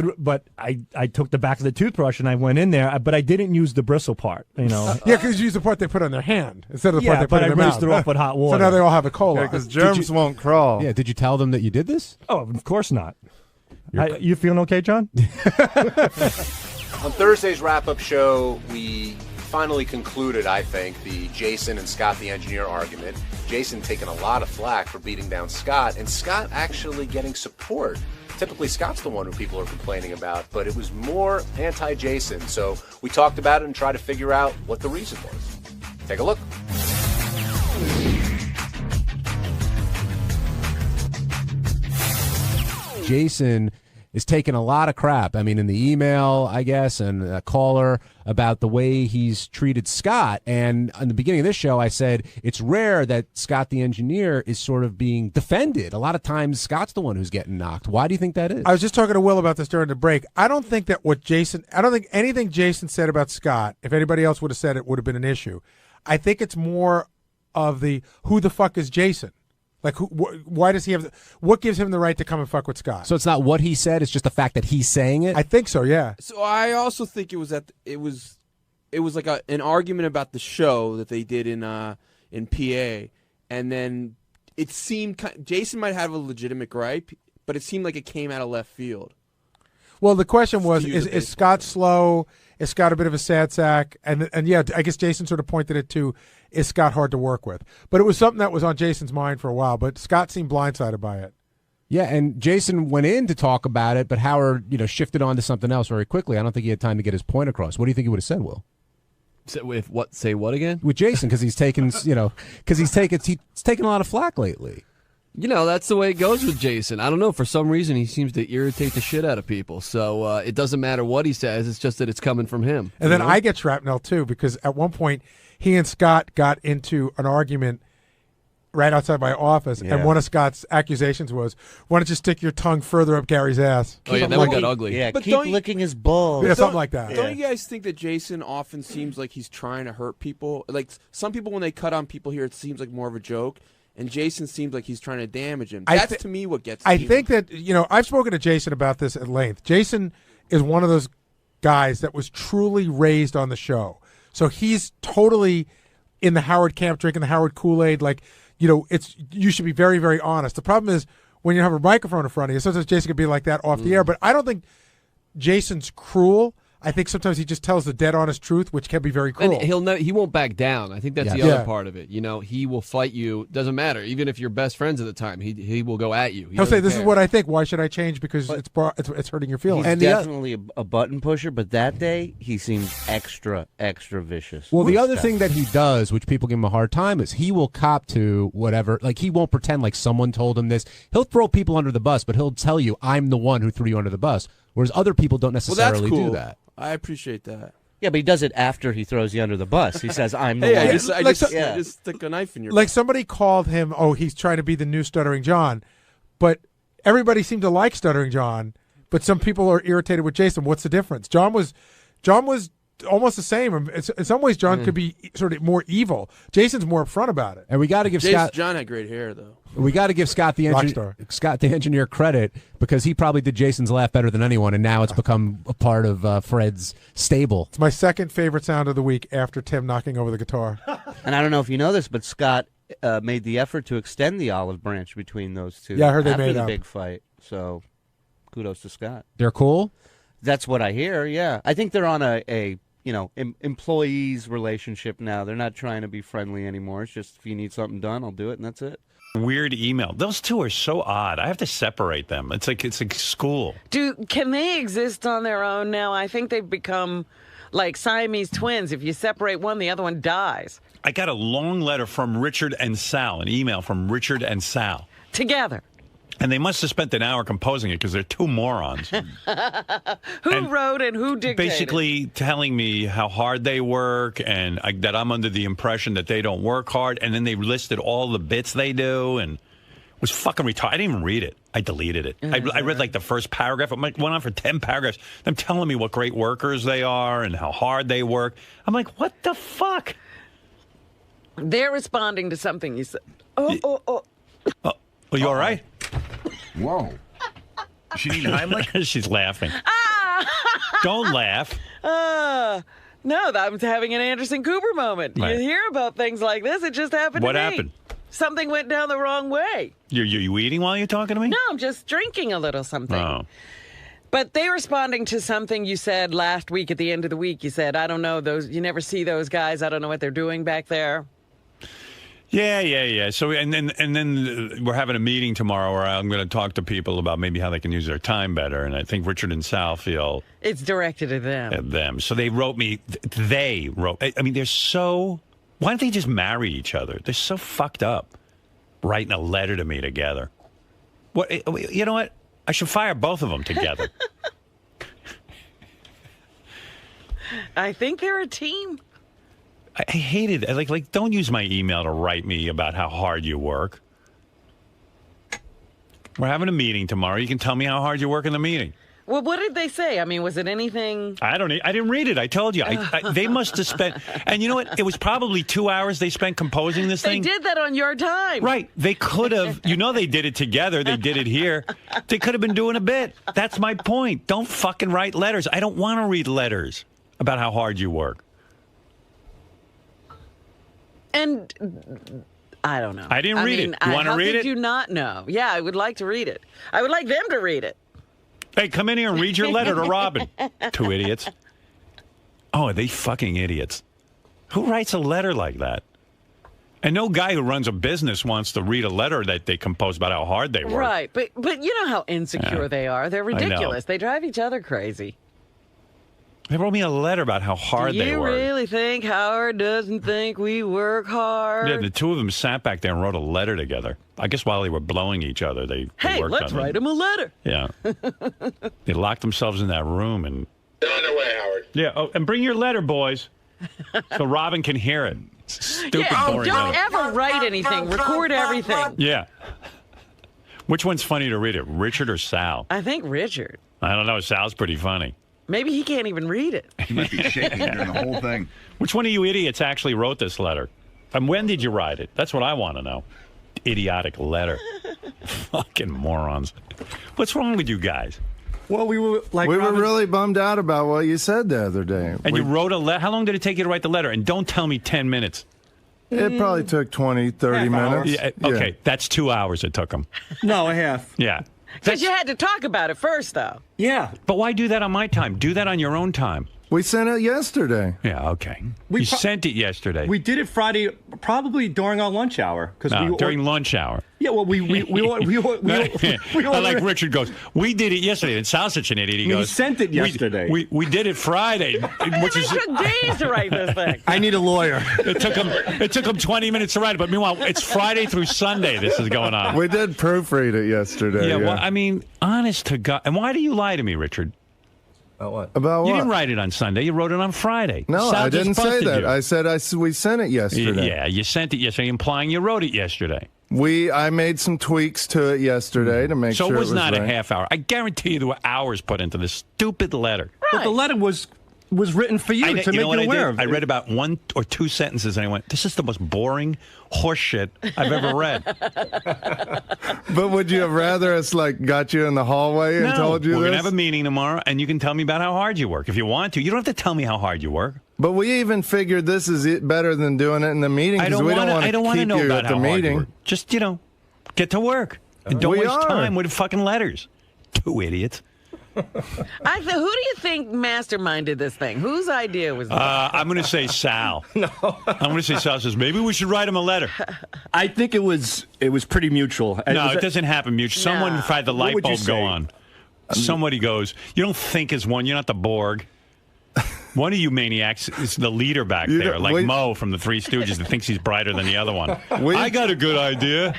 [SPEAKER 9] took the back of the toothbrush and I went in there, but I didn't use the bristle part. You know.
[SPEAKER 1] Yeah, because you use the part they put on their hand instead of the part they put
[SPEAKER 9] but
[SPEAKER 1] in
[SPEAKER 9] I
[SPEAKER 1] their
[SPEAKER 9] rinsed
[SPEAKER 1] mouth.
[SPEAKER 9] it off with hot water.
[SPEAKER 1] So now they all have a cola.
[SPEAKER 10] Because germs won't crawl.
[SPEAKER 21] Yeah, did you tell them that you did this?
[SPEAKER 9] Oh, of course not. You feeling okay, John?
[SPEAKER 8] On Thursday's wrap-up show, we finally concluded, I think, the Jason and Scott the Engineer argument. Jason taking a lot of flack for beating down Scott, and Scott actually getting support. Typically, Scott's the one who people are complaining about, but it was more anti-Jason. So we talked about it and tried to figure out what the reason was. Take a look.
[SPEAKER 21] Jason is taking a lot of crap. I mean, in the email, I guess, and a caller about the way he's treated Scott. And in the beginning of this show, I said it's rare that Scott the engineer is sort of being defended. A lot of times, Scott's the one who's getting knocked. Why do you think that is?
[SPEAKER 1] I was just talking to Will about this during the break. I don't think anything Jason said about Scott, if anybody else would have said it, would have been an issue. I think it's more of the who the fuck is Jason? Like, why does he have? What gives him the right to come and fuck with Scott?
[SPEAKER 21] So it's not what he said; it's just the fact that he's saying it.
[SPEAKER 1] I think so. Yeah.
[SPEAKER 16] So I also think it was like an argument about the show that they did in PA, and then it seemed Jason might have a legitimate gripe, but it seemed like it came out of left field.
[SPEAKER 1] Well, the question was: is Scott slow? Is Scott a bit of a sad sack? And yeah, I guess Jason sort of pointed it to: is Scott hard to work with? But it was something that was on Jason's mind for a while. But Scott seemed blindsided by it.
[SPEAKER 21] Yeah, and Jason went in to talk about it, but Howard, shifted on to something else very quickly. I don't think he had time to get his point across. What do you think he would have said, Will?
[SPEAKER 18] Say what again?
[SPEAKER 21] With Jason, because he's taken, he's taken a lot of flack lately.
[SPEAKER 7] You know, that's the way it goes with Jason. I don't know. For some reason, he seems to irritate the shit out of people. So it doesn't matter what he says. It's just that it's coming from him.
[SPEAKER 1] And then I get shrapnel, too, because at one point, he and Scott got into an argument right outside my office, and one of Scott's accusations was, why don't you stick your tongue further up Gary's ass?
[SPEAKER 7] Oh, yeah, that one got ugly.
[SPEAKER 25] Yeah,
[SPEAKER 16] But
[SPEAKER 25] keep
[SPEAKER 16] don't you-
[SPEAKER 25] licking his balls.
[SPEAKER 1] Yeah, something like that.
[SPEAKER 16] Don't you guys think that Jason often seems like he's trying to hurt people? Like, some people, when they cut on people here, it seems like more of a joke. And Jason seems like he's trying to damage him. That's, to me, what gets
[SPEAKER 1] I
[SPEAKER 16] me.
[SPEAKER 1] think that, I've spoken to Jason about this at length. Jason is one of those guys that was truly raised on the show. So he's totally in the Howard camp, drinking the Howard Kool-Aid. Like, you should be very, very honest. The problem is when you have a microphone in front of you, sometimes Jason can be like that off the air. But I don't think Jason's cruel. I think sometimes he just tells the dead honest truth, which can be very cruel.
[SPEAKER 7] And he won't back down. I think that's the other part of it. He will fight you. Doesn't matter. Even if you're best friends at the time, he will go at you.
[SPEAKER 1] He'll say, "This is what I think. Why should I change? Because it's hurting your feelings."
[SPEAKER 25] He's definitely a button pusher, but that day he seemed extra vicious.
[SPEAKER 21] Well, the other thing that he does, which people give him a hard time, is he will cop to whatever. Like, he won't pretend like someone told him this. He'll throw people under the bus, but he'll tell you, I'm the one who threw you under the bus. Whereas other people don't necessarily do that.
[SPEAKER 16] I appreciate that.
[SPEAKER 25] Yeah, but he does it after he throws you under the bus. He says, I'm the
[SPEAKER 16] Hey,
[SPEAKER 25] one.
[SPEAKER 16] I just stick a knife in your
[SPEAKER 1] Like somebody called him, he's trying to be the new Stuttering John. But everybody seemed to like Stuttering John, but some people are irritated with Jason. What's the difference? John was almost the same. In some ways, John could be sort of more evil. Jason's more upfront about it.
[SPEAKER 21] And we got to give Scott.
[SPEAKER 16] John had great hair, though.
[SPEAKER 21] We got to give Scott the engineer credit, because he probably did Jason's laugh better than anyone, and now it's become a part of Fred's stable.
[SPEAKER 1] It's my second favorite sound of the week after Tim knocking over the guitar.
[SPEAKER 25] And I don't know if you know this, but Scott made the effort to extend the olive branch between those two.
[SPEAKER 1] Yeah, I heard they
[SPEAKER 25] after
[SPEAKER 1] made
[SPEAKER 25] the
[SPEAKER 1] up.
[SPEAKER 25] big fight. So, kudos to Scott.
[SPEAKER 21] They're cool?
[SPEAKER 25] That's what I hear, yeah. I think they're on a employees relationship now. They're not trying to be friendly anymore. It's just, if you need something done, I'll do it, and that's it.
[SPEAKER 18] Weird email. Those two are so odd. I have to separate them. It's like school.
[SPEAKER 19] Can they exist on their own now? I think they've become like Siamese twins. If you separate one, the other one dies.
[SPEAKER 18] I got a long letter from Richard and Sal, an email from Richard and Sal.
[SPEAKER 19] Together.
[SPEAKER 18] And they must have spent an hour composing it, because they're two morons.
[SPEAKER 19] Who wrote and who dictated?
[SPEAKER 18] Basically telling me how hard they work, and that I'm under the impression that they don't work hard. And then they listed all the bits they do, and it was fucking retarded. I didn't even read it. I deleted it. I read like the first paragraph. It went on for 10 paragraphs. Them telling me what great workers they are and how hard they work. I'm like, what the fuck?
[SPEAKER 19] They're responding to something you said.
[SPEAKER 18] Oh, you all right?
[SPEAKER 23] Whoa.
[SPEAKER 18] She need Heimlich? She's laughing. Don't laugh.
[SPEAKER 19] No, I'm having an Anderson Cooper moment.
[SPEAKER 18] Right.
[SPEAKER 19] You hear about things like this. It just happened
[SPEAKER 18] What
[SPEAKER 19] to me.
[SPEAKER 18] happened?
[SPEAKER 19] Something went down the wrong way.
[SPEAKER 18] You eating while you're talking to me?
[SPEAKER 19] No, I'm just drinking a little something.
[SPEAKER 18] Oh.
[SPEAKER 19] But they responding to something you said last week at the end of the week. You said, I don't know, you never see those guys. I don't know what they're doing back there.
[SPEAKER 18] Yeah. So and then we're having a meeting tomorrow where I'm going to talk to people about maybe how they can use their time better. And I think Richard and Sal feel
[SPEAKER 19] It's directed at them.
[SPEAKER 18] at them. So they wrote me. They wrote. I mean, they're so. Why don't they just marry each other? They're so fucked up. Writing a letter to me together. What? You know what? I should fire both of them together.
[SPEAKER 19] I think they're a team.
[SPEAKER 18] I hated it. Like, don't use my email to write me about how hard you work. We're having a meeting tomorrow. You can tell me how hard you work in the meeting.
[SPEAKER 19] Well, what did they say? I mean, was it anything?
[SPEAKER 18] I didn't read it. I told you. They must have spent. And you know what? It was probably 2 hours they spent composing this
[SPEAKER 19] They
[SPEAKER 18] thing.
[SPEAKER 19] did that on your time.
[SPEAKER 18] Right. They could have. You know, they did it together. They did it here. They could have been doing a bit. That's my point. Don't fucking write letters. I don't want to read letters about how hard you work.
[SPEAKER 19] And I don't know.
[SPEAKER 18] I didn't read it. You want to read
[SPEAKER 19] How
[SPEAKER 18] it?
[SPEAKER 19] did you not know? Yeah, I would like to read it. I would like them to read it.
[SPEAKER 18] Hey, come in here and read your letter to Robin. Two idiots. Oh, are they fucking idiots? Who writes a letter like that? And no guy who runs a business wants to read a letter that they compose about how hard they work.
[SPEAKER 19] Right, but you know how insecure
[SPEAKER 18] Yeah.
[SPEAKER 19] they are. They're
[SPEAKER 18] I know.
[SPEAKER 19] ridiculous. They drive each other crazy.
[SPEAKER 18] They wrote me a letter about how hard
[SPEAKER 19] Do
[SPEAKER 18] they
[SPEAKER 19] you
[SPEAKER 18] were.
[SPEAKER 19] really think Howard doesn't think we work hard?
[SPEAKER 18] Yeah, the two of them sat back there and wrote a letter together. I guess while they were blowing each other, they
[SPEAKER 19] Hey,
[SPEAKER 18] worked
[SPEAKER 19] let's
[SPEAKER 18] on it.
[SPEAKER 19] write him a letter.
[SPEAKER 18] Yeah. They locked themselves in that room and...
[SPEAKER 14] They're on their way, Howard.
[SPEAKER 18] Yeah, oh, and bring your letter, boys, so Robin can hear it. Stupid, boring
[SPEAKER 19] don't
[SPEAKER 18] letter.
[SPEAKER 19] ever write anything. Record everything.
[SPEAKER 18] Yeah. Which one's funny to read it, Richard or Sal?
[SPEAKER 19] I think Richard.
[SPEAKER 18] I don't know. Sal's pretty funny.
[SPEAKER 19] Maybe he can't even read it.
[SPEAKER 3] He must be shaking during the whole thing.
[SPEAKER 18] Which one of you idiots actually wrote this letter? And when did you write it? That's what I want to know. Idiotic letter. Fucking morons. What's wrong with you guys?
[SPEAKER 3] Well, we were
[SPEAKER 10] really bummed out about what you said the other day.
[SPEAKER 18] And you wrote a letter. How long did it take you to write the letter? And don't tell me 10 minutes.
[SPEAKER 10] It probably took 20, 30 minutes.
[SPEAKER 18] Yeah, okay, that's 2 hours it took them.
[SPEAKER 3] No, a half.
[SPEAKER 18] Yeah.
[SPEAKER 19] Because you had to talk about it first, though.
[SPEAKER 3] Yeah.
[SPEAKER 18] But why do that on my time? Do that on your own time.
[SPEAKER 10] We sent it yesterday.
[SPEAKER 18] Yeah, okay. You sent it yesterday.
[SPEAKER 3] We did it Friday, probably during our lunch hour.
[SPEAKER 18] No, during lunch hour.
[SPEAKER 3] Yeah, well, we
[SPEAKER 18] I like Richard goes, we did it yesterday. And Sal's such an idiot. He
[SPEAKER 3] We
[SPEAKER 18] goes,
[SPEAKER 3] sent it yesterday.
[SPEAKER 18] We did it Friday. Which is,
[SPEAKER 19] It took days to write this thing.
[SPEAKER 3] I need a lawyer.
[SPEAKER 18] It took him 20 minutes to write it. But meanwhile, it's Friday through Sunday this is going on.
[SPEAKER 10] We did proofread it yesterday.
[SPEAKER 18] Yeah, well, I mean, honest to God. And why do you lie to me, Richard?
[SPEAKER 3] About what?
[SPEAKER 10] About
[SPEAKER 18] You
[SPEAKER 10] what?
[SPEAKER 18] didn't write it on Sunday. You wrote it on Friday.
[SPEAKER 10] No,
[SPEAKER 18] Sal
[SPEAKER 10] I
[SPEAKER 18] just
[SPEAKER 10] didn't say
[SPEAKER 18] busted
[SPEAKER 10] that.
[SPEAKER 18] you.
[SPEAKER 10] I said we sent it yesterday.
[SPEAKER 18] Yeah, you sent it yesterday, implying you wrote it yesterday.
[SPEAKER 10] I made some tweaks to it yesterday to make
[SPEAKER 18] So
[SPEAKER 10] sure
[SPEAKER 18] it was not
[SPEAKER 10] right.
[SPEAKER 18] a half hour. I guarantee you there were hours put into this stupid letter.
[SPEAKER 3] But the letter was written for you to make
[SPEAKER 18] know what
[SPEAKER 3] you aware
[SPEAKER 18] I
[SPEAKER 3] of
[SPEAKER 18] did?
[SPEAKER 3] it.
[SPEAKER 18] I read about 1 or 2 sentences and I went, this is the most boring horse shit I've ever read.
[SPEAKER 10] But would you have rather us got you in the hallway and
[SPEAKER 18] No,
[SPEAKER 10] told you
[SPEAKER 18] we're
[SPEAKER 10] this?
[SPEAKER 18] going to have a meeting tomorrow and you can tell me about how hard you work. If you want to. You don't have to tell me how hard you work.
[SPEAKER 10] But we even figured this is better than doing it in the meeting
[SPEAKER 18] I
[SPEAKER 10] because
[SPEAKER 18] don't
[SPEAKER 10] we
[SPEAKER 18] want
[SPEAKER 10] don't want
[SPEAKER 18] I don't
[SPEAKER 10] to
[SPEAKER 18] want to
[SPEAKER 10] keep
[SPEAKER 18] know
[SPEAKER 10] you
[SPEAKER 18] about
[SPEAKER 10] at the
[SPEAKER 18] how hard you
[SPEAKER 10] meeting.
[SPEAKER 18] work. Just, get to work. And don't
[SPEAKER 10] We
[SPEAKER 18] waste
[SPEAKER 10] are.
[SPEAKER 18] time with fucking letters. 2 idiots.
[SPEAKER 19] Who do you think masterminded this thing? Whose idea was this?
[SPEAKER 18] I'm going to say Sal. No. I'm going to say Sal says, maybe we should write him a letter.
[SPEAKER 3] I think it was pretty mutual.
[SPEAKER 18] No, it doesn't happen mutual. Someone had the light
[SPEAKER 3] would you
[SPEAKER 18] bulb go
[SPEAKER 3] say?
[SPEAKER 18] on. Somebody goes, you don't think as one. You're not the Borg. One of you maniacs is the leader back
[SPEAKER 10] You
[SPEAKER 18] there,
[SPEAKER 10] don't-
[SPEAKER 18] like
[SPEAKER 10] wait.
[SPEAKER 18] Mo from the Three Stooges that thinks he's brighter than the other one.
[SPEAKER 10] Wait.
[SPEAKER 18] I got a good idea.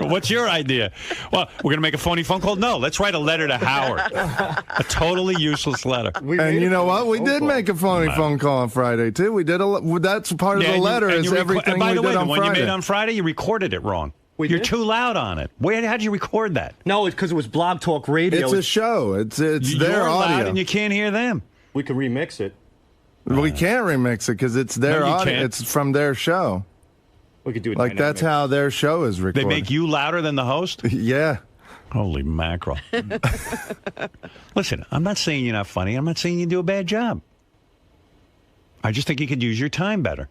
[SPEAKER 18] What's your idea? Well, we're going to make a phony phone call? No, let's write a letter to Howard. A totally useless letter.
[SPEAKER 10] And you know what? We did make a phony phone call on Friday too. We did that's part of
[SPEAKER 18] Yeah,
[SPEAKER 10] the
[SPEAKER 18] and you-
[SPEAKER 10] letter
[SPEAKER 18] and
[SPEAKER 10] is
[SPEAKER 18] you
[SPEAKER 10] everything
[SPEAKER 18] and by
[SPEAKER 10] we
[SPEAKER 18] the way,
[SPEAKER 10] did
[SPEAKER 18] the
[SPEAKER 10] on
[SPEAKER 18] one
[SPEAKER 10] Friday.
[SPEAKER 18] you made on Friday, you recorded it wrong. You're
[SPEAKER 3] did?
[SPEAKER 18] too loud on it. How'd you record that?
[SPEAKER 3] No, it's because it was Blog Talk Radio.
[SPEAKER 10] It's a show. It's
[SPEAKER 18] You're
[SPEAKER 10] their
[SPEAKER 18] loud
[SPEAKER 10] audio.
[SPEAKER 18] and you can't hear them.
[SPEAKER 3] We could remix it.
[SPEAKER 10] We can't remix it because it's their
[SPEAKER 18] No, you
[SPEAKER 10] audio.
[SPEAKER 18] can't.
[SPEAKER 10] It's from their show.
[SPEAKER 3] We could do it.
[SPEAKER 10] Like that's how their show is
[SPEAKER 18] They
[SPEAKER 10] recorded.
[SPEAKER 18] make you louder than the host?
[SPEAKER 10] Yeah.
[SPEAKER 18] Holy mackerel. Listen, I'm not saying you're not funny. I'm not saying you do a bad job. I just think you could use your time better.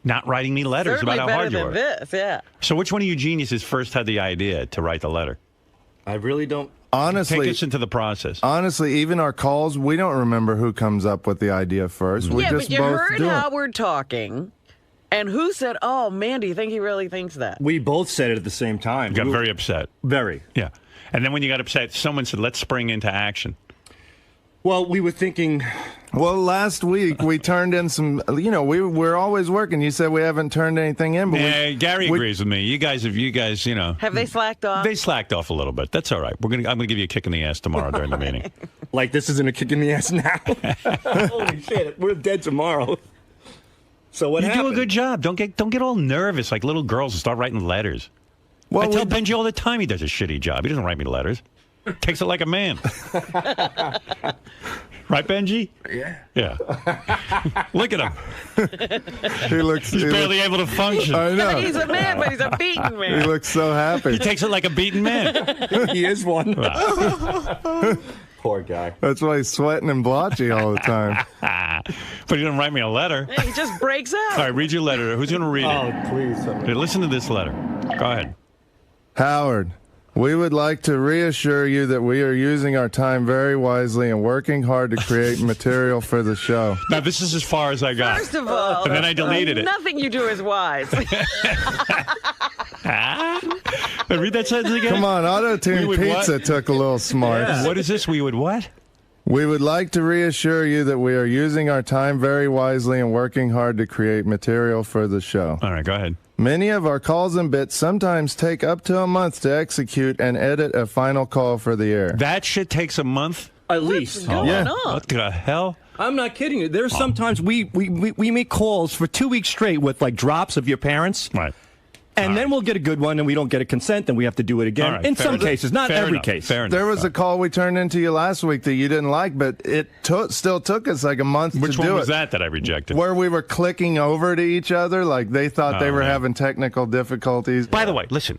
[SPEAKER 18] Not writing me letters
[SPEAKER 19] Certainly
[SPEAKER 18] about how hard
[SPEAKER 19] better
[SPEAKER 18] you
[SPEAKER 19] than
[SPEAKER 18] are.
[SPEAKER 19] this, yeah.
[SPEAKER 18] So which one of you geniuses first had the idea to write the letter?
[SPEAKER 3] I really don't.
[SPEAKER 10] Honestly,
[SPEAKER 18] Take us into the process.
[SPEAKER 10] Honestly, even our calls, we don't remember who comes up with the idea first. We
[SPEAKER 19] Yeah,
[SPEAKER 10] just
[SPEAKER 19] but you
[SPEAKER 10] both
[SPEAKER 19] heard
[SPEAKER 10] do it.
[SPEAKER 19] Howard talking, and who said, oh, man, do you think he really thinks that?
[SPEAKER 3] We both said it at the same time.
[SPEAKER 18] You got very upset.
[SPEAKER 3] Very.
[SPEAKER 18] Yeah. And then when you got upset, someone said, let's spring into action.
[SPEAKER 3] Well, we were thinking.
[SPEAKER 10] Well, last week we turned in some. We're always working. You said we haven't turned anything in, but
[SPEAKER 18] Gary agrees with me. You guys,
[SPEAKER 19] Have they slacked off?
[SPEAKER 18] They slacked off a little bit. That's all right. I'm gonna give you a kick in the ass tomorrow during the meeting.
[SPEAKER 3] Like this isn't a kick in the ass now. Holy shit, we're dead tomorrow. So what
[SPEAKER 18] you
[SPEAKER 3] happened?
[SPEAKER 18] do a good job. Don't get all nervous like little girls and start writing letters.
[SPEAKER 10] Well,
[SPEAKER 18] I tell Benjy all the time he does a shitty job. He doesn't write me letters. Takes it like a man. Right, Benjy?
[SPEAKER 3] Yeah.
[SPEAKER 18] Yeah. Look at him.
[SPEAKER 10] He's
[SPEAKER 18] barely able to function.
[SPEAKER 10] I know.
[SPEAKER 19] He's a man, but he's a beaten man.
[SPEAKER 10] He looks so happy.
[SPEAKER 18] He takes it like a beaten man.
[SPEAKER 3] He is one. Poor guy.
[SPEAKER 10] That's why he's sweating and blotchy all the time.
[SPEAKER 18] But he didn't write me a letter.
[SPEAKER 19] He just breaks out.
[SPEAKER 18] All right, read your letter. Who's going to read it?
[SPEAKER 3] Oh, please.
[SPEAKER 18] Hey, listen to this letter. Go ahead.
[SPEAKER 10] Howard, we would like to reassure you that we are using our time very wisely and working hard to create material for the show.
[SPEAKER 18] Now, this is as far as I got.
[SPEAKER 19] First of all,
[SPEAKER 18] And then I deleted it.
[SPEAKER 19] Nothing you do is wise.
[SPEAKER 18] Read that sentence again.
[SPEAKER 10] Come on,
[SPEAKER 18] We
[SPEAKER 10] Auto-Tune
[SPEAKER 18] would
[SPEAKER 10] Pizza
[SPEAKER 18] what?
[SPEAKER 10] took a little smart.
[SPEAKER 18] What is this? We would what?
[SPEAKER 10] We would like to reassure you that we are using our time very wisely and working hard to create material for the show.
[SPEAKER 18] All right, go ahead.
[SPEAKER 10] Many of our calls and bits sometimes take up to a month to execute and edit a final call for the air.
[SPEAKER 18] That shit takes a month?
[SPEAKER 4] At least.
[SPEAKER 10] Yeah.
[SPEAKER 18] What the hell?
[SPEAKER 4] I'm not kidding you. There's sometimes we make calls for 2 weeks straight with like drops of your parents.
[SPEAKER 18] Right.
[SPEAKER 4] And then we'll get a good one, and we don't get a consent, and we have to do it again.
[SPEAKER 10] Right,
[SPEAKER 4] in
[SPEAKER 10] fair
[SPEAKER 4] some
[SPEAKER 10] enough.
[SPEAKER 4] cases, not
[SPEAKER 10] Fair
[SPEAKER 4] every
[SPEAKER 10] enough.
[SPEAKER 4] case.
[SPEAKER 10] There was a call we turned into you last week that you didn't like, but it still took us like a month
[SPEAKER 18] Which
[SPEAKER 10] to
[SPEAKER 18] one
[SPEAKER 10] do
[SPEAKER 18] was
[SPEAKER 10] it.
[SPEAKER 18] that I rejected?
[SPEAKER 10] Where we were clicking over to each other, like they thought they
[SPEAKER 18] Oh,
[SPEAKER 10] were
[SPEAKER 18] yeah.
[SPEAKER 10] having technical difficulties.
[SPEAKER 18] By the way, listen,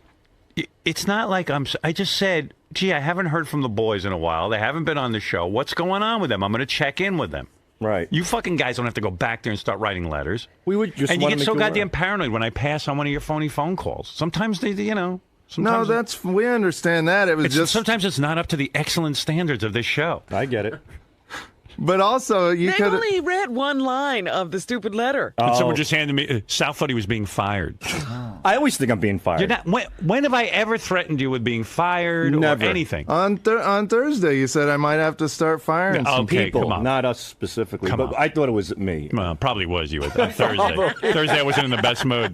[SPEAKER 18] it's not like I just said, gee, I haven't heard from the boys in a while. They haven't been on the show. What's going on with them? I'm going to check in with them.
[SPEAKER 4] Right.
[SPEAKER 18] You fucking guys don't have to go back there and start writing letters.
[SPEAKER 4] We would just
[SPEAKER 18] and you
[SPEAKER 4] wanna
[SPEAKER 18] get
[SPEAKER 4] make
[SPEAKER 18] so
[SPEAKER 4] you
[SPEAKER 18] goddamn
[SPEAKER 4] aware.
[SPEAKER 18] paranoid when I pass on one of your phony phone calls. Sometimes they,
[SPEAKER 10] No,
[SPEAKER 18] sometimes
[SPEAKER 10] we understand that. It was just
[SPEAKER 18] sometimes it's not up to the excellent standards of this show.
[SPEAKER 4] I get it.
[SPEAKER 10] But also, you
[SPEAKER 19] They
[SPEAKER 10] could.
[SPEAKER 19] only read one line of the stupid letter.
[SPEAKER 18] And someone just handed me. Sal thought he was being fired.
[SPEAKER 4] I always think I'm being fired.
[SPEAKER 18] You're not. When have I ever threatened you with being fired
[SPEAKER 10] Never.
[SPEAKER 18] or anything?
[SPEAKER 10] On Thursday, you said I might have to start firing some
[SPEAKER 18] Okay,
[SPEAKER 10] people.
[SPEAKER 18] come on.
[SPEAKER 4] Not us specifically,
[SPEAKER 18] Come
[SPEAKER 4] but
[SPEAKER 18] on.
[SPEAKER 4] I thought it was me.
[SPEAKER 18] Well, probably was you on Thursday. Thursday I wasn't in the best mood.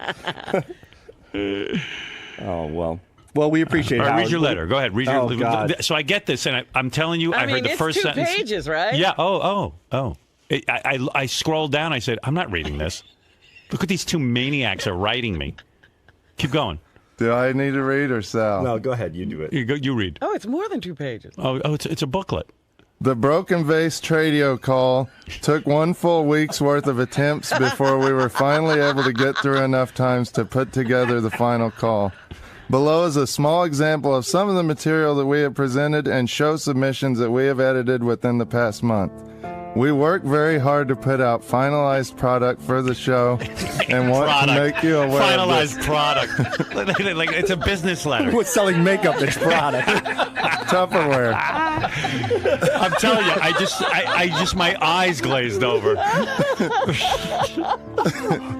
[SPEAKER 4] Oh, well. Well, we appreciate it.
[SPEAKER 18] All right, read
[SPEAKER 4] Howard.
[SPEAKER 18] your letter. Go ahead. Read
[SPEAKER 4] Oh,
[SPEAKER 18] your.
[SPEAKER 4] God.
[SPEAKER 18] So I get this, and I'm telling you, I,
[SPEAKER 19] I mean,
[SPEAKER 18] heard the
[SPEAKER 19] it's
[SPEAKER 18] first
[SPEAKER 19] 2
[SPEAKER 18] sentence.
[SPEAKER 19] pages, right?
[SPEAKER 18] Yeah. Oh. I scrolled down. I said, I'm not reading this. Look what these two maniacs are writing me. Keep going.
[SPEAKER 10] Do I need to read or Sal?
[SPEAKER 4] No, go ahead. You do it.
[SPEAKER 18] You read.
[SPEAKER 19] Oh, it's more than 2 pages.
[SPEAKER 18] Oh, it's a booklet.
[SPEAKER 10] The Broken Vase Tradio call took 1 full week's worth of attempts before we were finally able to get through enough times to put together the final call. Below is a small example of some of the material that we have presented and show submissions that we have edited within the past month. We work very hard to put out finalized product for the show and want to make you aware
[SPEAKER 18] Finalized
[SPEAKER 10] of this.
[SPEAKER 18] product. like it's a business letter.
[SPEAKER 4] We're selling makeup that's product.
[SPEAKER 10] Tupperware.
[SPEAKER 18] I'm telling you, I just my eyes glazed over.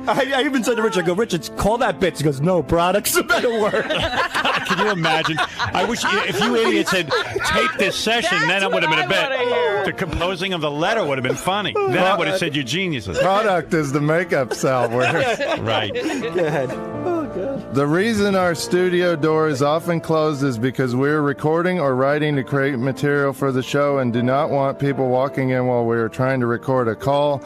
[SPEAKER 4] I even said to Richard, I go, Richard, call that bitch. He goes, no, product's a better word.
[SPEAKER 18] Can you imagine? I wish if you idiots had taped this session, then it would have been a bit. The composing of the letter would have been funny. Then I would have said you're geniuses.
[SPEAKER 10] Product is the makeup software.
[SPEAKER 18] Right.
[SPEAKER 4] Go ahead. Oh, God.
[SPEAKER 10] The reason our studio door is often closed is because we're recording or writing to create material for the show and do not want people walking in while we are trying to record a call